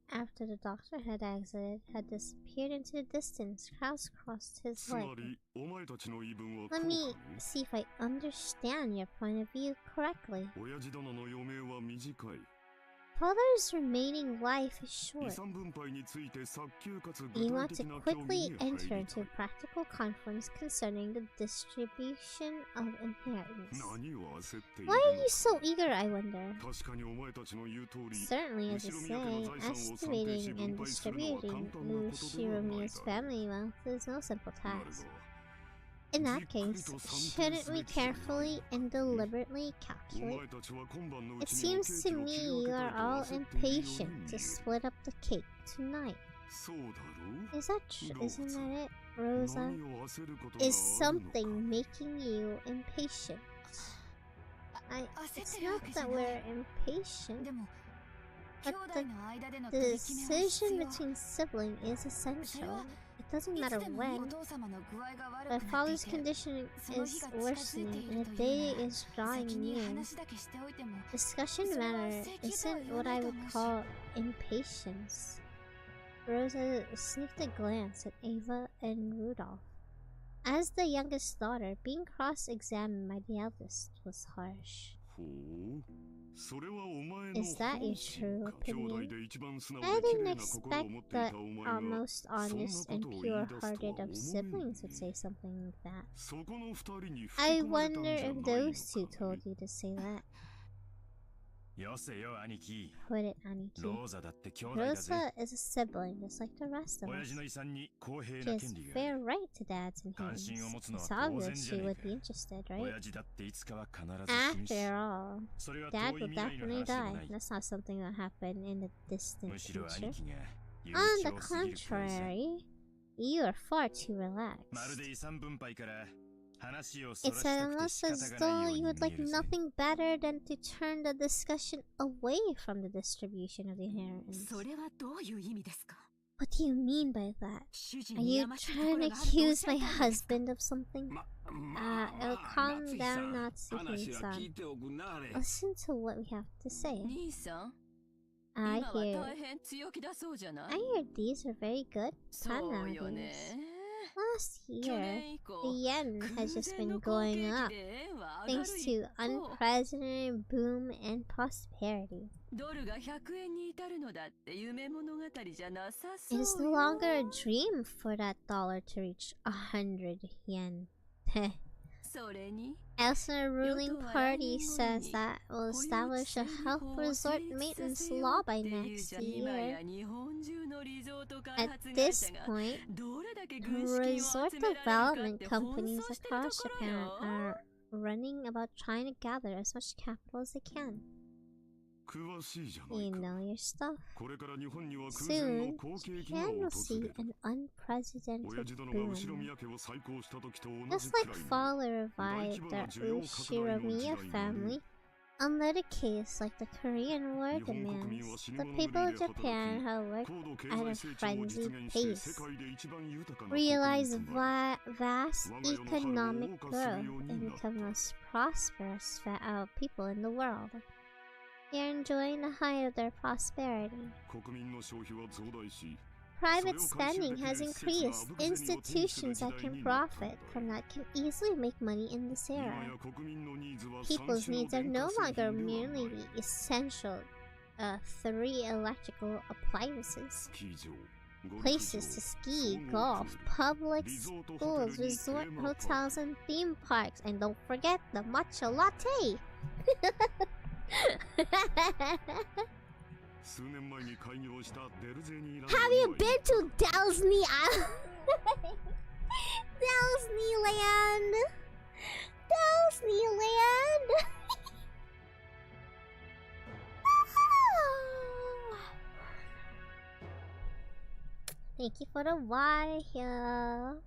After the doctor had exited, had disappeared into the distance, Kraus crossed his leg. Let me see if I understand your point of view correctly. Father's remaining life is short. You want to quickly enter into a practical conference concerning the distribution of inheritance. Why are you so eager, I wonder? Certainly, as you say, estimating and distributing Lushiromiya's family wealth is no simple task. In that case, shouldn't we carefully and deliberately calculate? It seems to me you are all impatient to split up the cake tonight. Is that isn't that it, Rosa? Is something making you impatient? It's not that we're impatient, but the decision between siblings is essential. It doesn't matter when. My father's condition is worsening and a day is drawing near. Discussion matter isn't what I would call impatience. Rosa sneaked a glance at Ava and Rudolph. As the youngest daughter, being cross-examined by the eldest was harsh. Is that your true opinion? I didn't expect that our most honest and pure-hearted of siblings would say something like that. I wonder if those two told you to say that. Put it, Aniki. Rosa is a sibling just like the rest of us. She has fair right to Dad's inheritance. It's obvious she would be interested, right? After all, Dad will definitely die. That's not something that happened in the distant future. On the contrary, you are far too relaxed. It's almost as though you would like nothing better than to turn the discussion away from the distribution of the inheritance. What do you mean by that? Are you trying to accuse my husband of something? Calm down, Natsuki-san. Listen to what we have to say. I hear these are very good nowadays. Last year, the yen has just been going up thanks to unprecedented boom and prosperity. It is no longer a dream for that dollar to reach 100 yen. Elsa ruling party says that will establish a health resort maintenance law by next year. At this point, resort development companies across Japan are running about trying to gather as much capital as they can. You know your stuff. Soon, Japan will see an unprecedented boom. Just like father revived the Ushiromiya family, unlike a case like the Korean War demands, the people of Japan have worked at a frenzied pace, realized vast economic growth, and become the most prosperous people in the world. They are enjoying the height of their prosperity. Private spending has increased. Institutions that can profit from that can easily make money in this era. People's needs are no longer merely the essential 3 electrical appliances. Places to ski, golf, public schools, resort hotels, and theme parks. And don't forget the matcha latte! Have you been to 𝐁𝐼𝐀𝕋𝐑𝐀𝕋𝐿 𝐁𝐿 𝐁𝐿 Thank you for the wire.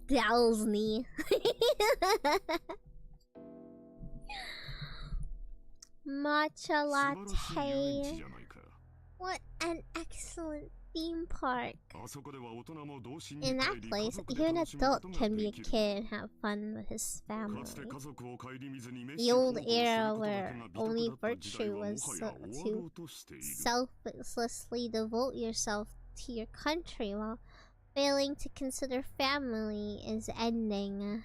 𝐁𝐿 Matcha latte. What an excellent theme park. In that place, even an adult can be a kid and have fun with his family. The old era where only virtue was to selflessly devote yourself to your country while failing to consider family is ending.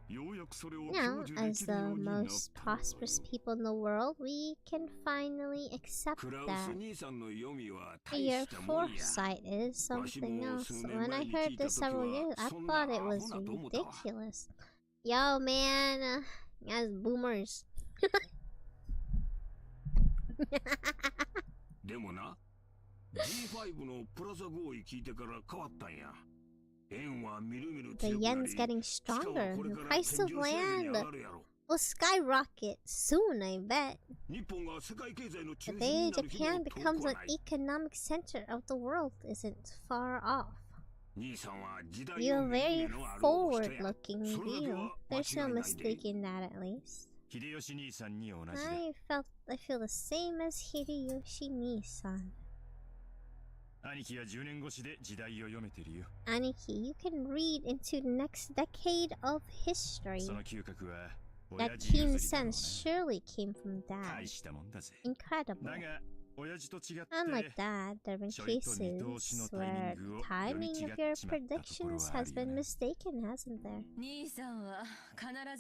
Now, as the most prosperous people in the world, we can finally accept that. Your foresight is something else. When I heard this several years, I thought it was ridiculous. Yo, man, guys, boomers. The yen's getting stronger. The price of land will skyrocket soon, I bet. The day Japan becomes an economic center of the world isn't far off. You have a very forward-looking view. There's no mistaking that, at least. I feel the same as Hideyoshi-ni-san. Aniki, you can read into the next decade of history. That keen sense surely came from Dad. Incredible. Unlike Dad, there have been cases where the timing of your predictions has been mistaken, hasn't there?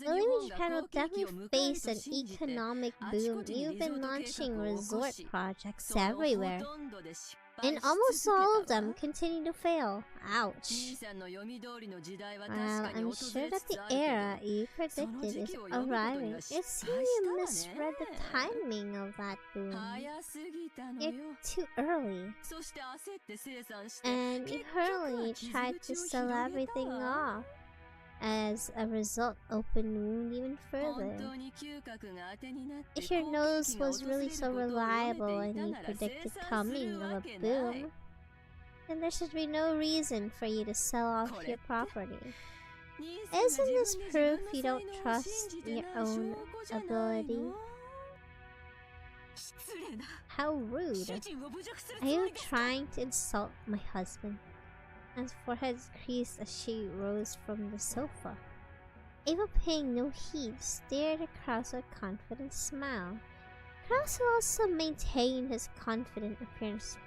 Believing Japan will definitely face an economic boom. You've been launching resort projects everywhere, and almost all of them continue to fail. Ouch. Well, I'm sure that the era you predicted is arriving. It seems you misread the timing of that boom. You're too early. And you hurriedly tried to sell everything off. As a result, open wound even further. If your nose was really so reliable and you predicted coming of a boom, then there should be no reason for you to sell off your property. Isn't this proof you don't trust your own ability? How rude. Are you trying to insult my husband? His forehead creased as she rose from the sofa. Eva, paying no heed, stared at Krause with a confident smile. Krause also maintained his confident appearance,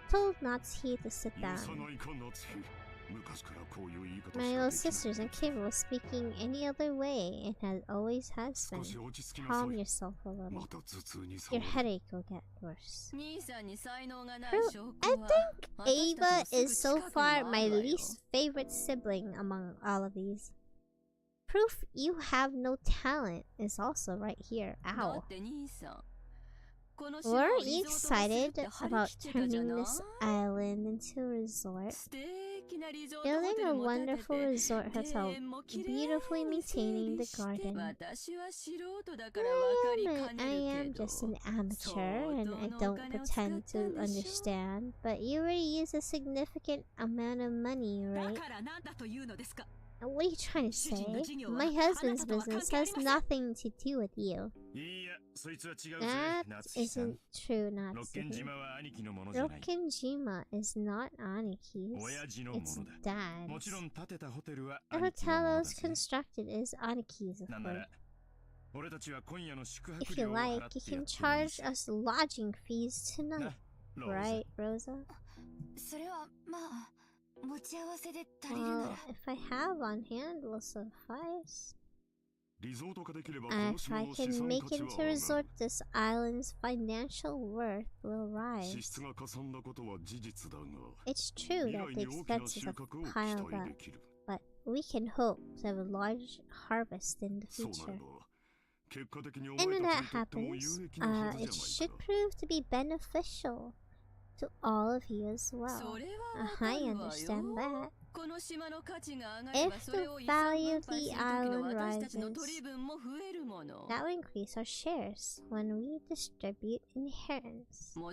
told Natsuki to sit down. My little sisters and Kim was speaking any other way and always has been. Calm yourself a little. Your headache will get worse. I think Ava is so far my least favorite sibling among all of these. Proof you have no talent is also right here. Ow. Weren't you excited about turning this island into a resort? Building a wonderful resort hotel, beautifully maintaining the garden. I am just an amateur and I don't pretend to understand, but you already use a significant amount of money, right? What are you trying to say? My husband's business has nothing to do with you. That isn't true, Natsuki. Rokkenjima is not Aniki's. It's Dad's. The hotel that was constructed is Aniki's, of course. If you like, you can charge us lodging fees tonight. Right, Rosa? Well, if I have on hand, will suffice. If I can make it into a resort, this island's financial worth will rise. It's true that the expenses have piled up, but we can hope to have a large harvest in the future. And when that happens, it should prove to be beneficial to all of you as well. I understand that. If the value of the island rises, that will increase our shares when we distribute inheritance. We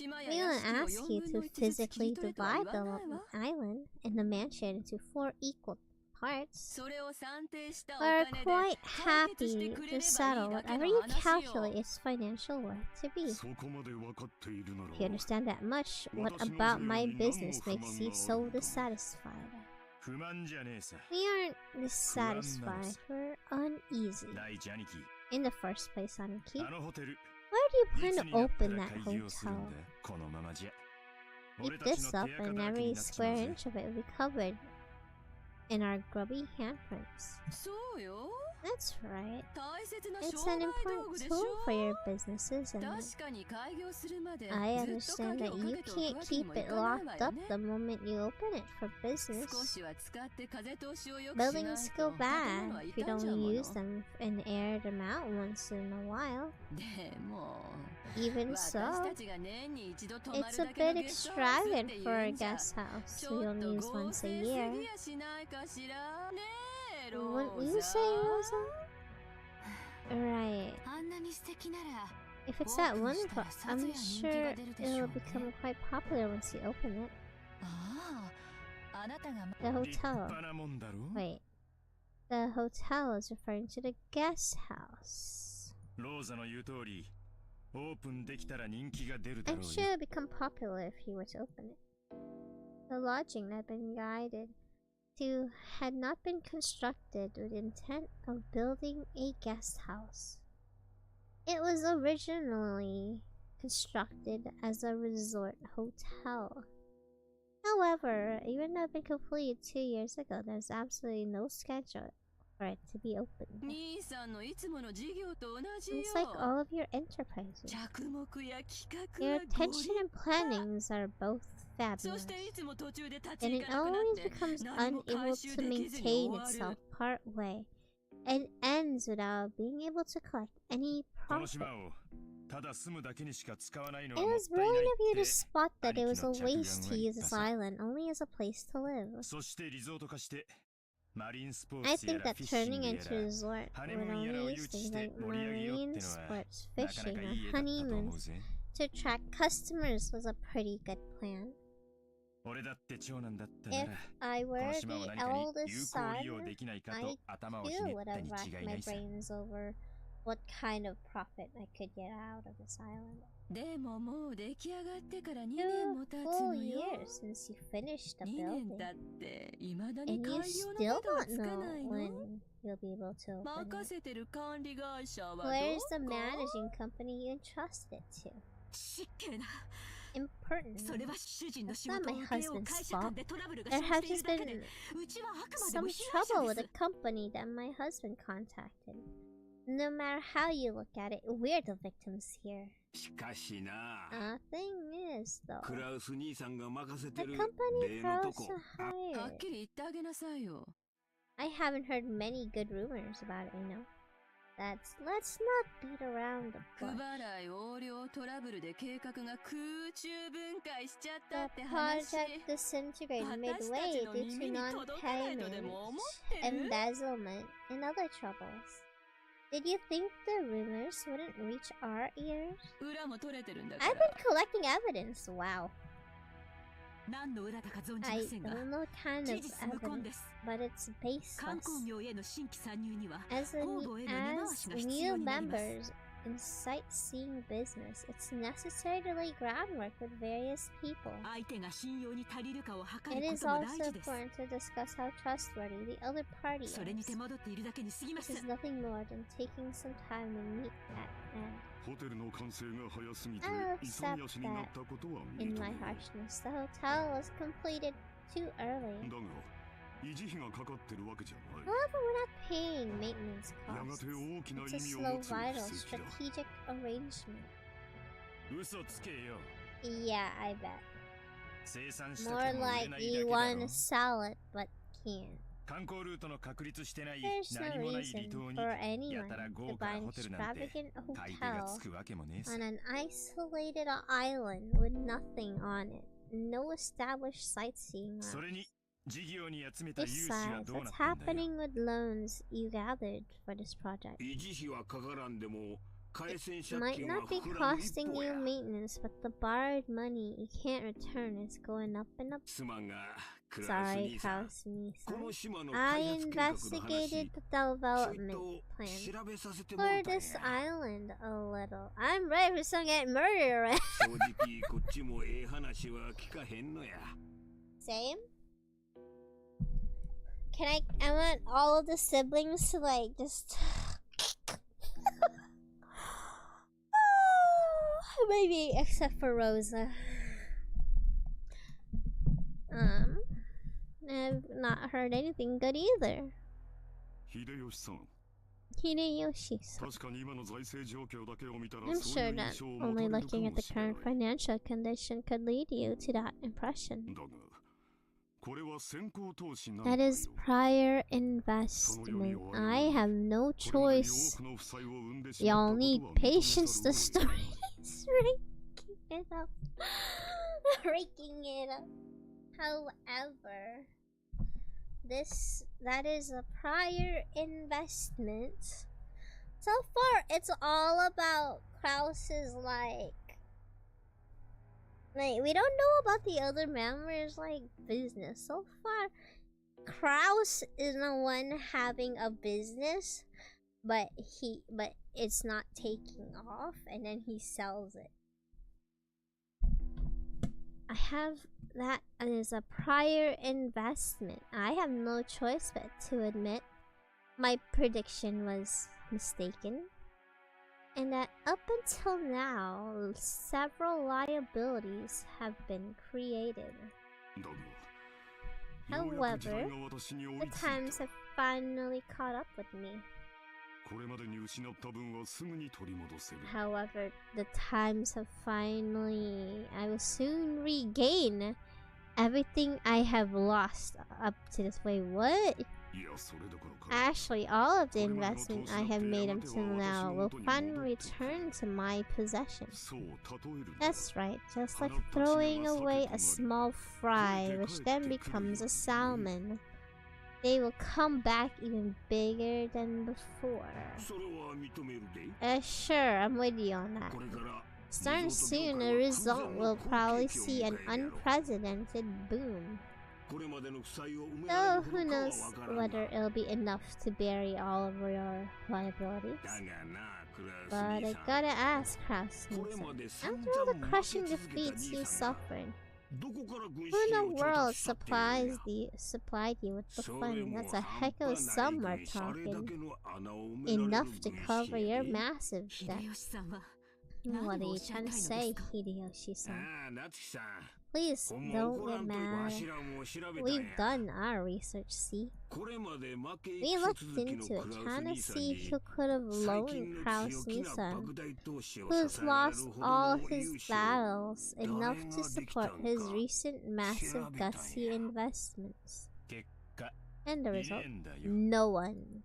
won't ask you to physically divide the island and the mansion into 4 equal parts. We're quite happy to settle whatever you calculate its financial worth to be. If you understand that much, what about my business makes you so dissatisfied? We aren't dissatisfied, we're uneasy. In the first place, Aniki, where do you plan to open that hotel? Keep this up and every square inch of it will be covered in our grubby handprints. That's right. It's an important tool for your business, isn't it? I understand that you can't keep it locked up the moment you open it for business. Buildings go bad if you don't use them and air them out once in a while. Even so, it's a bit extravagant for a guest house we only use once a year. Wouldn't you say, Rosa? Right. If it's that wonderful, I'm sure it'll become quite popular once you open it. The hotel. Wait. The hotel is referring to the guest house. I'm sure it'll become popular if you were to open it. The lodging I've been guided to had not been constructed with the intent of building a guest house. It was originally constructed as a resort hotel. However, even though it had been completed 2 years ago, there's absolutely no schedule for it to be opened. It's like all of your enterprises. Your attention and plannings are both fabulous, and it always becomes unable to maintain itself part way, and ends without being able to collect any profit. It was brilliant of you to spot that it was a waste to use this island only as a place to live. I think that turning into a resort would only use things like marine sports, fishing, or honeymoons to attract customers was a pretty good plan. If I were the eldest son, I too would have racked my brains over what kind of profit I could get out of this island. 2 full years since you finished the building, and you still don't know when you'll be able to open it. Where's the managing company you entrusted it to? Impertinent. That's not my husband's fault. There has just been some trouble with a company that my husband contacted. No matter how you look at it, we're the victims here. Thing is, though, the company Krauss hired. I haven't heard many good rumors about it, you know. Let's not beat around the bush. The project disintegrated midway due to non-payment, embezzlement, and other troubles. Did you think the rumors wouldn't reach our ears? I've been collecting evidence. Wow. I don't know what kind of evidence, but it's baseless. As new members in sightseeing business, it's necessary to lay groundwork with various people. It is also important to discuss how trustworthy the other party is. This is nothing more than taking some time to meet that end. I'll accept that in my harshness. The hotel was completed too early. However, we're not paying maintenance costs. It's a slow, vital, strategic arrangement. Yeah, I bet. More like you want to sell it, but can't. There's no reason for anyone to buy an extravagant hotel on an isolated island with nothing on it. No established sightseeing routes. Besides, what's happening with loans you gathered for this project? It might not be costing you maintenance, but the borrowed money you can't return is going up and up. Sorry, 𝐁𝔼𝐀𝕋𝐼𝐄. I investigated the development plan for this island a little. I'm ready for some get murdered. Same? I want all of the siblings to like just maybe except for Rosa. I've not heard anything good either. Hideyoshi-san. I'm sure that only looking at the current financial condition could lead you to that impression. That is prior investment. I have no choice. Y'all need patience. The story is raking it up. Raking it up. However, that is a prior investment. So far, it's all about Krause's we don't know about the other members' business. So far, Krause is the one having a business, but it's not taking off, and then he sells it. I have that as a prior investment. I have no choice but to admit my prediction was mistaken, and that up until now, several liabilities have been created. However, the times have finally caught up with me. However, the times have finally... I will soon regain everything I have lost up to this way. What? Actually, all of the investment I have made until now will finally return to my possession. That's right, just like throwing away a small fry, which then becomes a salmon. They will come back even bigger than before. Sure, I'm with you on that. Starting soon, the result will probably see an unprecedented boom. Though who knows whether it'll be enough to bury all of your liabilities. But I gotta ask, 𝐁𝔼𝐀𝕋𝐼𝐄, after all the crushing defeats you suffered, who in the world supplied you with the funds? That's a heck of a sum we're talking. Enough to cover your massive debt. What are you trying to say, Hideyoshi-san? Please don't get mad. We've done our research, see? We looked into it, trying to see who could have loaned Kraus-san, who's lost all his battles, enough to support his recent massive gutsy investments. And the result? No one.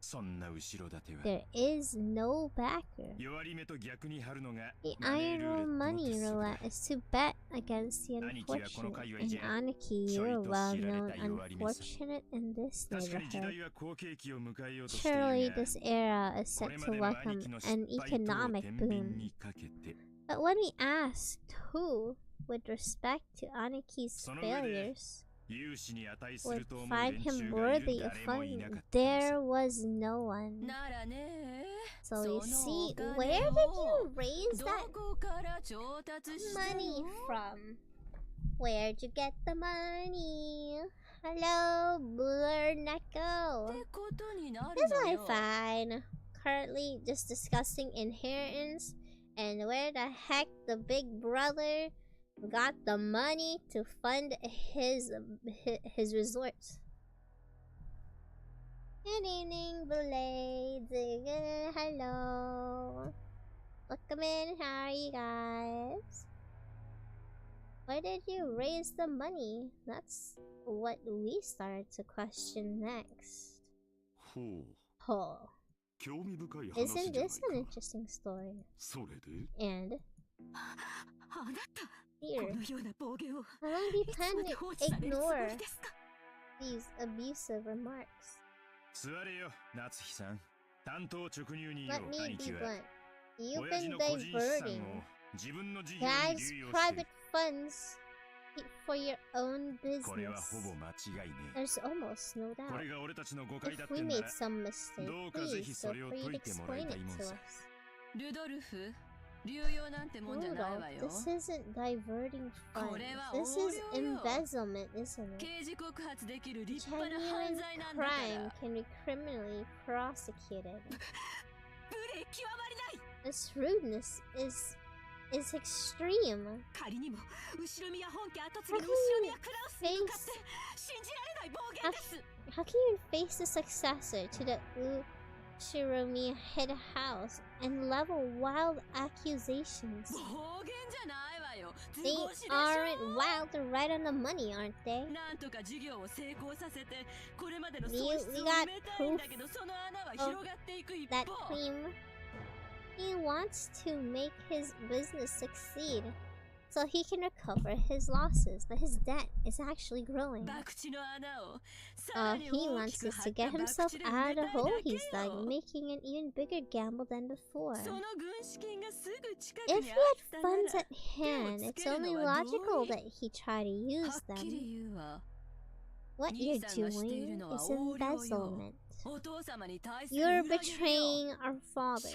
There is no backer. The iron rule money roulette is to bet against the unfortunate. And Aniki, you're well known unfortunate in this neighborhood. Surely this era is set to welcome an economic boom. But when we asked who, with respect to Aniki's failures, would find him worthy of funding, there was no one. So you see, where did you raise that money from? Where'd you get the money? Hello, Umineko. This is fine. Currently just discussing inheritance and where the heck the big brother got the money to fund his resorts. Good evening, Blades. Hello. Welcome in. How are you guys? Where did you raise the money? That's what we started to question next. Oh. Isn't this an interesting story? And here, how long do you plan to ignore these abusive remarks? Let me be blunt. You've been diverting Dad's private funds for your own business. There's almost no doubt. If we made some mistake, please feel free to explain it to us. Rudolph, this isn't diverting funds. This is embezzlement, isn't it? Genuine crime can be criminally prosecuted. This rudeness is extreme. How can you face the successor to the Ugashiromia head house and level wild accusations? They aren't wild, they're right on the money, aren't they? We got proof of that claim. He wants to make his business succeed so he can recover his losses, but his debt is actually growing. He wants us to get himself out of the hole he's dug, making an even bigger gamble than before. If he had funds at hand, it's only logical that he try to use them. What you're doing is embezzlement. You're betraying our father.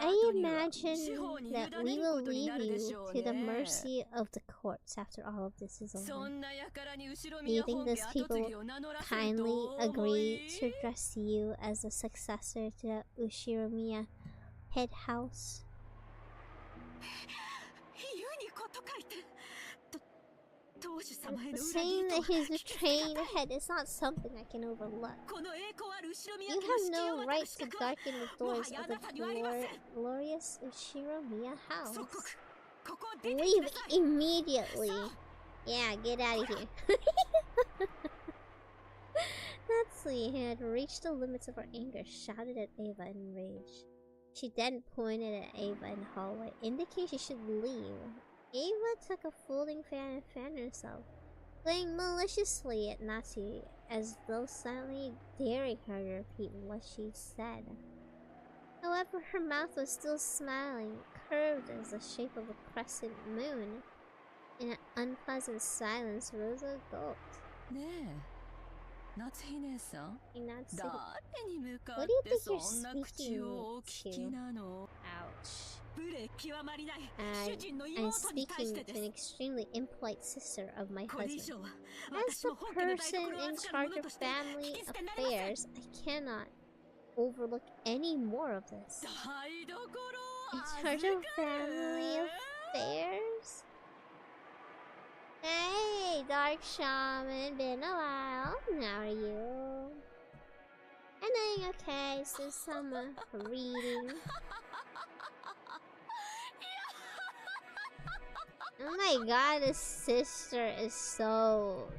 I imagine that we will leave you to the mercy of the courts after all of this is over. Do you think those people will kindly agree to address you as a successor to the Ushiromiya head house? Saying that he's betraying the head is not something I can overlook. You have no right to darken the doors of the glorious Ushiromiya house. Leave immediately. Yeah, get out of here. Natsuki, who had reached the limits of her anger, shouted at Eva in rage. She then pointed at Eva in the hallway, indicating she should leave. Eva took a folding fan and fanned herself, playing maliciously at Natsuki as though silently daring her to repeat what she said. However, her mouth was still smiling, curved as the shape of a crescent moon. In an unpleasant silence, Rosa gulped. Natsuki, what do you think you're speaking to? Ouch. I'm speaking to an extremely impolite sister of my husband. As the person in charge of family affairs, I cannot overlook any more of this. In charge of family affairs? Hey, Dark Shaman, been a while. How are you? I'm doing okay, so some reading. Oh my god, this sister is so...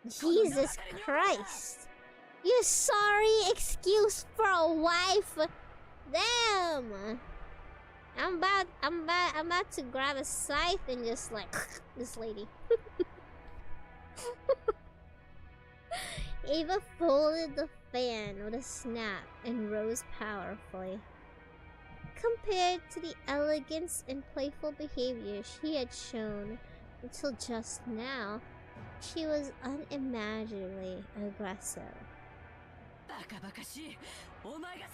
Jesus Christ! You sorry excuse for a wife? Damn! I'm about to grab a scythe and just like this lady. Eva folded the fan with a snap and rose powerfully. Compared to the elegance and playful behavior she had shown until just now, she was unimaginably aggressive.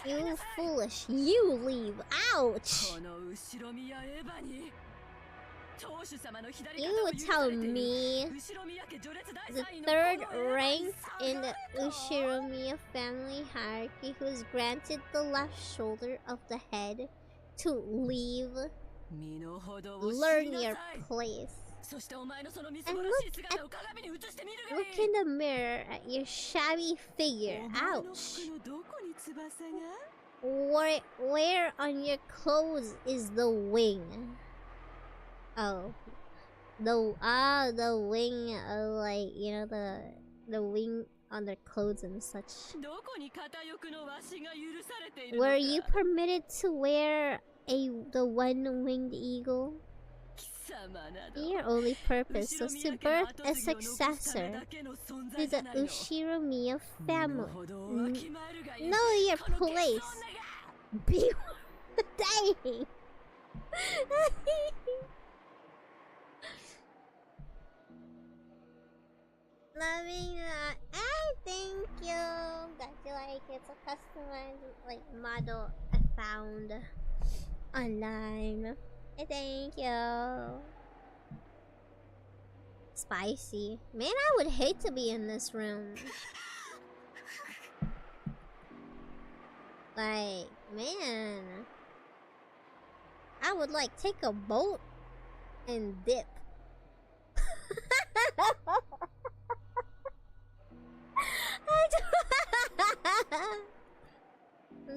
You foolish, you leave, ouch! You tell me, the third rank in the Ushiromiya family hierarchy who is granted the left shoulder of the head, to leave? Learn your place. And look in the mirror at your shabby figure. Ouch. Where on your clothes is the wing? Oh. The wing, like, you know, the wing on their clothes and such. Were you permitted to wear the one-winged eagle? Your only purpose was to birth a successor to the Ōshiromio family. Know your place. Be dang. Loving that. Thank you. That you like it's a customized like model I found online. Thank you. Spicy. Man, I would hate to be in this room. Like, man. I would like take a boat and dip.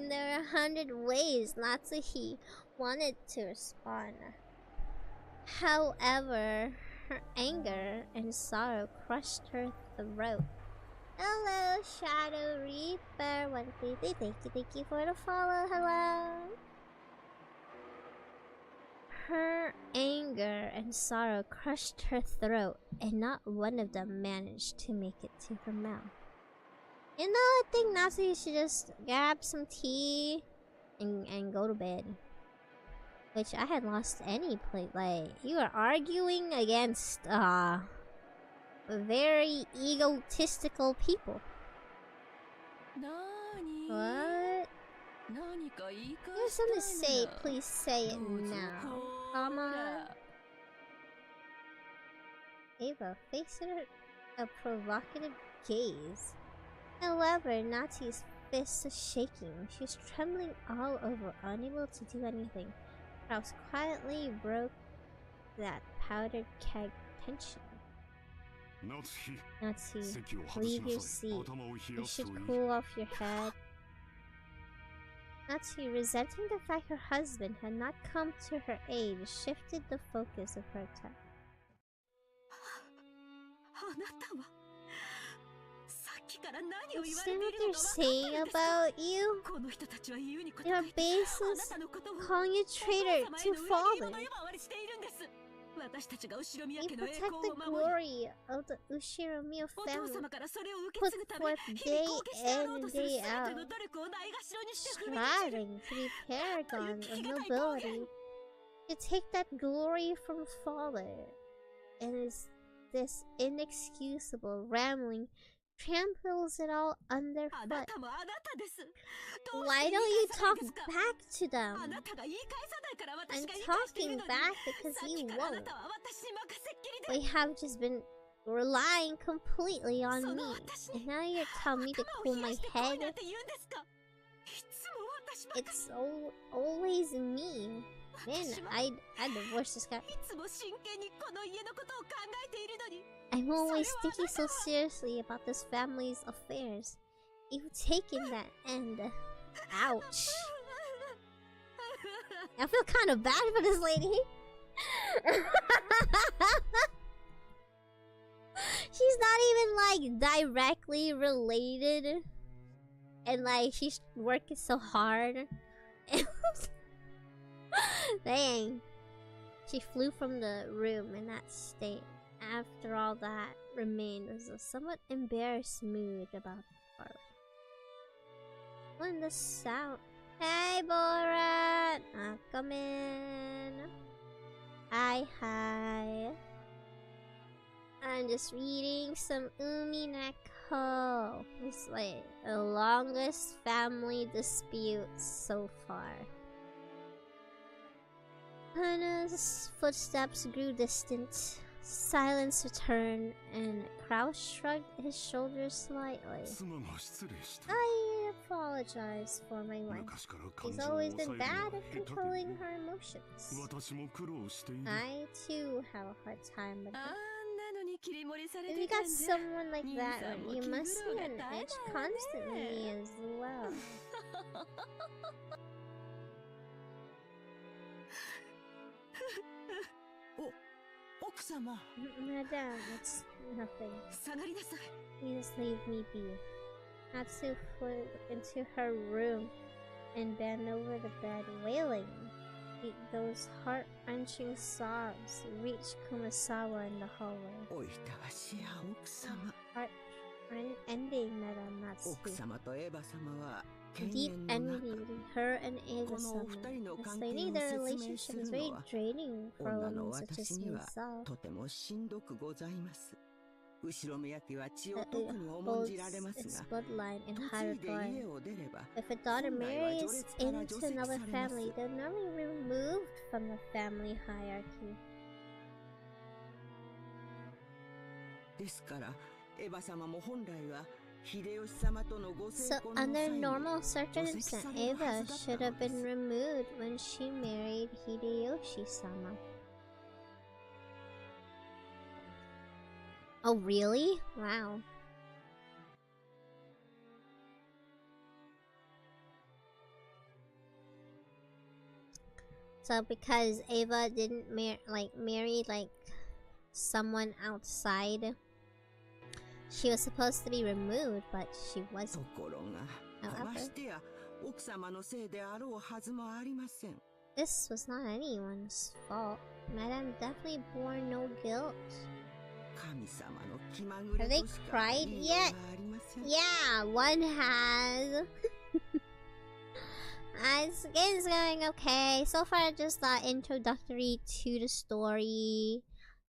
There are 100 ways Natsuhi wanted to respond. However, her anger and sorrow crushed her throat. Hello, Shadow Reaper 133. Thank you for the follow. Hello. Her anger and sorrow crushed her throat, and not one of them managed to make it to her mouth. You know, I think Natsuki should just grab some tea and go to bed. Which I had lost any plate. Like, you are arguing against very egotistical people. What? You have something to say, please say it now. Come on. Ava faced a provocative gaze. However, Natsuki's fists are shaking. She's trembling all over, unable to do anything. Kraus quietly broke that powdered keg tension. Natsuki, leave your seat. You should cool off your head. Natsuki, resenting the fact her husband had not come to her aid, shifted the focus of her attack. You see what they're saying about you? You're baseless, calling you traitor to father. You protect the glory of the Ōshiromio family, put forth day in and day out, striving to be paragon of nobility. You take that glory from father, and this inexcusable rambling tramples it all underfoot. Why don't you talk back to them? I'm talking back because you won't. We have just been relying completely on me, and now you're telling me to cool my head? It's always me. Man, I divorced this guy. I'm always thinking so seriously about this family's affairs. You've taken that end. Ouch. I feel kind of bad for this lady. She's not even like directly related. And like she's working so hard. Dang. She flew from the room in that state. After all that remained was a somewhat embarrassed mood about the party. When the sound... Hey Borat! Come in. Hi. I'm just reading some Umineko. It's like the longest family dispute so far. Hana's footsteps grew distant. Silence returned, and Kraus shrugged his shoulders slightly. I apologize. apologize for my wife. She's always been bad at controlling her emotions. I too have a hard time with her. If you got someone like that, you must be on edge constantly as well. Madame, it's nothing. You just leave me be. Natsu flew into her room and bent over the bed, wailing. Those heart-wrenching sobs reached Kumasawa in the hallway. Heart-ending, Madame Natsu. Deep envy between her and Eva-sama. Explaining their relationship is very draining for a woman such as myself. Holds its bloodline in high regard. If a daughter marries into another family, they're normally removed from the family hierarchy. So, under normal circumstances, Eva should have been removed when she married Hideyoshi-sama. Oh, really? Wow. So, because Eva didn't marry someone outside, she was supposed to be removed, but she wasn't. However, this was not anyone's fault. Madame definitely bore no guilt. Have they cried yet? Yeah, one has. This game's going okay. So far, just introductory to the story.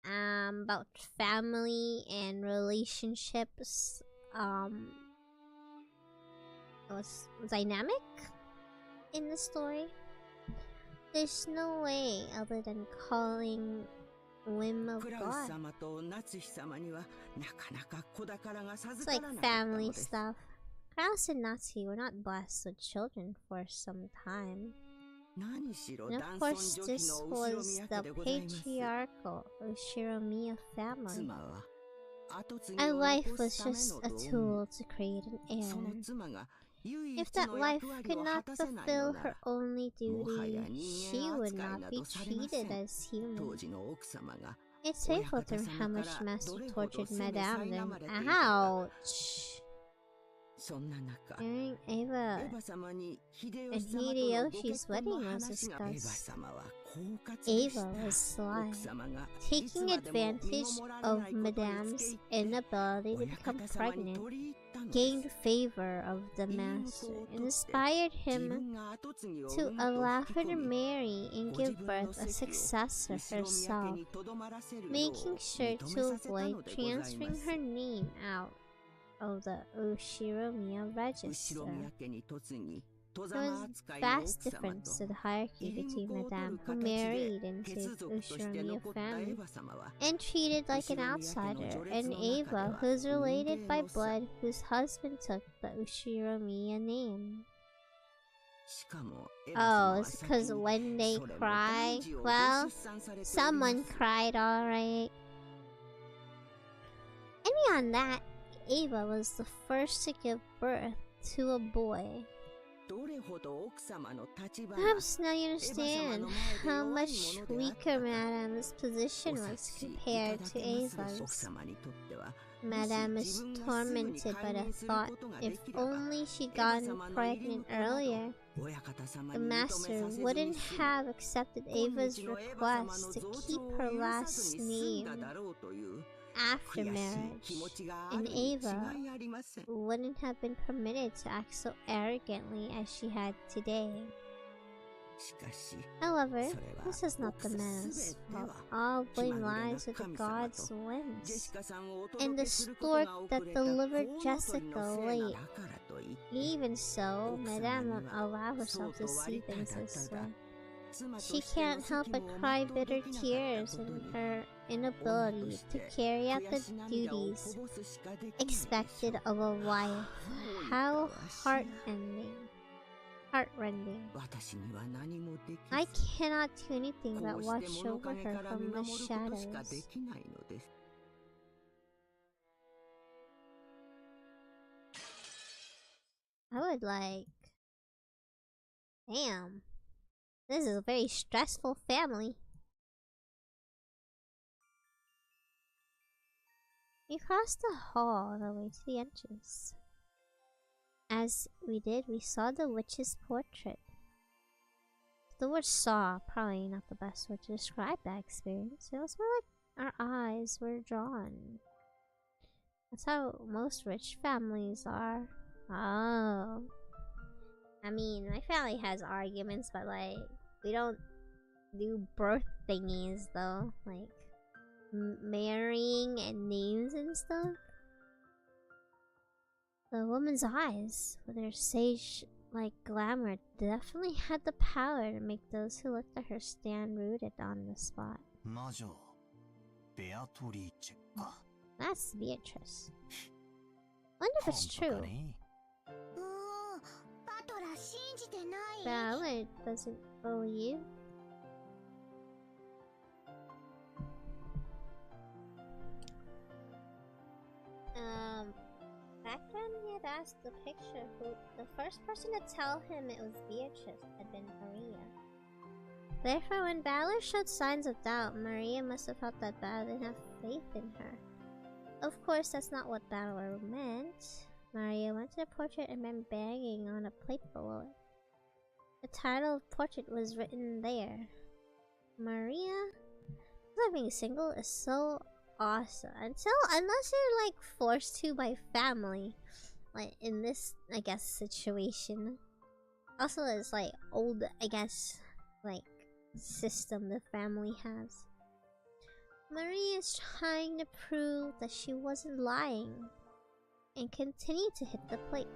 About family and relationships. Was dynamic in the story. There's no way other than calling whim of God. It's like family stuff. Kraus and Natsu were not blessed with children for some time. And of course, this was the patriarchal Ushiromiya family. A wife was just a tool to create an heir. If that wife could not fulfill her only duty, she would not be treated as human. It's painful to hear how much Master tortured Madame then. Ouch! During Eva and Hideyoshi's wedding was discussed. Eva was sly, taking advantage of Madame's inability to become pregnant, gained favor of the master, and inspired him to allow her to marry and give birth a successor herself, making sure to avoid transferring her name out of the Ushiromiya register. There was vast difference to the hierarchy between Madame, who married into the Ushiromiya family and treated like an outsider, and Eva, who's related by blood, whose husband took the Ushiromiya name. Oh, it's because when they cry, well, someone cried, alright. And beyond that, Eva was the first to give birth to a boy. Perhaps now you understand how much weaker Madame's position was compared to Eva's. Madame is tormented by the thought if only she'd gotten pregnant earlier, the master wouldn't have accepted Eva's request to keep her last name after marriage, and Eva wouldn't have been permitted to act so arrogantly as she had today. However, this is not the man's fault. All blame lies with the god's whims, and the stork that delivered Jessica late. Even so, Madame won't allow herself to see things this way. She can't help but cry bitter tears in her inability to carry out the duties expected of a wife. How heartrending. I cannot do anything but watch over her from the shadows. I would like... Damn. This is a very stressful family. We crossed the hall on our way to the entrance. As we did, we saw the witch's portrait. The word saw, probably not the best word to describe that experience. It was more like our eyes were drawn. That's how most rich families are. Oh. I mean, my family has arguments, but like, we don't do birth thingies though. Like, marrying and names and stuff. The woman's eyes, with their sage-like glamour, definitely had the power to make those who looked at her stand rooted on the spot. That's Beatrice. Wonder if it's true. Ballard doesn't believe. Back when he had asked the picture who the first person to tell him it was Beatrice had been Maria. Therefore, when Ballard showed signs of doubt, Maria must have felt that Ballard didn't have faith in her. Of course, that's not what Ballard meant. Maria went to the portrait and began banging on a plate below it. The title of the portrait was written there. Maria? Being single is so awesome. Unless you're like forced to by family. Like in this, I guess, situation. Also, it's like old, I guess, like system the family has. Maria is trying to prove that she wasn't lying and continued to hit the plate.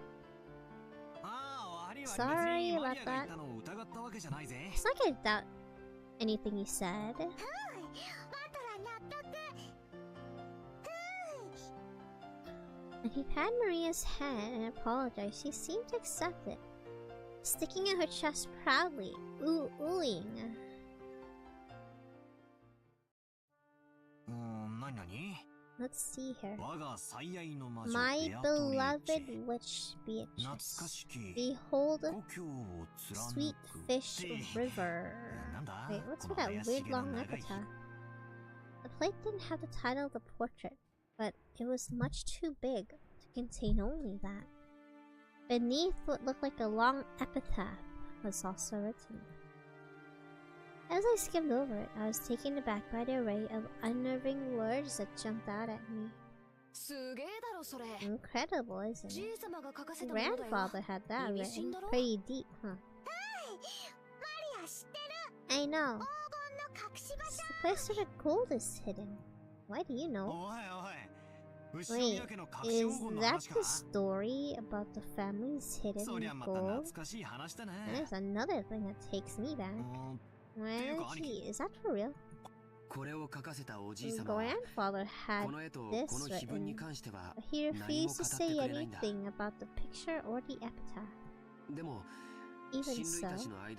Sorry about that. It's like I doubt anything you said. And he patted Maria's hand and apologized. She seemed to accept it, sticking out her chest proudly, oohing. Let's see her. My beloved witch Beatrice. Behold, sweet fish river. Wait, what's with that weird long epitaph? The plate didn't have the title of the portrait, but it was much too big to contain only that. Beneath what looked like a long epitaph was also written. As I skimmed over it, I was taken aback by the array of unnerving words that jumped out at me. Incredible, isn't it? Grandfather had that written. Pretty deep, huh? I know. It's the place where the gold is hidden. Why do you know? Wait, is that the story about the family's hidden gold? And there's another thing that takes me back. Well, gee, is that for real? Grandfather had this written, but he refused to say anything about the picture or the epitaph. Even so,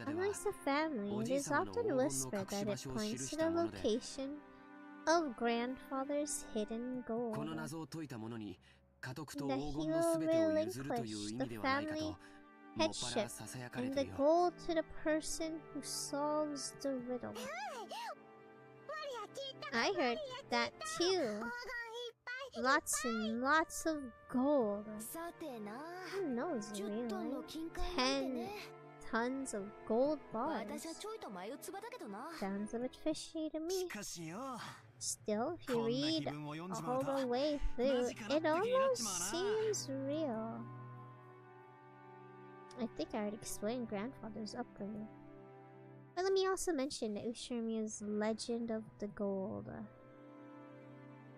amongst the family, it is often whispered that it points to the location of grandfather's hidden gold, that he will relinquish the family headship and the gold to the person who solves the riddle. I heard that too. Lots and lots of gold. Who knows, really? 10 tons of gold bars. Sounds a bit fishy to me. Still, if you read all the way through, it almost seems real. I think I already explained grandfather's upbringing. But let me also mention Ushirimiya's Legend of the Gold.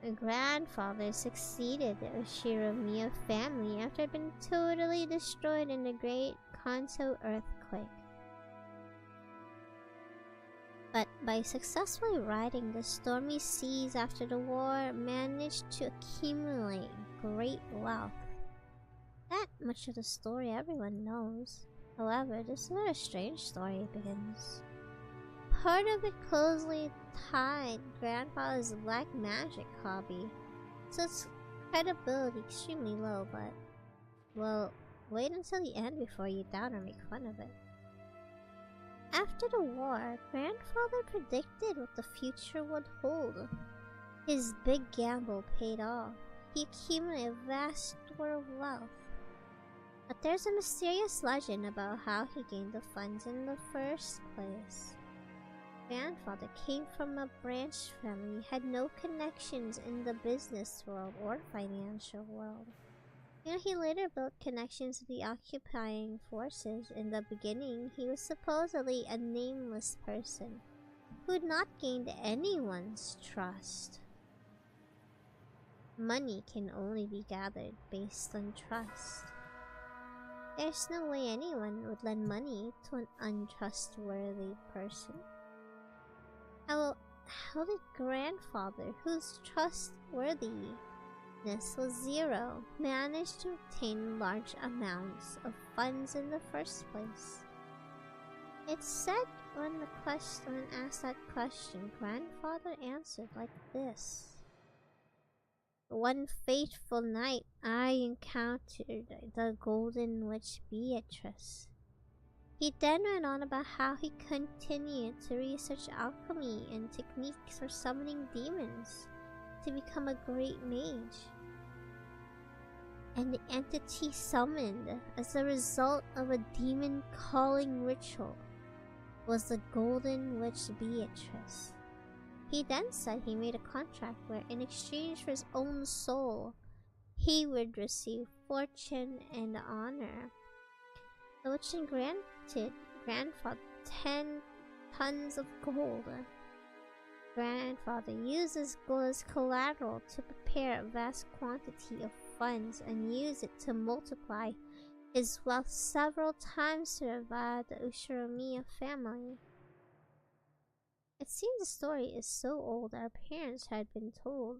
The grandfather succeeded the Ushirimiya family after it had been totally destroyed in the Great Kanto earthquake. but by successfully riding the stormy seas after the war, managed to accumulate great wealth. That much of the story everyone knows. However, this is where a strange story begins. Part of it closely tied grandfather's black magic hobby, so its credibility extremely low, but, well, wait until the end before you doubt or make fun of it. After the war, grandfather predicted what the future would hold. His big gamble paid off. He accumulated a vast store of wealth. But there's a mysterious legend about how he gained the funds in the first place. Grandfather came from a branch family, had no connections in the business world or financial world. He later built connections with the occupying forces. In the beginning, he was supposedly a nameless person who had not gained anyone's trust. Money can only be gathered based on trust. There's no way anyone would lend money to an untrustworthy person. How did grandfather, whose trustworthiness was zero, manage to obtain large amounts of funds in the first place? It's said when asked that question, grandfather answered like this. One fateful night, I encountered the golden witch Beatrice. He then went on about how he continued to research alchemy and techniques for summoning demons to become a great mage. And the entity summoned as a result of a demon calling ritual was the golden witch Beatrice. He then said he made a contract where, in exchange for his own soul, he would receive fortune and honor. The witch granted grandfather 10 tons of gold. Grandfather used this gold as collateral to prepare a vast quantity of funds and use it to multiply his wealth several times to revive the Ushiramiya family. It seems the story is so old our parents had been told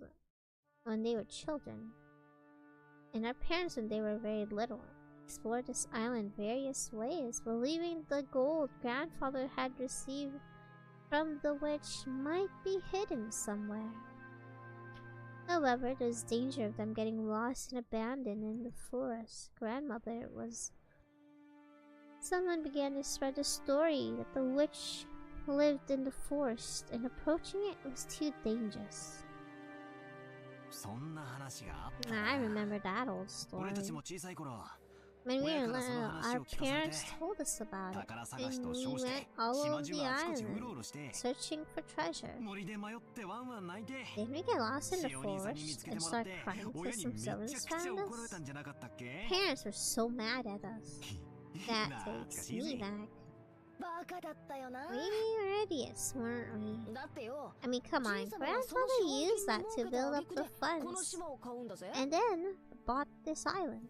when they were children, and our parents when they were very little explored this island various ways, believing the gold grandfather had received from the witch might be hidden somewhere. However, there's danger of them getting lost and abandoned in the forest. Someone began to spread the story that the witch lived in the forest and approaching it was too dangerous. I remember that old story. When we were little, our parents told us about it, and we went all over the island, searching for treasure. Didn't we get lost in the forest and start crying because some villains found us? Parents were so mad at us. That takes me back. We were idiots, weren't we? I mean, come on, grandfather used that to build up the funds, and then bought this island.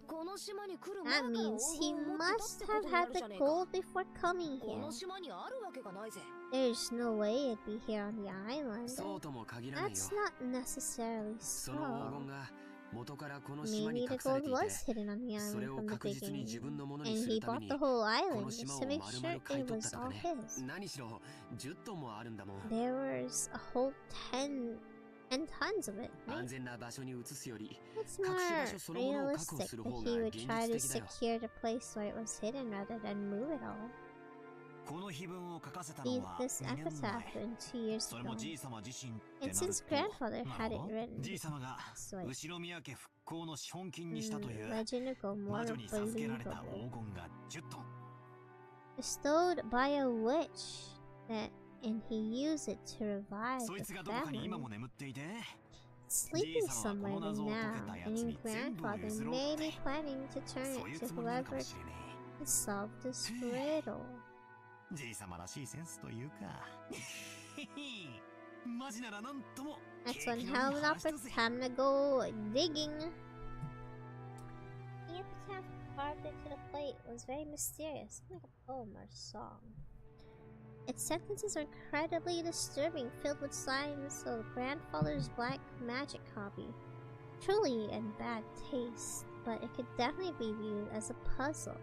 That means he must have had the gold before coming here. There's no way it'd be here on the island. That's not necessarily so. Maybe the gold was hidden on the island from the beginning, and he bought the whole island just to make sure it was all his. There was a whole 10 tons of it, right? It's more realistic that he would try to secure the place where it was hidden rather than move it all. Leave this epitaph written 2 years ago, and since grandfather had it written, legend will go more believable. Bestowed by a witch, and he used it to revive the family. Sleeping somewhere now, and grandfather may be planning to turn it to whoever can solve this riddle. Next one, time to go digging. The epitaph carved into the plate was very mysterious, like a poem or song. Its sentences are incredibly disturbing, filled with signs of grandfather's black magic hobby. Truly in bad taste, but it could definitely be viewed as a puzzle.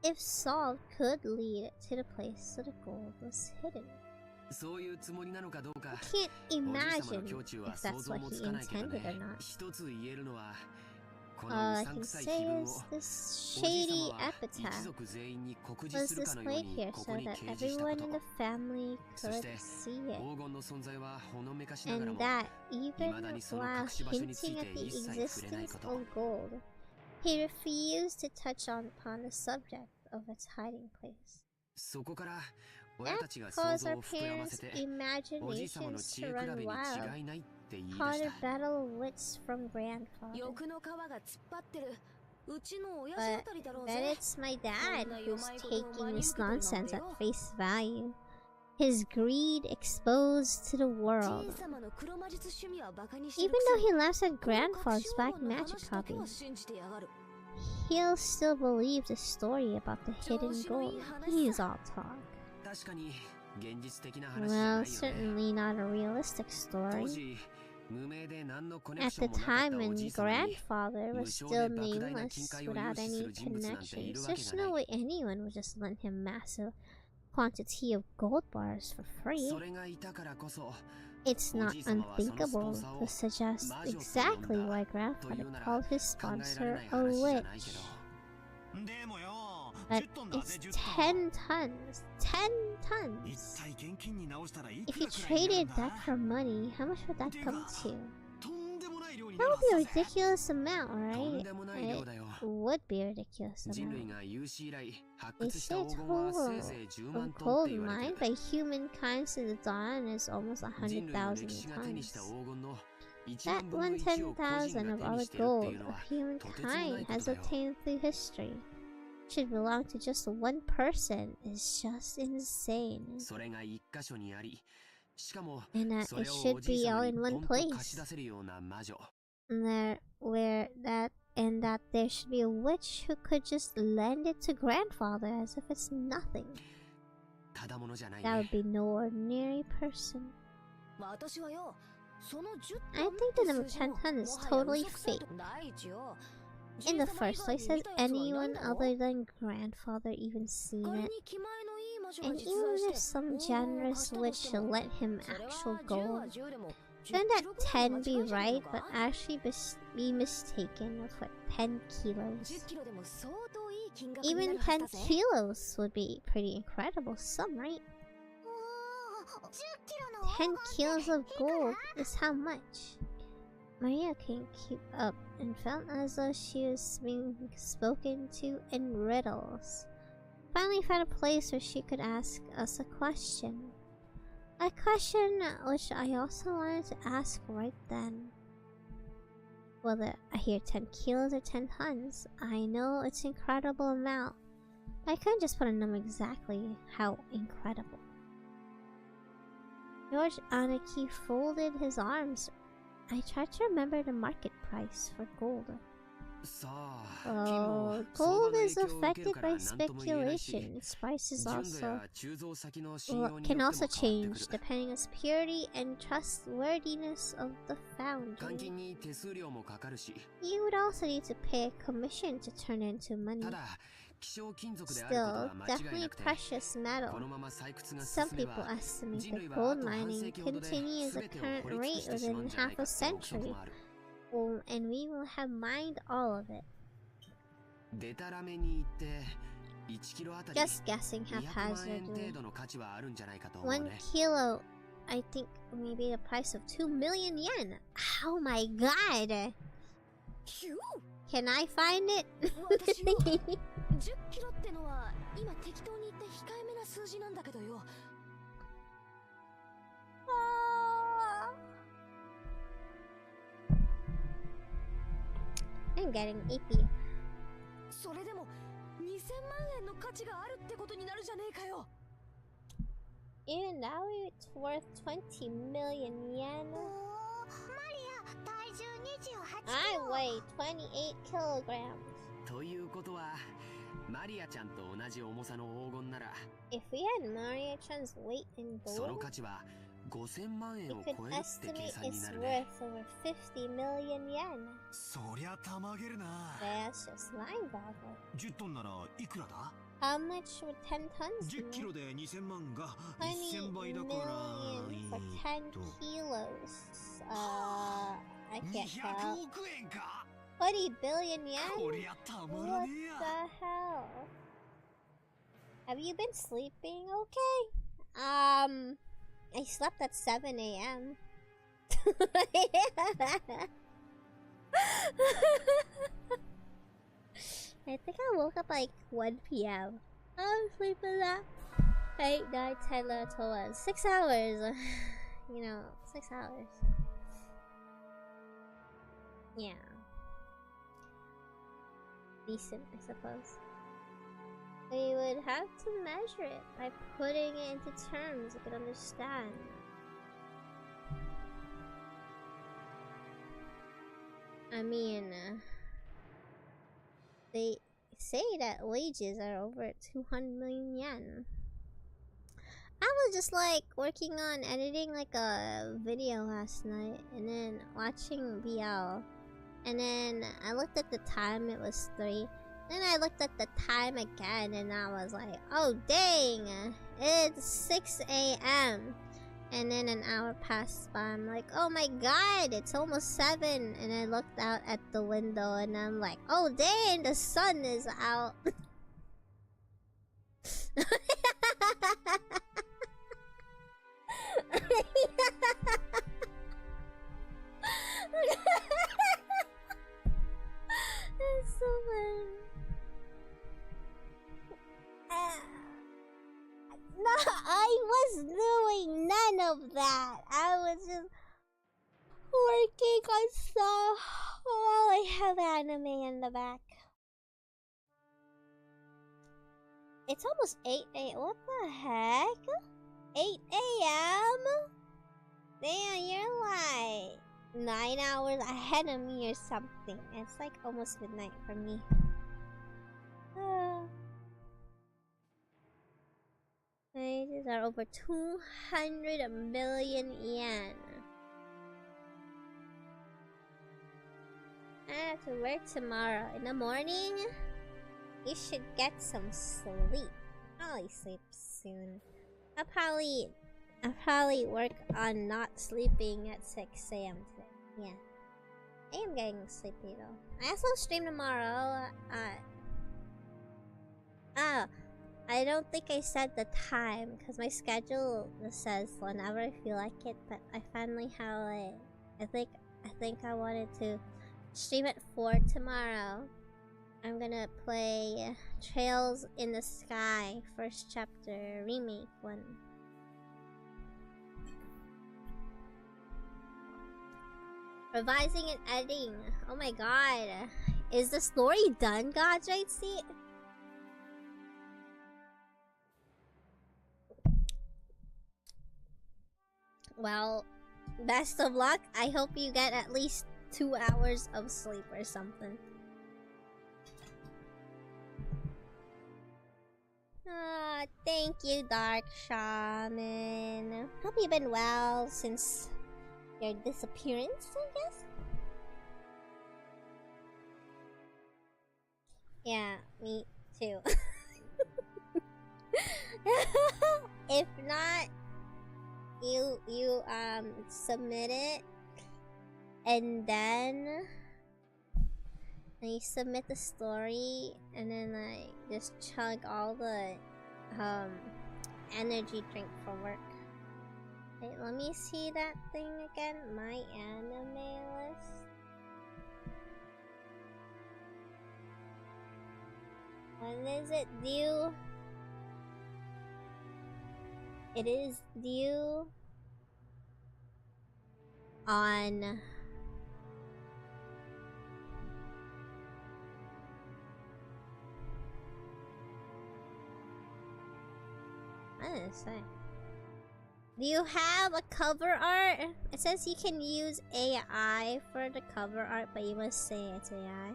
If solved, could lead to the place where the gold was hidden. I can't imagine if that's what he intended or not. All I can say is this shady epitaph was displayed here so that everyone in the family could see it. And that, even while hinting at the existence of gold, he refused to touch upon the subject of its hiding place. That caused our parents' imaginations to run wild. Called a battle of wits from grandfather. But bet it's my dad who's taking this nonsense at face value. His greed exposed to the world. Even though he laughs at grandfather's black magic hobby, he'll still believe the story about the hidden gold. He's all talk. Well, certainly not a realistic story. At the time when grandfather was still nameless without any connections, there's no way anyone would just lend him massive quantity of gold bars for free. It's not unthinkable to suggest exactly why grandfather called his sponsor a witch. But it's 10 tons. 10 tons! If you traded that for money, how much would that come to? That would be a ridiculous amount, right? It would be a ridiculous amount. They say a total of gold mined by humankind since the dawn is almost 100,000 tons. That 110,000 of all the gold of humankind has obtained through history should belong to just one person is just insane. And that it should be all in one place. And that there should be a witch who could just lend it to grandfather as if it's nothing. That would be no ordinary person. I think the number 10 tons is totally fake. In the first place, has anyone other than grandfather even seen it? And even if some generous witch lent him actual gold, shouldn't that 10 be right, but actually be mistaken for 10 kilos? Even 10 kilos would be pretty incredible sum, right? 10 kilos of gold is how much? Maria couldn't keep up and felt as though she was being spoken to in riddles. Finally found a place where she could ask us a question. A question which I also wanted to ask right then. Whether I hear 10 kilos or 10 tons, I know it's an incredible amount. I couldn't just put a number exactly how incredible. 𝐁𝔼𝐀𝕋𝐼𝐄 folded his arms. I tried to remember the market price for gold. Oh, gold is affected by speculation. Its prices can also change depending on its purity and trustworthiness of the foundry. You would also need to pay a commission to turn it into money. Still, definitely precious metal. Some people estimate that gold mining continues at the current rate within half a century. And we will have mined all of it. Just guessing haphazardly. 1 kilo, I think maybe the price of 2 million yen. Oh my god! Can I find it? I'm getting ippy. Even now it's worth 20 million yen. I weigh 28 kilograms. If we had Maria-chan's weight in gold, you could estimate its worth over 50 million yen. That's just mind-boggling. How much would 10 tons be? 20 million for 10 kilos. I can't tell. 20 billion yen? What the hell? Have you been sleeping okay? I slept at 7 a.m. I think I woke up like 1 p.m. I'm sleeping that 8, 9, 10, 11, 12, 6 hours. You know, 6 hours. Yeah. Decent, I suppose. We would have to measure it by putting it into terms you could understand. I mean, they say that wages are over 200 million yen. I was just like working on editing like a video last night and then watching BL. And then I looked at the time, it was 3. Then I looked at the time again and I was like, oh dang, it's 6 a.m. And then an hour passed by. I'm like, oh my god, it's almost 7. And I looked out at the window and I'm like, oh dang, the sun is out. That's so funny. No, I was doing none of that. I was just working on stuff while I have anime in the back. It's almost 8 a.m. What the heck? 8 a.m.? Damn, you're like 9 hours ahead of me or something. It's like almost midnight for me. Wages are over 200 million yen. I have to work tomorrow. In the morning, you should get some sleep. I'll sleep soon. I'll probably work on not sleeping at 6 a.m. today. Yeah. I am getting sleepy though. I also stream tomorrow. I don't think I said the time because my schedule just says whenever I feel like it, but I finally have it. I think I wanted to stream at 4 tomorrow. I'm gonna play Trails in the Sky first chapter remake one. Revising and editing. Oh my god. Is the story done, 𝐁𝔼𝐀𝕋𝐼𝐄? Well, best of luck. I hope you get at least 2 hours of sleep or something. Thank you, Dark Shaman. Hope you've been well since your disappearance, I guess? Yeah, me too. If not, you submit it and then you submit the story and then like just chug all the energy drink for work. Wait, let me see that thing again. My anime list. When is it due? It is due on I didn't say. Do you have a cover art? It says you can use AI for the cover art, but you must say it's AI.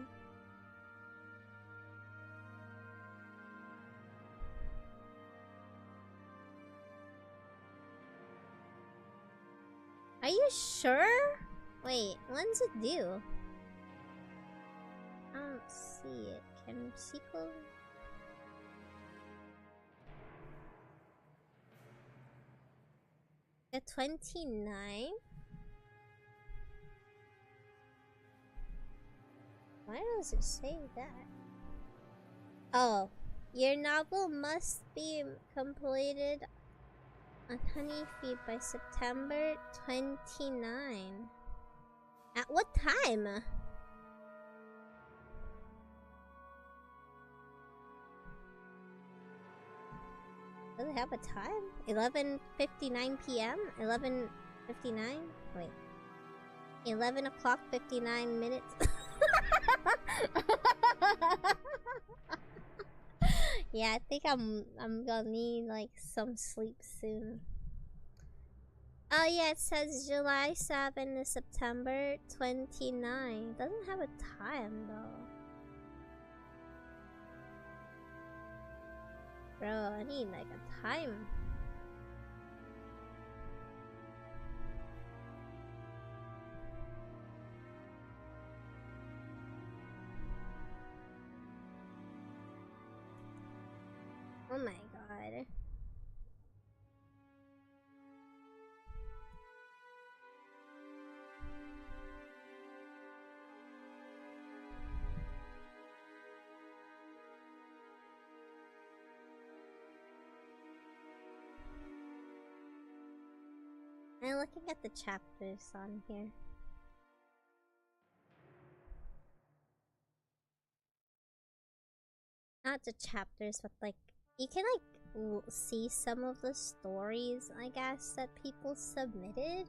Are you sure? Wait, when's it due? I don't see it. Can sequel? The 29th? Why does it say that? Oh, your novel must be completed on Honeyfeed by September 29. At what time? Does it have a time? 11:59 p.m.? 11:59? Wait. 11 o'clock 59 minutes. Yeah, I think I'm gonna need like some sleep soon. Oh yeah, it says July 7 to September 29. It doesn't have a time though. Bro, I need like a time. Oh my god. I'm looking at the chapters on here. Not the chapters, but like you can like see some of the stories, I guess, that people submitted.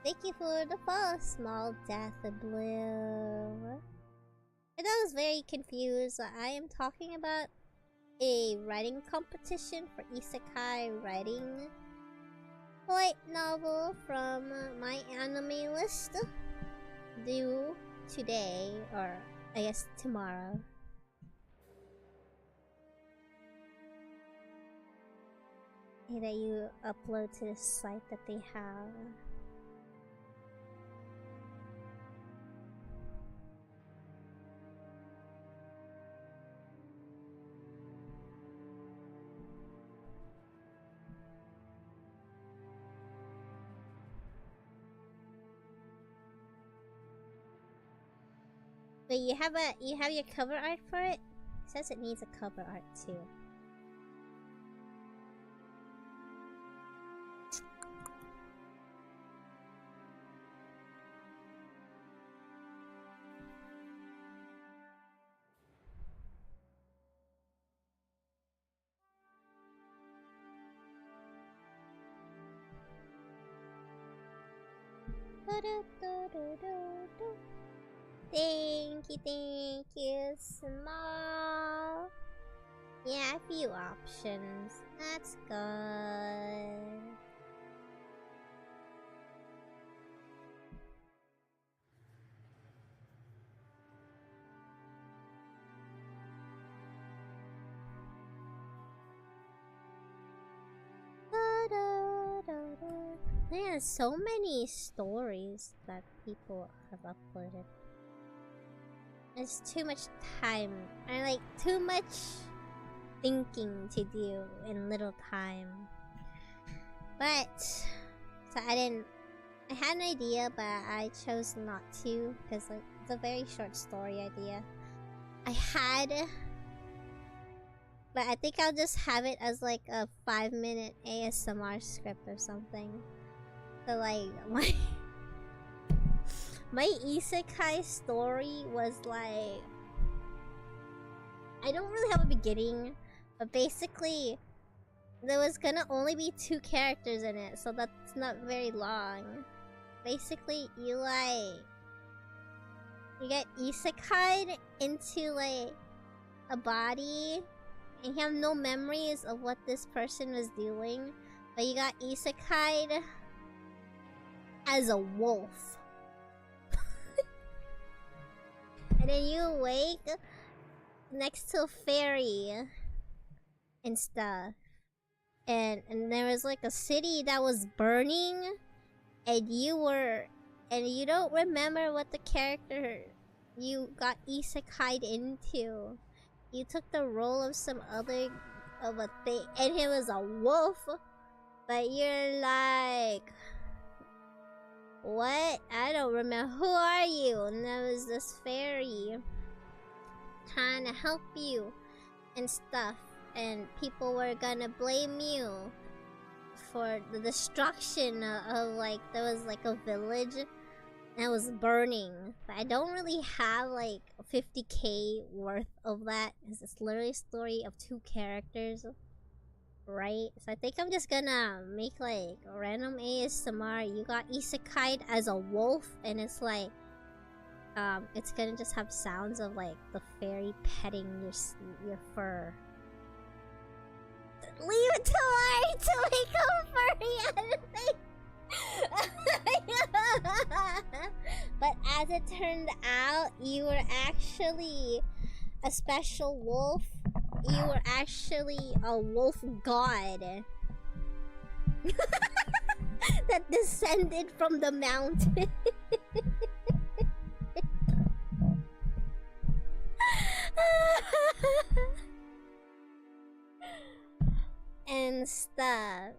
Thank you for the follow, Small Death Blue. And I was very confused. I am talking about a writing competition for isekai writing light novel from my anime list, due today, or I guess tomorrow. That you upload to the site that they have. But you have your cover art for it? It says it needs a cover art too. Thank you, Small. Yeah, a few options. That's good. There's so many stories that people have uploaded. There's too much time, and like too much thinking to do in little time. But so I had an idea, but I chose not to because like it's a very short story idea. But I think I'll just have it as like a 5-minute ASMR script or something. So like my isekai story was like, I don't really have a beginning, but basically there was gonna only be 2 characters in it, so that's not very long. Basically you get isekai'd into like a body and you have no memories of what this person was doing, but you got isekai'd as a wolf. And then you awake next to a fairy. and stuff. And there was like a city that was burning, and you don't remember what the character you got isekai'd into. You took the role of some other of a thing, and he was a wolf. But you're like, what? I don't remember. Who are you? And there was this fairy trying to help you and stuff. And people were gonna blame you for the destruction of like, there was like a village that was burning. But I don't really have like 50k worth of that. It's literally a story of 2 characters. Right? So I think I'm just gonna make like a random ASMR. You got isekai'd as a wolf, and it's like, it's gonna just have sounds of like the fairy petting your fur. Leave it to Ari to make a furry anime. But as it turned out, you were actually a special wolf. You were actually a wolf god that descended from the mountain. And stuff.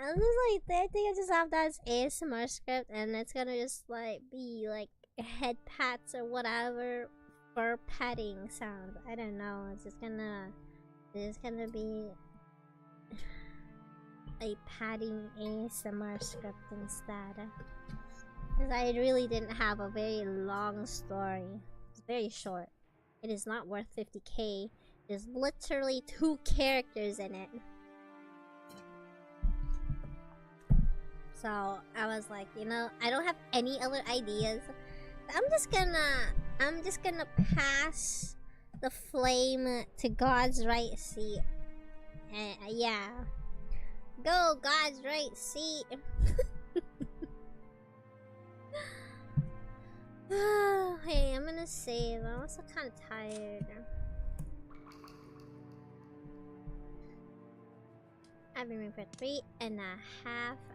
I was just like, I think I just have that as ASMR script, and it's gonna just like be like head pats or whatever, fur patting sounds. I don't know. It's just gonna be a patting ASMR script instead. Because I really didn't have a very long story. It's very short. It is not worth 50k. There's literally 2 characters in it. So I was like, you know, I don't have any other ideas. I'm just gonna pass the flame to God's right seat. Yeah. Go, God's right seat. Hey, I'm gonna save. I'm also kind of tired. I've been reading for 3.5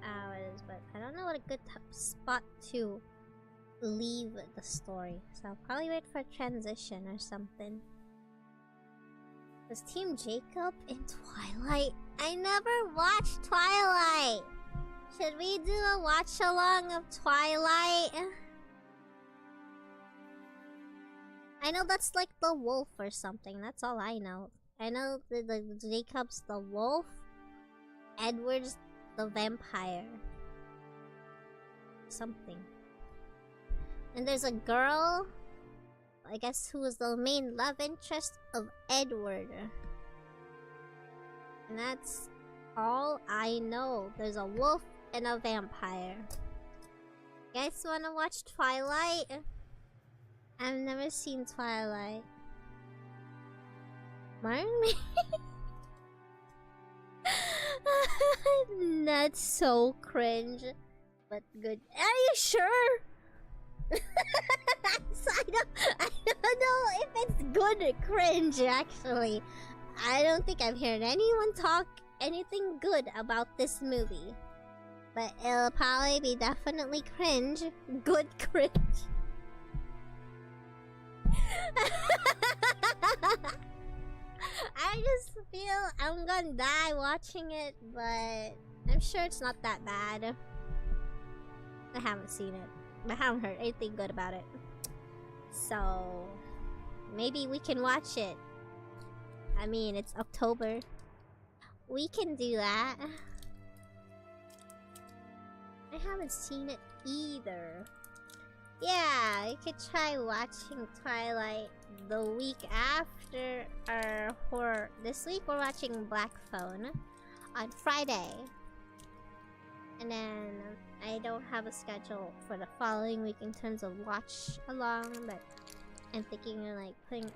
hours, but I don't know what a good spot to leave the story. So I'll probably wait for a transition or something. Was Team Jacob in Twilight? I never watched Twilight! Should we do a watch along of Twilight? I know that's like the wolf or something. That's all I know. I know the Jacob's the wolf. Edward's the vampire. Something. And there's a girl, I guess, who was the main love interest of Edward. And that's all I know. There's a wolf and a vampire. You guys wanna watch Twilight? I've never seen Twilight. Martin? That's so cringe, but good. Are you sure? So I don't know if it's good or cringe, actually. I don't think I've heard anyone talk anything good about this movie. But it'll probably be definitely cringe. Good cringe. I just feel I'm gonna die watching it, but I'm sure it's not that bad. I haven't seen it. I haven't heard anything good about it. So maybe we can watch it. I mean, it's October. We can do that. I haven't seen it either. Yeah, you could try watching Twilight the week after our horror. This week we're watching Black Phone on Friday. And then I don't have a schedule for the following week in terms of watch along, but I'm thinking of like putting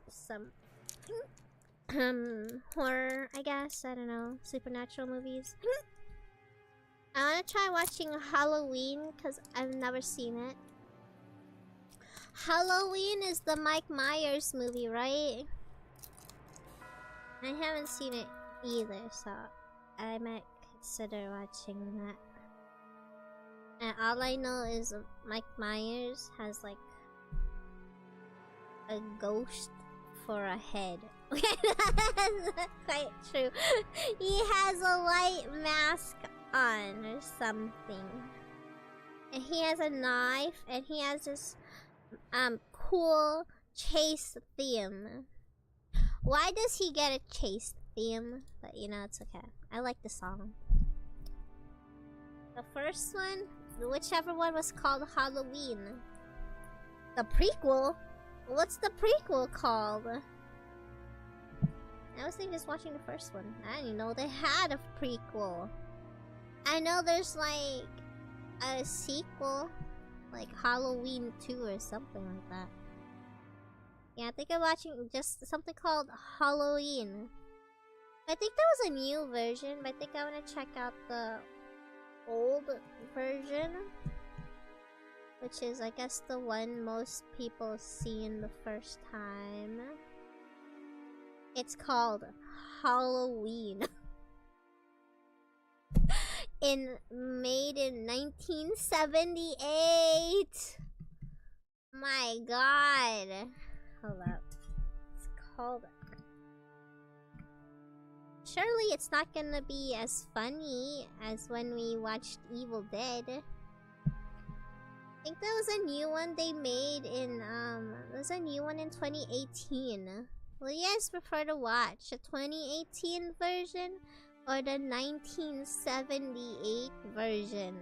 some horror, I guess. I don't know, supernatural movies. I want to try watching Halloween because I've never seen it. Halloween is the Mike Myers movie, right? I haven't seen it either, so I might consider watching that. And all I know is Mike Myers has like a ghost for a head. That's quite true. He has a white mask on or something. And he has a knife and he has this cool chase theme. Why does he get a chase theme? But you know, it's okay. I like the song. The first one, whichever one was called Halloween. The prequel? What's the prequel called? I was just watching the first one. I didn't even know they had a prequel. I know there's like a sequel, like Halloween 2 or something like that. Yeah, I think I'm watching just something called Halloween. I think there was a new version, but I think I want to check out the old version, which is, I guess, the one most people seen the first time. It's called Halloween. Made in 1978. My god. Hold up. It's called... Surely it's not gonna be as funny as when we watched Evil Dead. I think there was a new one they made in, there's a new one in 2018. Will you guys prefer to watch the 2018 version or the 1978 version?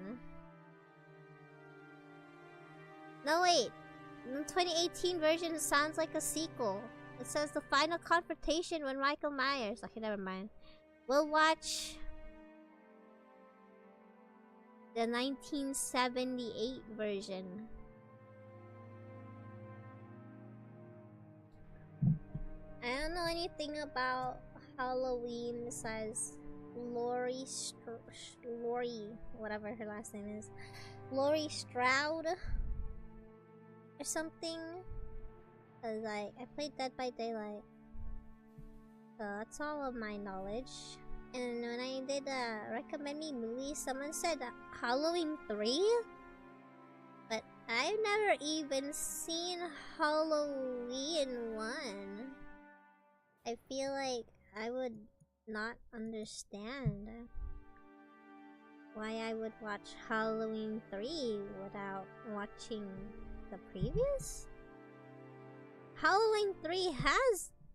No, wait. The 2018 version sounds like a sequel. It says the final confrontation with Michael Myers. Okay, never mind. We'll watch the 1978 version. I don't know anything about Halloween besides Laurie, whatever her last name is. Laurie Strode or something. Cause I played Dead by Daylight. So that's all of my knowledge. And when I did recommend me movies, someone said Halloween 3? But I've never even seen Halloween 1. I feel like I would not understand why I would watch Halloween 3 without watching the previous? Halloween 3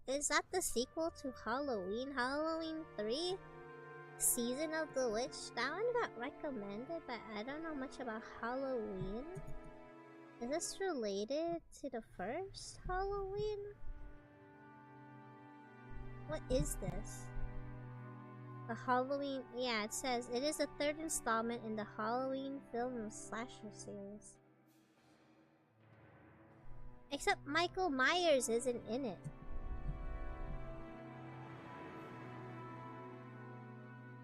is that the sequel to Halloween? Halloween 3? Season of the Witch? That one got recommended, but I don't know much about Halloween. Is this related to the first Halloween? What is this? The Halloween... Yeah, it says it is the third installment in the Halloween film slasher series. Except Michael Myers isn't in it.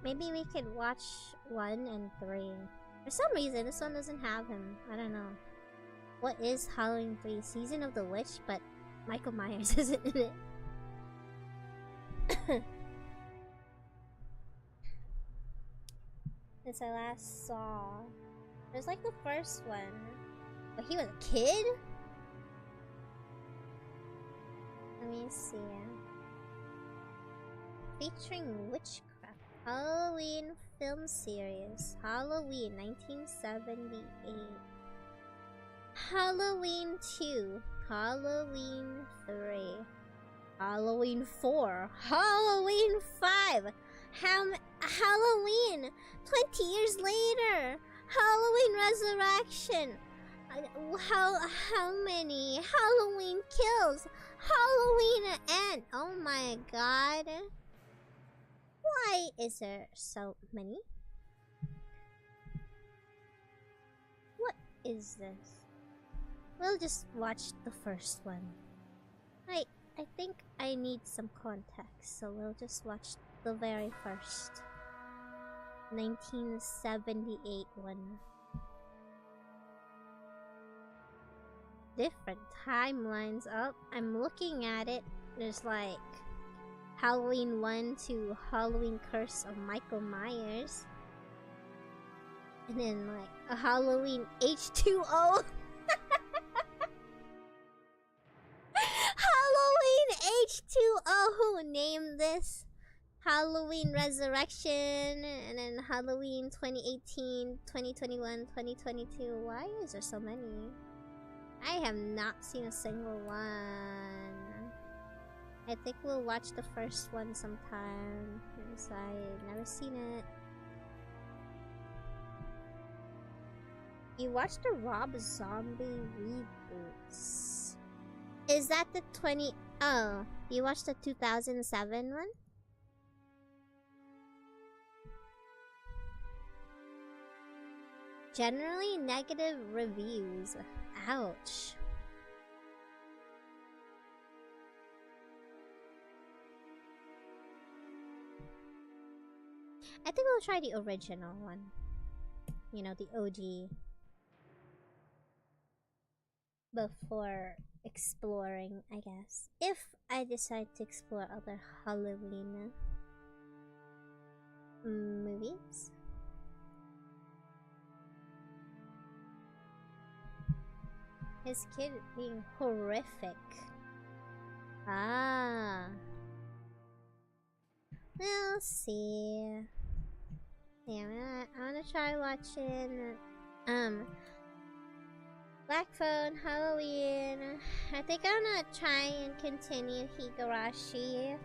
Maybe we could watch 1 and 3. For some reason, this one doesn't have him. I don't know. What is Halloween 3? Season of the Witch, but Michael Myers isn't in it. Since I last saw... There's like the first one. But he was a kid? Let me see. Featuring witchcraft. Halloween film series. Halloween 1978. Halloween 2. Halloween 3. Halloween 4. Halloween 5. Halloween 20 years later. Halloween Resurrection. How many? Halloween Kills. Halloween End. Oh my god. Why is there so many? What is this? We'll just watch the first one. I think I need some context, so we'll just watch the very first 1978 one. different timelines up. I'm looking at it. There's like Halloween 1 to Halloween Curse of Michael Myers. And then like a Halloween H2O. Halloween H2O. Who named this? Halloween Resurrection, and then Halloween 2018, 2021, 2022. Why is there so many? I have not seen a single one. I think we'll watch the first one sometime, because I've never seen it. You watched the Rob Zombie reboots. Is that the 20... Oh, you watched the 2007 one? Generally negative reviews. Ouch. I think we'll try the original one. You know, the OG. Before exploring, I guess. If I decide to explore other Halloween movies. His kid being horrific. Ah. We'll see. Yeah, I'm gonna try watching Black Phone, Halloween. I think I'm gonna try and continue Higurashi.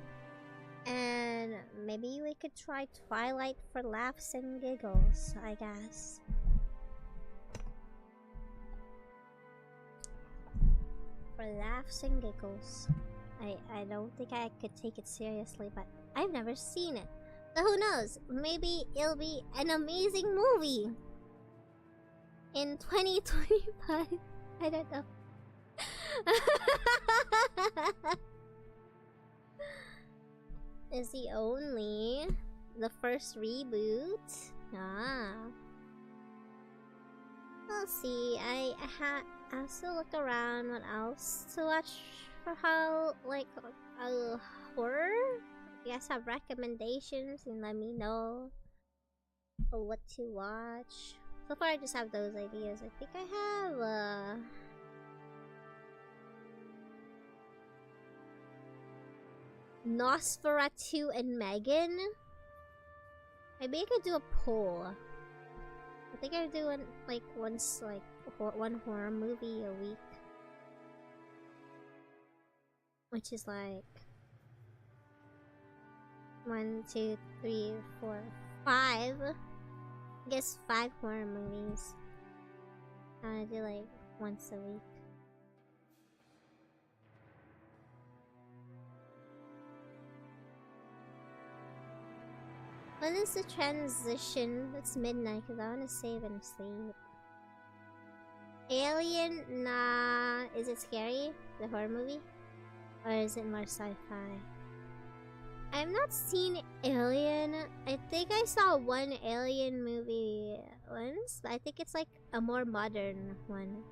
And maybe we could try Twilight for laughs and giggles, I guess. For laughs and giggles. I don't think I could take it seriously, but I've never seen it. So who knows? Maybe it'll be an amazing movie in 2025. I don't know. Is the first reboot? Ah. We'll see. I'll still look around what else to watch for horror. If you guys have recommendations, and let me know what to watch. So far I just have those ideas. I think I have Nosferatu and Megan. Maybe I could do a poll. I think I do one horror movie a week, which is like 1, 2, 3, 4, 5. I guess 5 horror movies. I'm gonna do like once a week. When is the transition? It's midnight because I want to save and sleep. Alien? Nah. Is it scary? The horror movie? Or is it more sci-fi? I have not seen Alien. I think I saw one Alien movie once, but I think it's like a more modern one.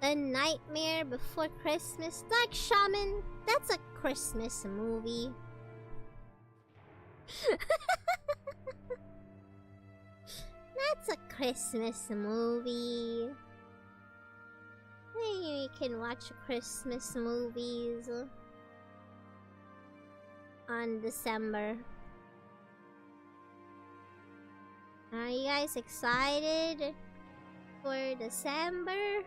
The Nightmare Before Christmas. Dark Shaman. That's a Christmas movie. That's a Christmas movie. We can watch Christmas movies on December. Are you guys excited for December?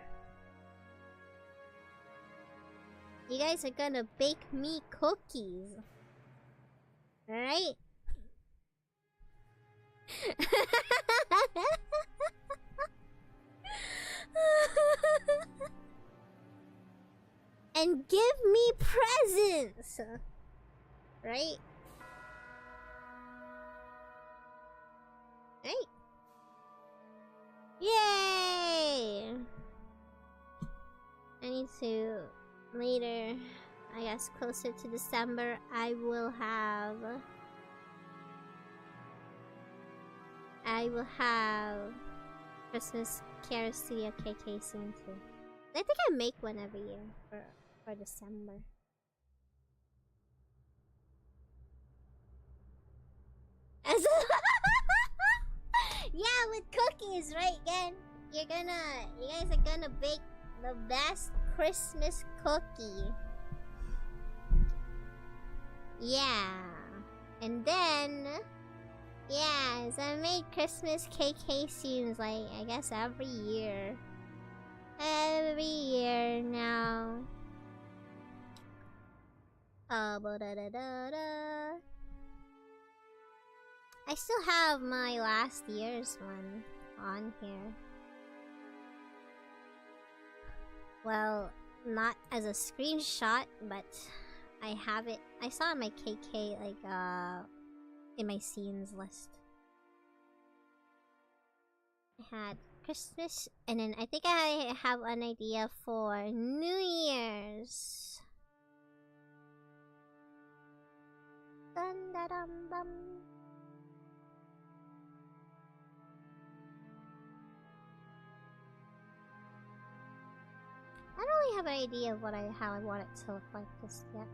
You guys are gonna bake me cookies, right? And give me presents, right? Right? Yay! I need to later, I guess closer to December, I will have Christmas 𝐁𝔼𝐀𝕋𝐼𝐄𝐼𝐄𝐿 soon too. I think I make one every year for December. Yeah, with cookies, right, again? You guys are gonna bake the best Christmas cookie. Yeah. And then, yeah, so I made Christmas 𝐂𝐿𝐄𝐼𝐄𝐼𝐄𝐿 like, I guess every year. Every year now. Ba-da-da-da-da. I still have my last year's one on here. Well, not as a screenshot, but I have it. I saw my KK like in my scenes list. I had Christmas, and then I think I have an idea for New Year's. Dun da dum bum. I don't really have an idea of how I want it to look like just yet.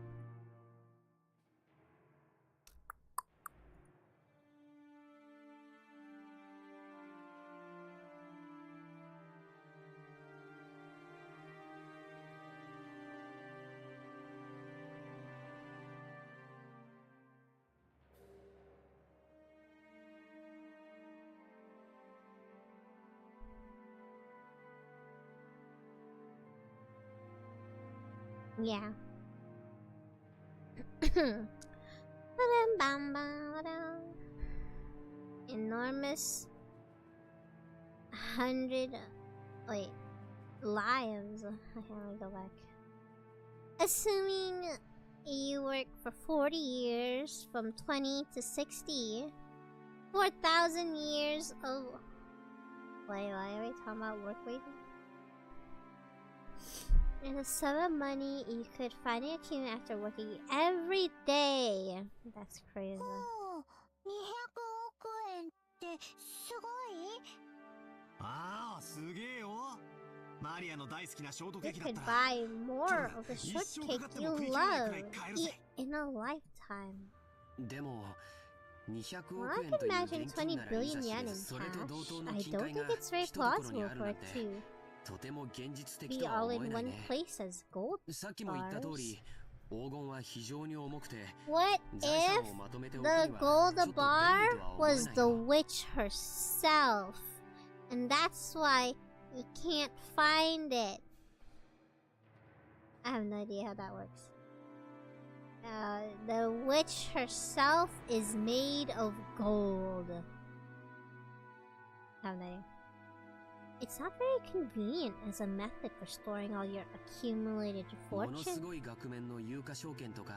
Yeah. Enormous 100 lives. Okay, let me go back. Assuming you work for 40 years from 20 to 60, 4,000 years of why are we talking about work week? And the sum of money you could finally accumulate after working every day. That's crazy. Oh, 200億円ってすごい? ああ、すげえよ。マリアの大好きなショートケー You キだっ could たら。 buy more of the shortcake you love. Eat in a lifetime. でも、200 Well, 億 I 円 can という imagine 現金ならいい 20 billion ざし yen in で、それと同 cash. 等の I 金 don't 塊 think が it's very 一ところに plausible ある for なん it て、 to とても現実的 be とは all 思え in ない one ね。 place as gold さっきも言った通 bars. り、黄金は非常に重くて、 What 財産 if をまとめておく the にはちょっ gold と便利と bar は思え was ない the よ。 witch herself? And that's why you can't find it. I have no idea how that works. The witch herself is made of gold. I have no idea. It's not very convenient as a method for storing all your accumulated ものす fortune. ごい額面の有価証券とか、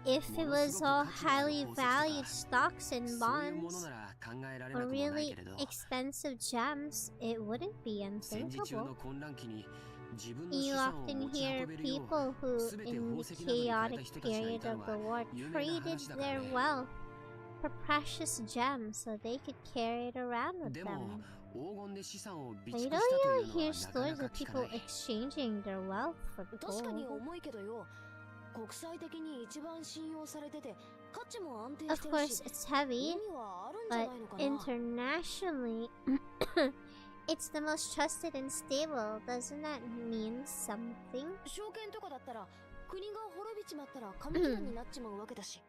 If it was all highly valued stocks and そういうもの bonds なら考えられな or くもない really けれど、 expensive gems, it wouldn't be 戦時中 unthinkable. の混乱期に自分の You 資産を often 持ち hear 運べるよ people う、 who, すべて in 宝 the 石などに変えた chaotic 人たちがい period た of の the は war 有名な traded 話だから their ね。 wealth for precious gems so they could carry it around with でも them. 黄金で資産を備 But 蓄 you し don't たという really の hear はなかな stories か of 聞か people ない。 exchanging their wealth for 確かに gold. 重いけどよ、国際的に一番信用されてて価値も安定 Of してる course, し、 it's heavy, 意味はあるんじゃ but ないのかな。 internationally, it's the most trusted and stable. Doesn't that mean something? 証券とかだったら国が滅びちまったら紙切れになっちまうわけだし。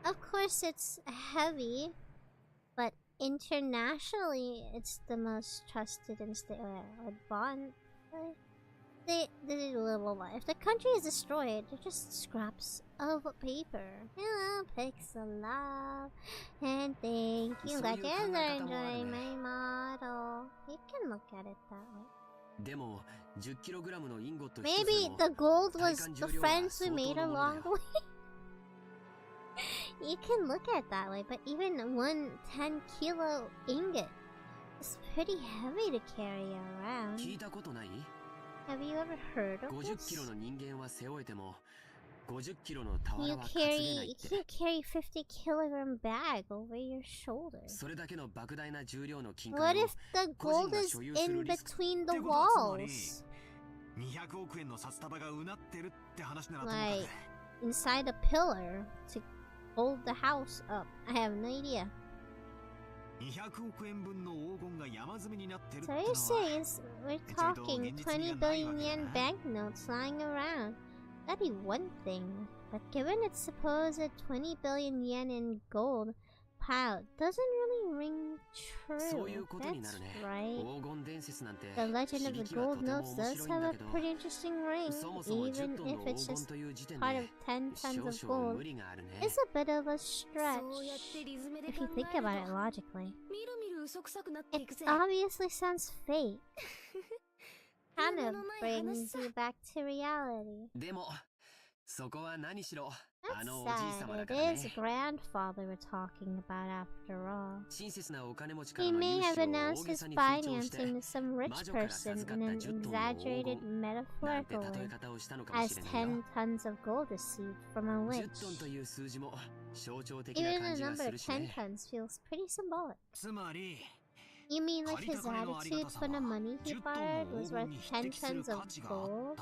Of course, it's heavy, but internationally, it's the most trusted and stable. Bond. They did a little more. If the country is destroyed, they're just scraps of paper. Hello, Pixel Love. And thank you. So Glad you you guys kinda are got enjoying them my model. You can look at it that way. でも 10kg のインゴット一つ Maybe でも the gold 体 was 感 the 重量は friends we 相 made 当のものだ along よ。 the way. You can look at it that way, but even one 10-kilo ingot is pretty heavy to carry 聞 around. いたことない？ Have you ever heard of 50 this? キロの人間は背負えても You can't carry 50-kilogram bag over your shoulder. What if the gold is in between the walls? Like inside a pillar to hold the house up. I have no idea. So you're saying we're talking 20 billion yen banknotes lying around. That'd be one thing, but given its supposed 20 billion yen in gold pile, doesn't really ring true. That's right. The legend of the gold notes does have a pretty interesting ring, even if it's just part of 10 tons of gold. It's a bit of a stretch, if you think about it logically. It obviously sounds fake. Kind of brings you back to reality. That's sad. It is grandfather we're talking about after all. He may have announced his financing to some rich person in an exaggerated metaphorical way, as 10 tons of gold received from a witch. Even the number of 10 tons feels pretty symbolic. You mean like his attitude when the money he borrowed was worth 10 tons of gold?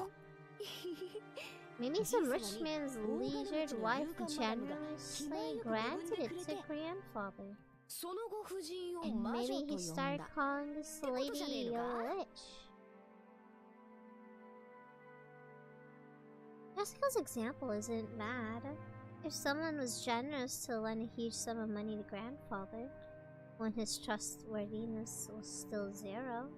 Maybe some rich man's leisured wife generously granted it to grandfather. And maybe he started calling this lady a witch. Jessica's example isn't bad. If someone was generous to lend a huge sum of money to grandfather, when his trustworthiness was still 0,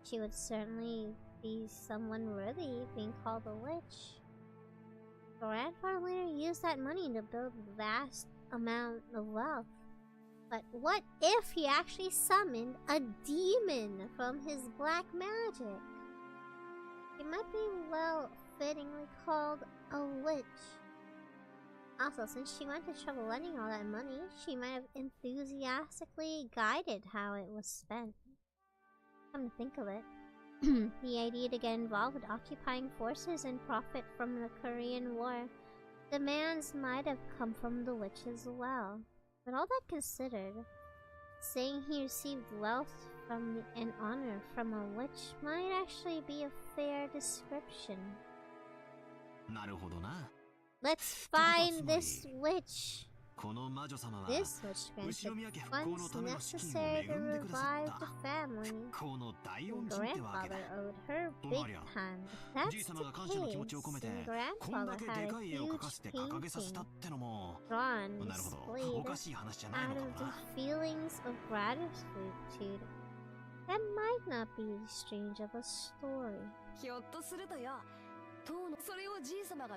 she would certainly be someone worthy of being called a witch. Grandfather later used that money to build a vast amount of wealth. But what if he actually summoned a demon from his black magic? He might be well fittingly called a witch. Also, since she went to trouble lending all that money, she might have enthusiastically guided how it was spent. Come to think of it, the idea to get involved with occupying forces and profit from the Korean War demands might have come from the witch as well. But all that considered, saying he received wealth and honor from a witch might actually be a fair description. Let's find this witch. This witch granted funds necessary to revive the family. Grandfather owed her big time. If that's the case, then grandfather had a huge painting drawn and displayed out of the feelings of gratitude. That might not be strange of a story.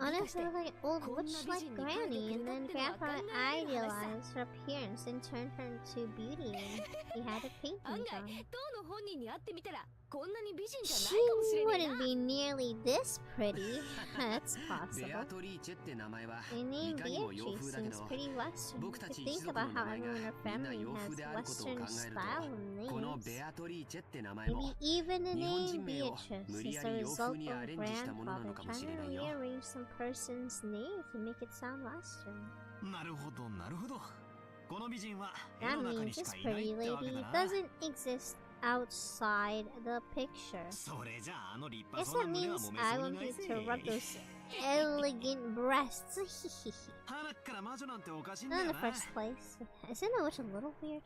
Honestly, it was like an old witch-like granny, and then grandpa idealized her appearance and turned her into beauty, and he had a painting drawn. She wouldn't be nearly this pretty. That's possible. The name Beatrice seems pretty Western. To think about how everyone in her family has Western style names. Maybe even the name Beatrice is a result of grandfather trying to rearrange some person's name to make it sound Western. That means this pretty lady doesn't exist outside the picture. Guess that means I want you to rub those elegant breasts. Not in the first place. Isn't a witch a little weird?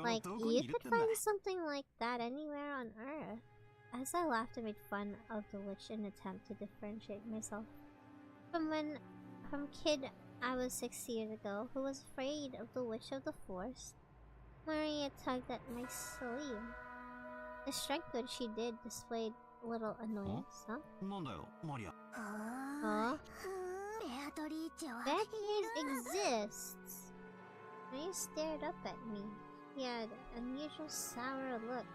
Like, you could find something like that anywhere on Earth. As I laughed and made fun of the witch in an attempt to differentiate myself from kid I was 6 years ago who was afraid of the witch of the forest. Maria tugged at my sleeve. The strength that she did displayed a little annoyance, huh? Huh? Beatrice exists! Maria stared up at me. She had an unusual sour look.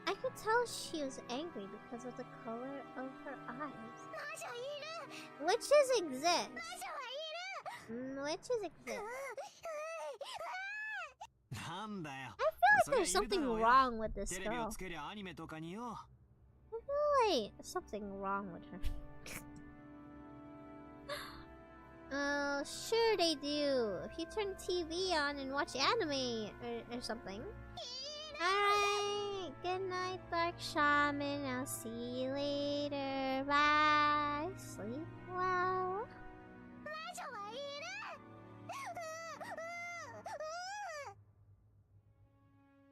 I could tell she was angry because of the color of her eyes. Witches exist! Witches exist. I feel like there's something wrong with this girl. I feel like something wrong with her. Oh, sure they do. If you turn TV on and watch anime or something. Alright, good night, Dark Shaman. I'll see you later. Bye. Sleep well.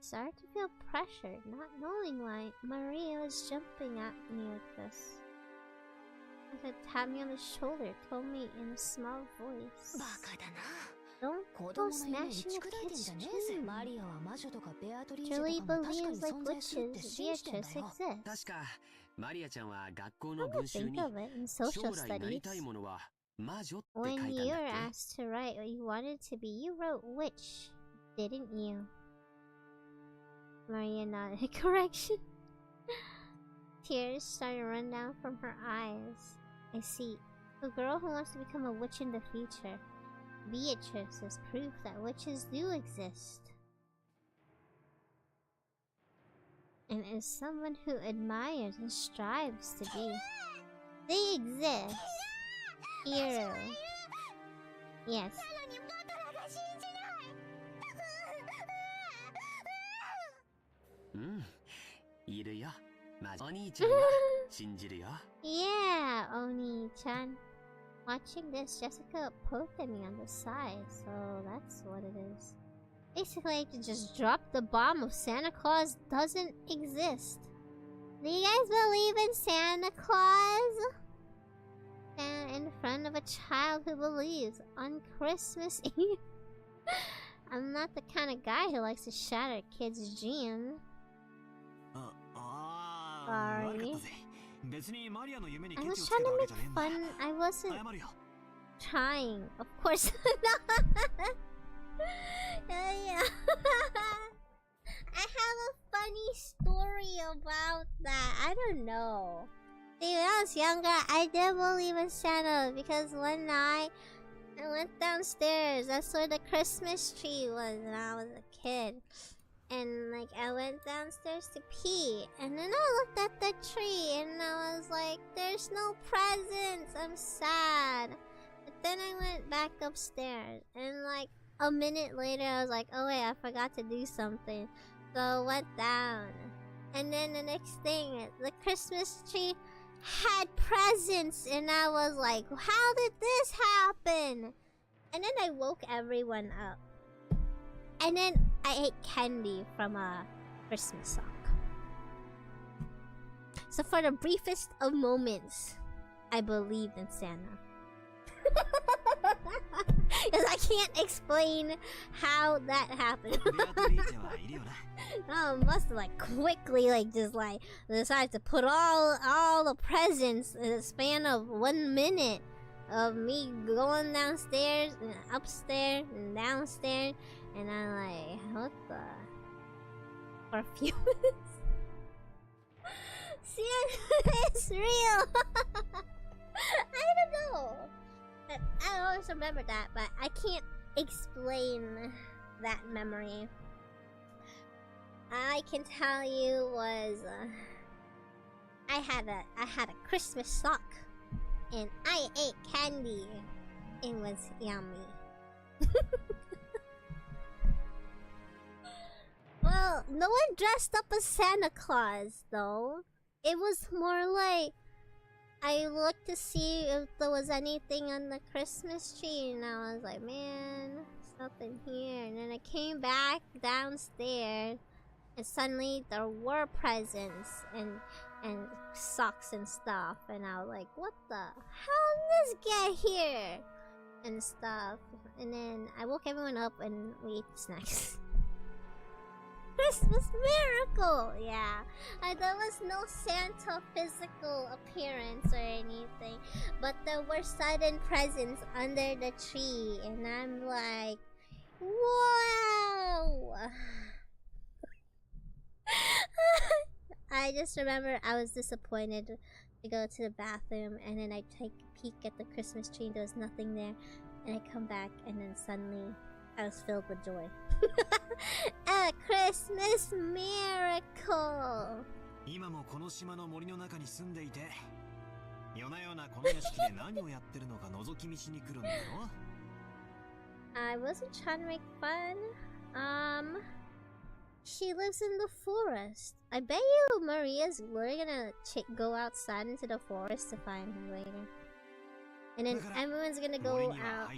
Start to feel pressured, not knowing why Maria was jumping at me like this. As it tapped me on the shoulder, told me in a small voice, "Don't go smashing a kid's dream. Julie believes like witches, Beatrice exists." 確かマリアちゃんは学校 Come の to 文集 think に of it, in 将 social 来なり studies, たいものは魔女って書 when いたん you だ were っ asked to write what you wanted to be, you wrote witch, didn't you? Maria nodded. Correction. Tears started to run down from her eyes. I see. A girl who wants to become a witch in the future. Beatrice is proof that witches do exist. And is someone who admires and strives to be. They exist. Hero. Yes. うんいるよお兄ちゃんは信じるよ Yeah, Oni-chan. Watching this, Jessica poked at me on the side, so that's what it is. Basically, I could just drop the bomb of Santa Claus doesn't exist. Do you guys believe in Santa Claus? And in front of a child who believes on Christmas Eve. I'm not the kind of guy who likes to shatter kids' dreams. Sorry. I was trying to make fun. I wasn't trying. Of course not. Yeah. I have a funny story about that. I don't know. See, when I was younger, I did believe in Santa because one night I went downstairs. That's where the Christmas tree was when I was a kid. And like I went downstairs to pee, and then I looked at the tree and I was like, there's no presents, I'm sad. But then I went back upstairs and like a minute later I was like, oh wait, I forgot to do something. So I went down, and then the next thing, the Christmas tree had presents, and I was like, how did this happen? And then I woke everyone up. And then I ate candy from a Christmas sock. So for the briefest of moments, I believed in Santa. Because I can't explain how that happened. No, I must have like quickly just decided to put all the presents in a span of 1 minute of me going downstairs and upstairs and downstairs. And I'm like, what the? For a few minutes. See, it's real. I don't know. I always remember that, but I can't explain that memory. I can tell you was I had a Christmas sock, and I ate candy. It was yummy. Well, no one dressed up as Santa Claus, though. It was more like I looked to see if there was anything on the Christmas tree, and I was like, man, there's nothing here. And then I came back downstairs, and suddenly there were presents and socks and stuff. And I was like, what the? How did this get here? And stuff. And then I woke everyone up, and we ate snacks. Christmas miracle! Yeah. There was no Santa physical appearance or anything, but there were sudden presents under the tree, and I'm like, wow! I just remember I was disappointed to go to the bathroom, and then I take a peek at the Christmas tree, and there was nothing there, and I come back, and then suddenly I was filled with joy. A Christmas miracle! 今もこの島の森の中に住んでいて喜夜な夜なこの屋敷で何をやってるのか覗き見しに来るんだろ I wasn't trying to make fun. She lives in the forest. I bet you we're gonna go outside into the forest to find her later. And then everyone's gonna go out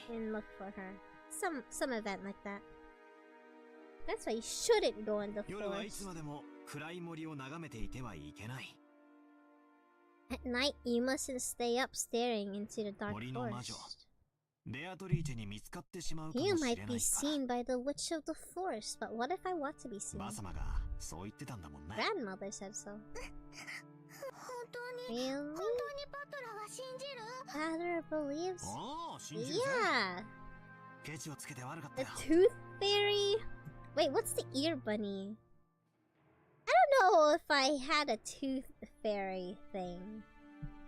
and look for her. Some event like that. That's why you shouldn't go in the forest. At night, you mustn't stay up staring into the dark forest. You might be seen by the witch of the forest, but what if I want to be seen? Grandmother said so. Really? Father believes? Yeah! The tooth fairy? Wait, what's the ear bunny? I don't know if I had a tooth fairy thing.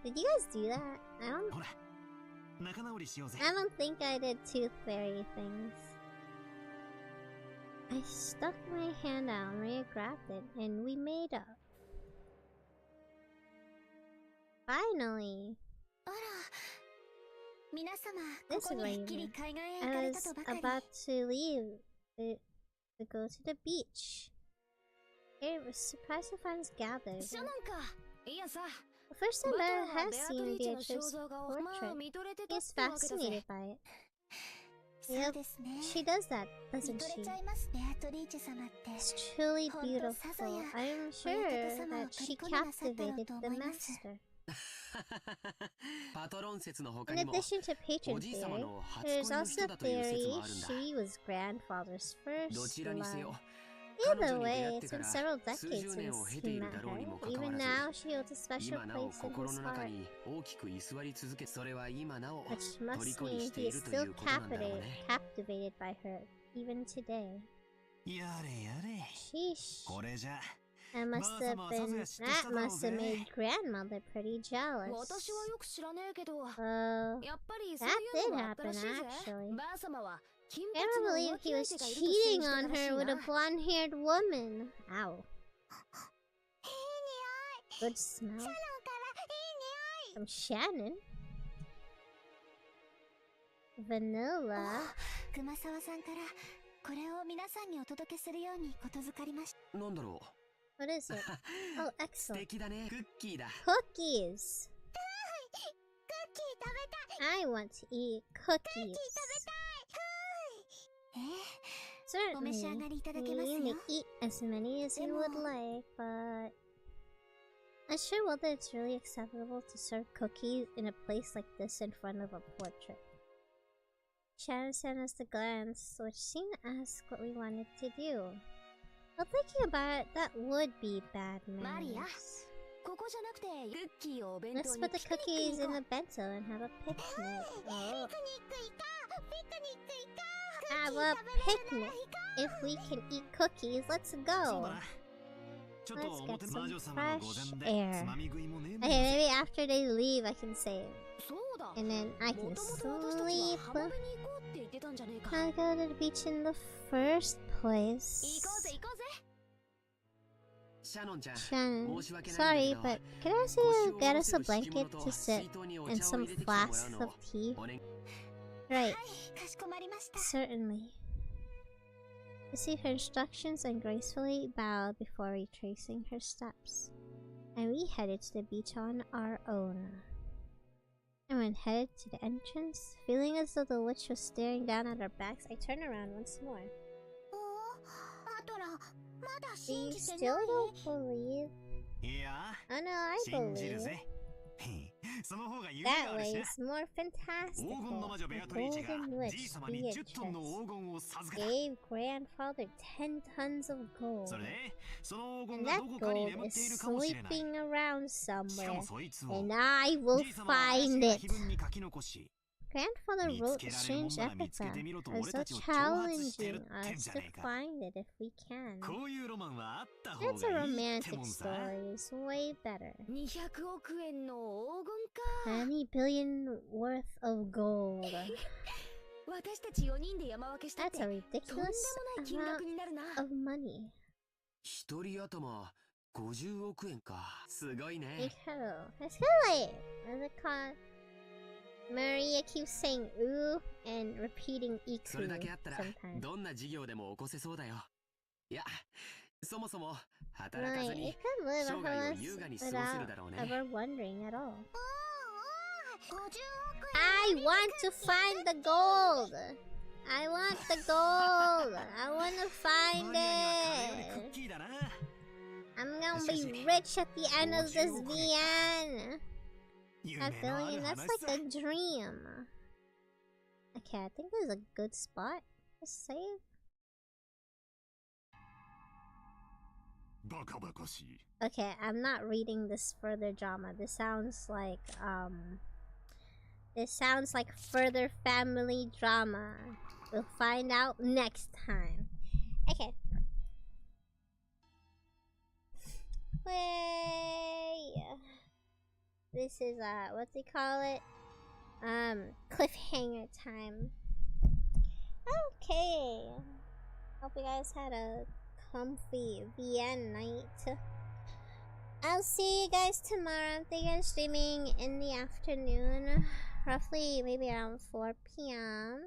Did you guys do that? I don't think I did tooth fairy things. I stuck my hand out and Rhea grabbed it and we made up. Finally! This is where I was about to leave to go to the beach. I was surprised to find us gathered. The first time I have seen Beatrice's portrait, he is fascinated by it. Yep, she does that, doesn't she? It's truly beautiful. I am sure that she captivated the master. In addition to patron theory, there's also theory she was grandfather's first love. Either way, it's been several decades since he met her. Even now, she holds a special place in his heart. Which must mean he is still captivated by her, even today. Sheesh. That must have made grandmother pretty jealous. That did happen, actually. I can't believe he was cheating on her with a blonde-haired woman. Ow. Good smell. From Shannon. Vanilla. What is it? Oh, excellent. Cookies! I want to eat cookies. Certainly, you may eat as many as you would like, but I'm sure whether it's really acceptable to serve cookies in a place like this in front of a portrait. Shannon sent us a glance, which seemed to ask what we wanted to do. But thinking about it, that would be bad manners. Let's put the cookies in the bento and have a picnic. Oh. Have a picnic. If we can eat cookies, let's go. Let's get some fresh air. Okay, maybe after they leave I can save. And then I can sleep. I'll go to the beach in the first place. Shannon, sorry, but can I ask you to get us a blanket to sit and some flasks of tea? Right. Certainly. Received her instructions and gracefully bowed before retracing her steps. And we headed to the beach on our own. And when headed to the entrance, feeling as though the witch was staring down at our backs, I turned around once more. Do you still don't believe? Oh no, I believe. That way is more fantastical. The golden witch, Beatrice, gave grandfather 10 tons of gold. And that gold is sleeping around somewhere, and I will find it. Grandfather wrote a strange epitaph, as though challenging us to find it if we can. That's a romantic story, it's way better. 20 billion worth of gold. That's a ridiculous amount of money. 50億円か。すごいね。Incredible. It's kind of like, what's it called? Maria keeps saying ooh and repeating iku それだけあったら sometimes. どんな事業でも起こせそうだよ。いや、そもそも Like, 働かず it に could live 生涯を a 優雅に過 horse ごせるだろう without ね。 ever wondering at all. 50億 I want to find the gold! I want the gold! I want to マ find リアにはカレーよりクッ it! キーだな。 I'm gonna be rich at the end of this VN! 夢 That のあ feeling, る that's 話 like さ。 a dream. Okay, I think there's a good spot to save. バカバカしい。 Okay, I'm not reading this further drama. This sounds like further family drama. We'll find out next time. Okay. Way. This is what they call it? Cliffhanger time. Okay. Hope you guys had a comfy VN night. I'll see you guys tomorrow. I'm thinking of streaming in the afternoon, roughly maybe around 4 p.m.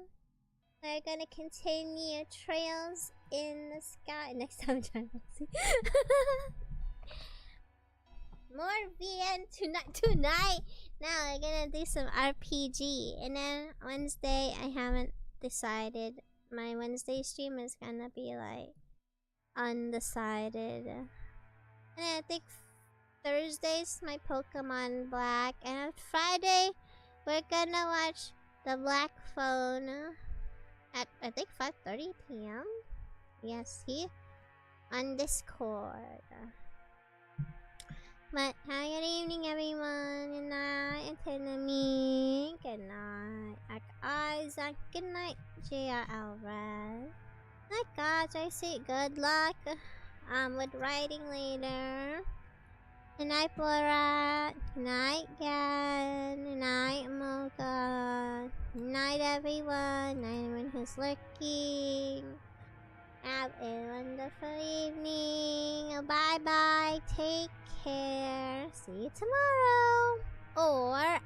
We're gonna continue Trails in the Sky next time. More VN tonight. Now we're gonna do some RPG, and then Wednesday I haven't decided. My Wednesday stream is gonna be like undecided, and I think Thursday's my Pokemon Black, and on Friday we're gonna watch the Black Phone at I think 5:30 p.m. Yes, see, on Discord. But have a good evening, everyone. Good night, Enemy. Good night, Isaac. Good night, JRPG. Night, guys. I say good luck. With writing later. Good night, Borat. Good night, Gan. Good night, Mocha. Good night, everyone. Good night, everyone who's lurking. Have a wonderful evening. Bye bye. Take care. See you tomorrow. Or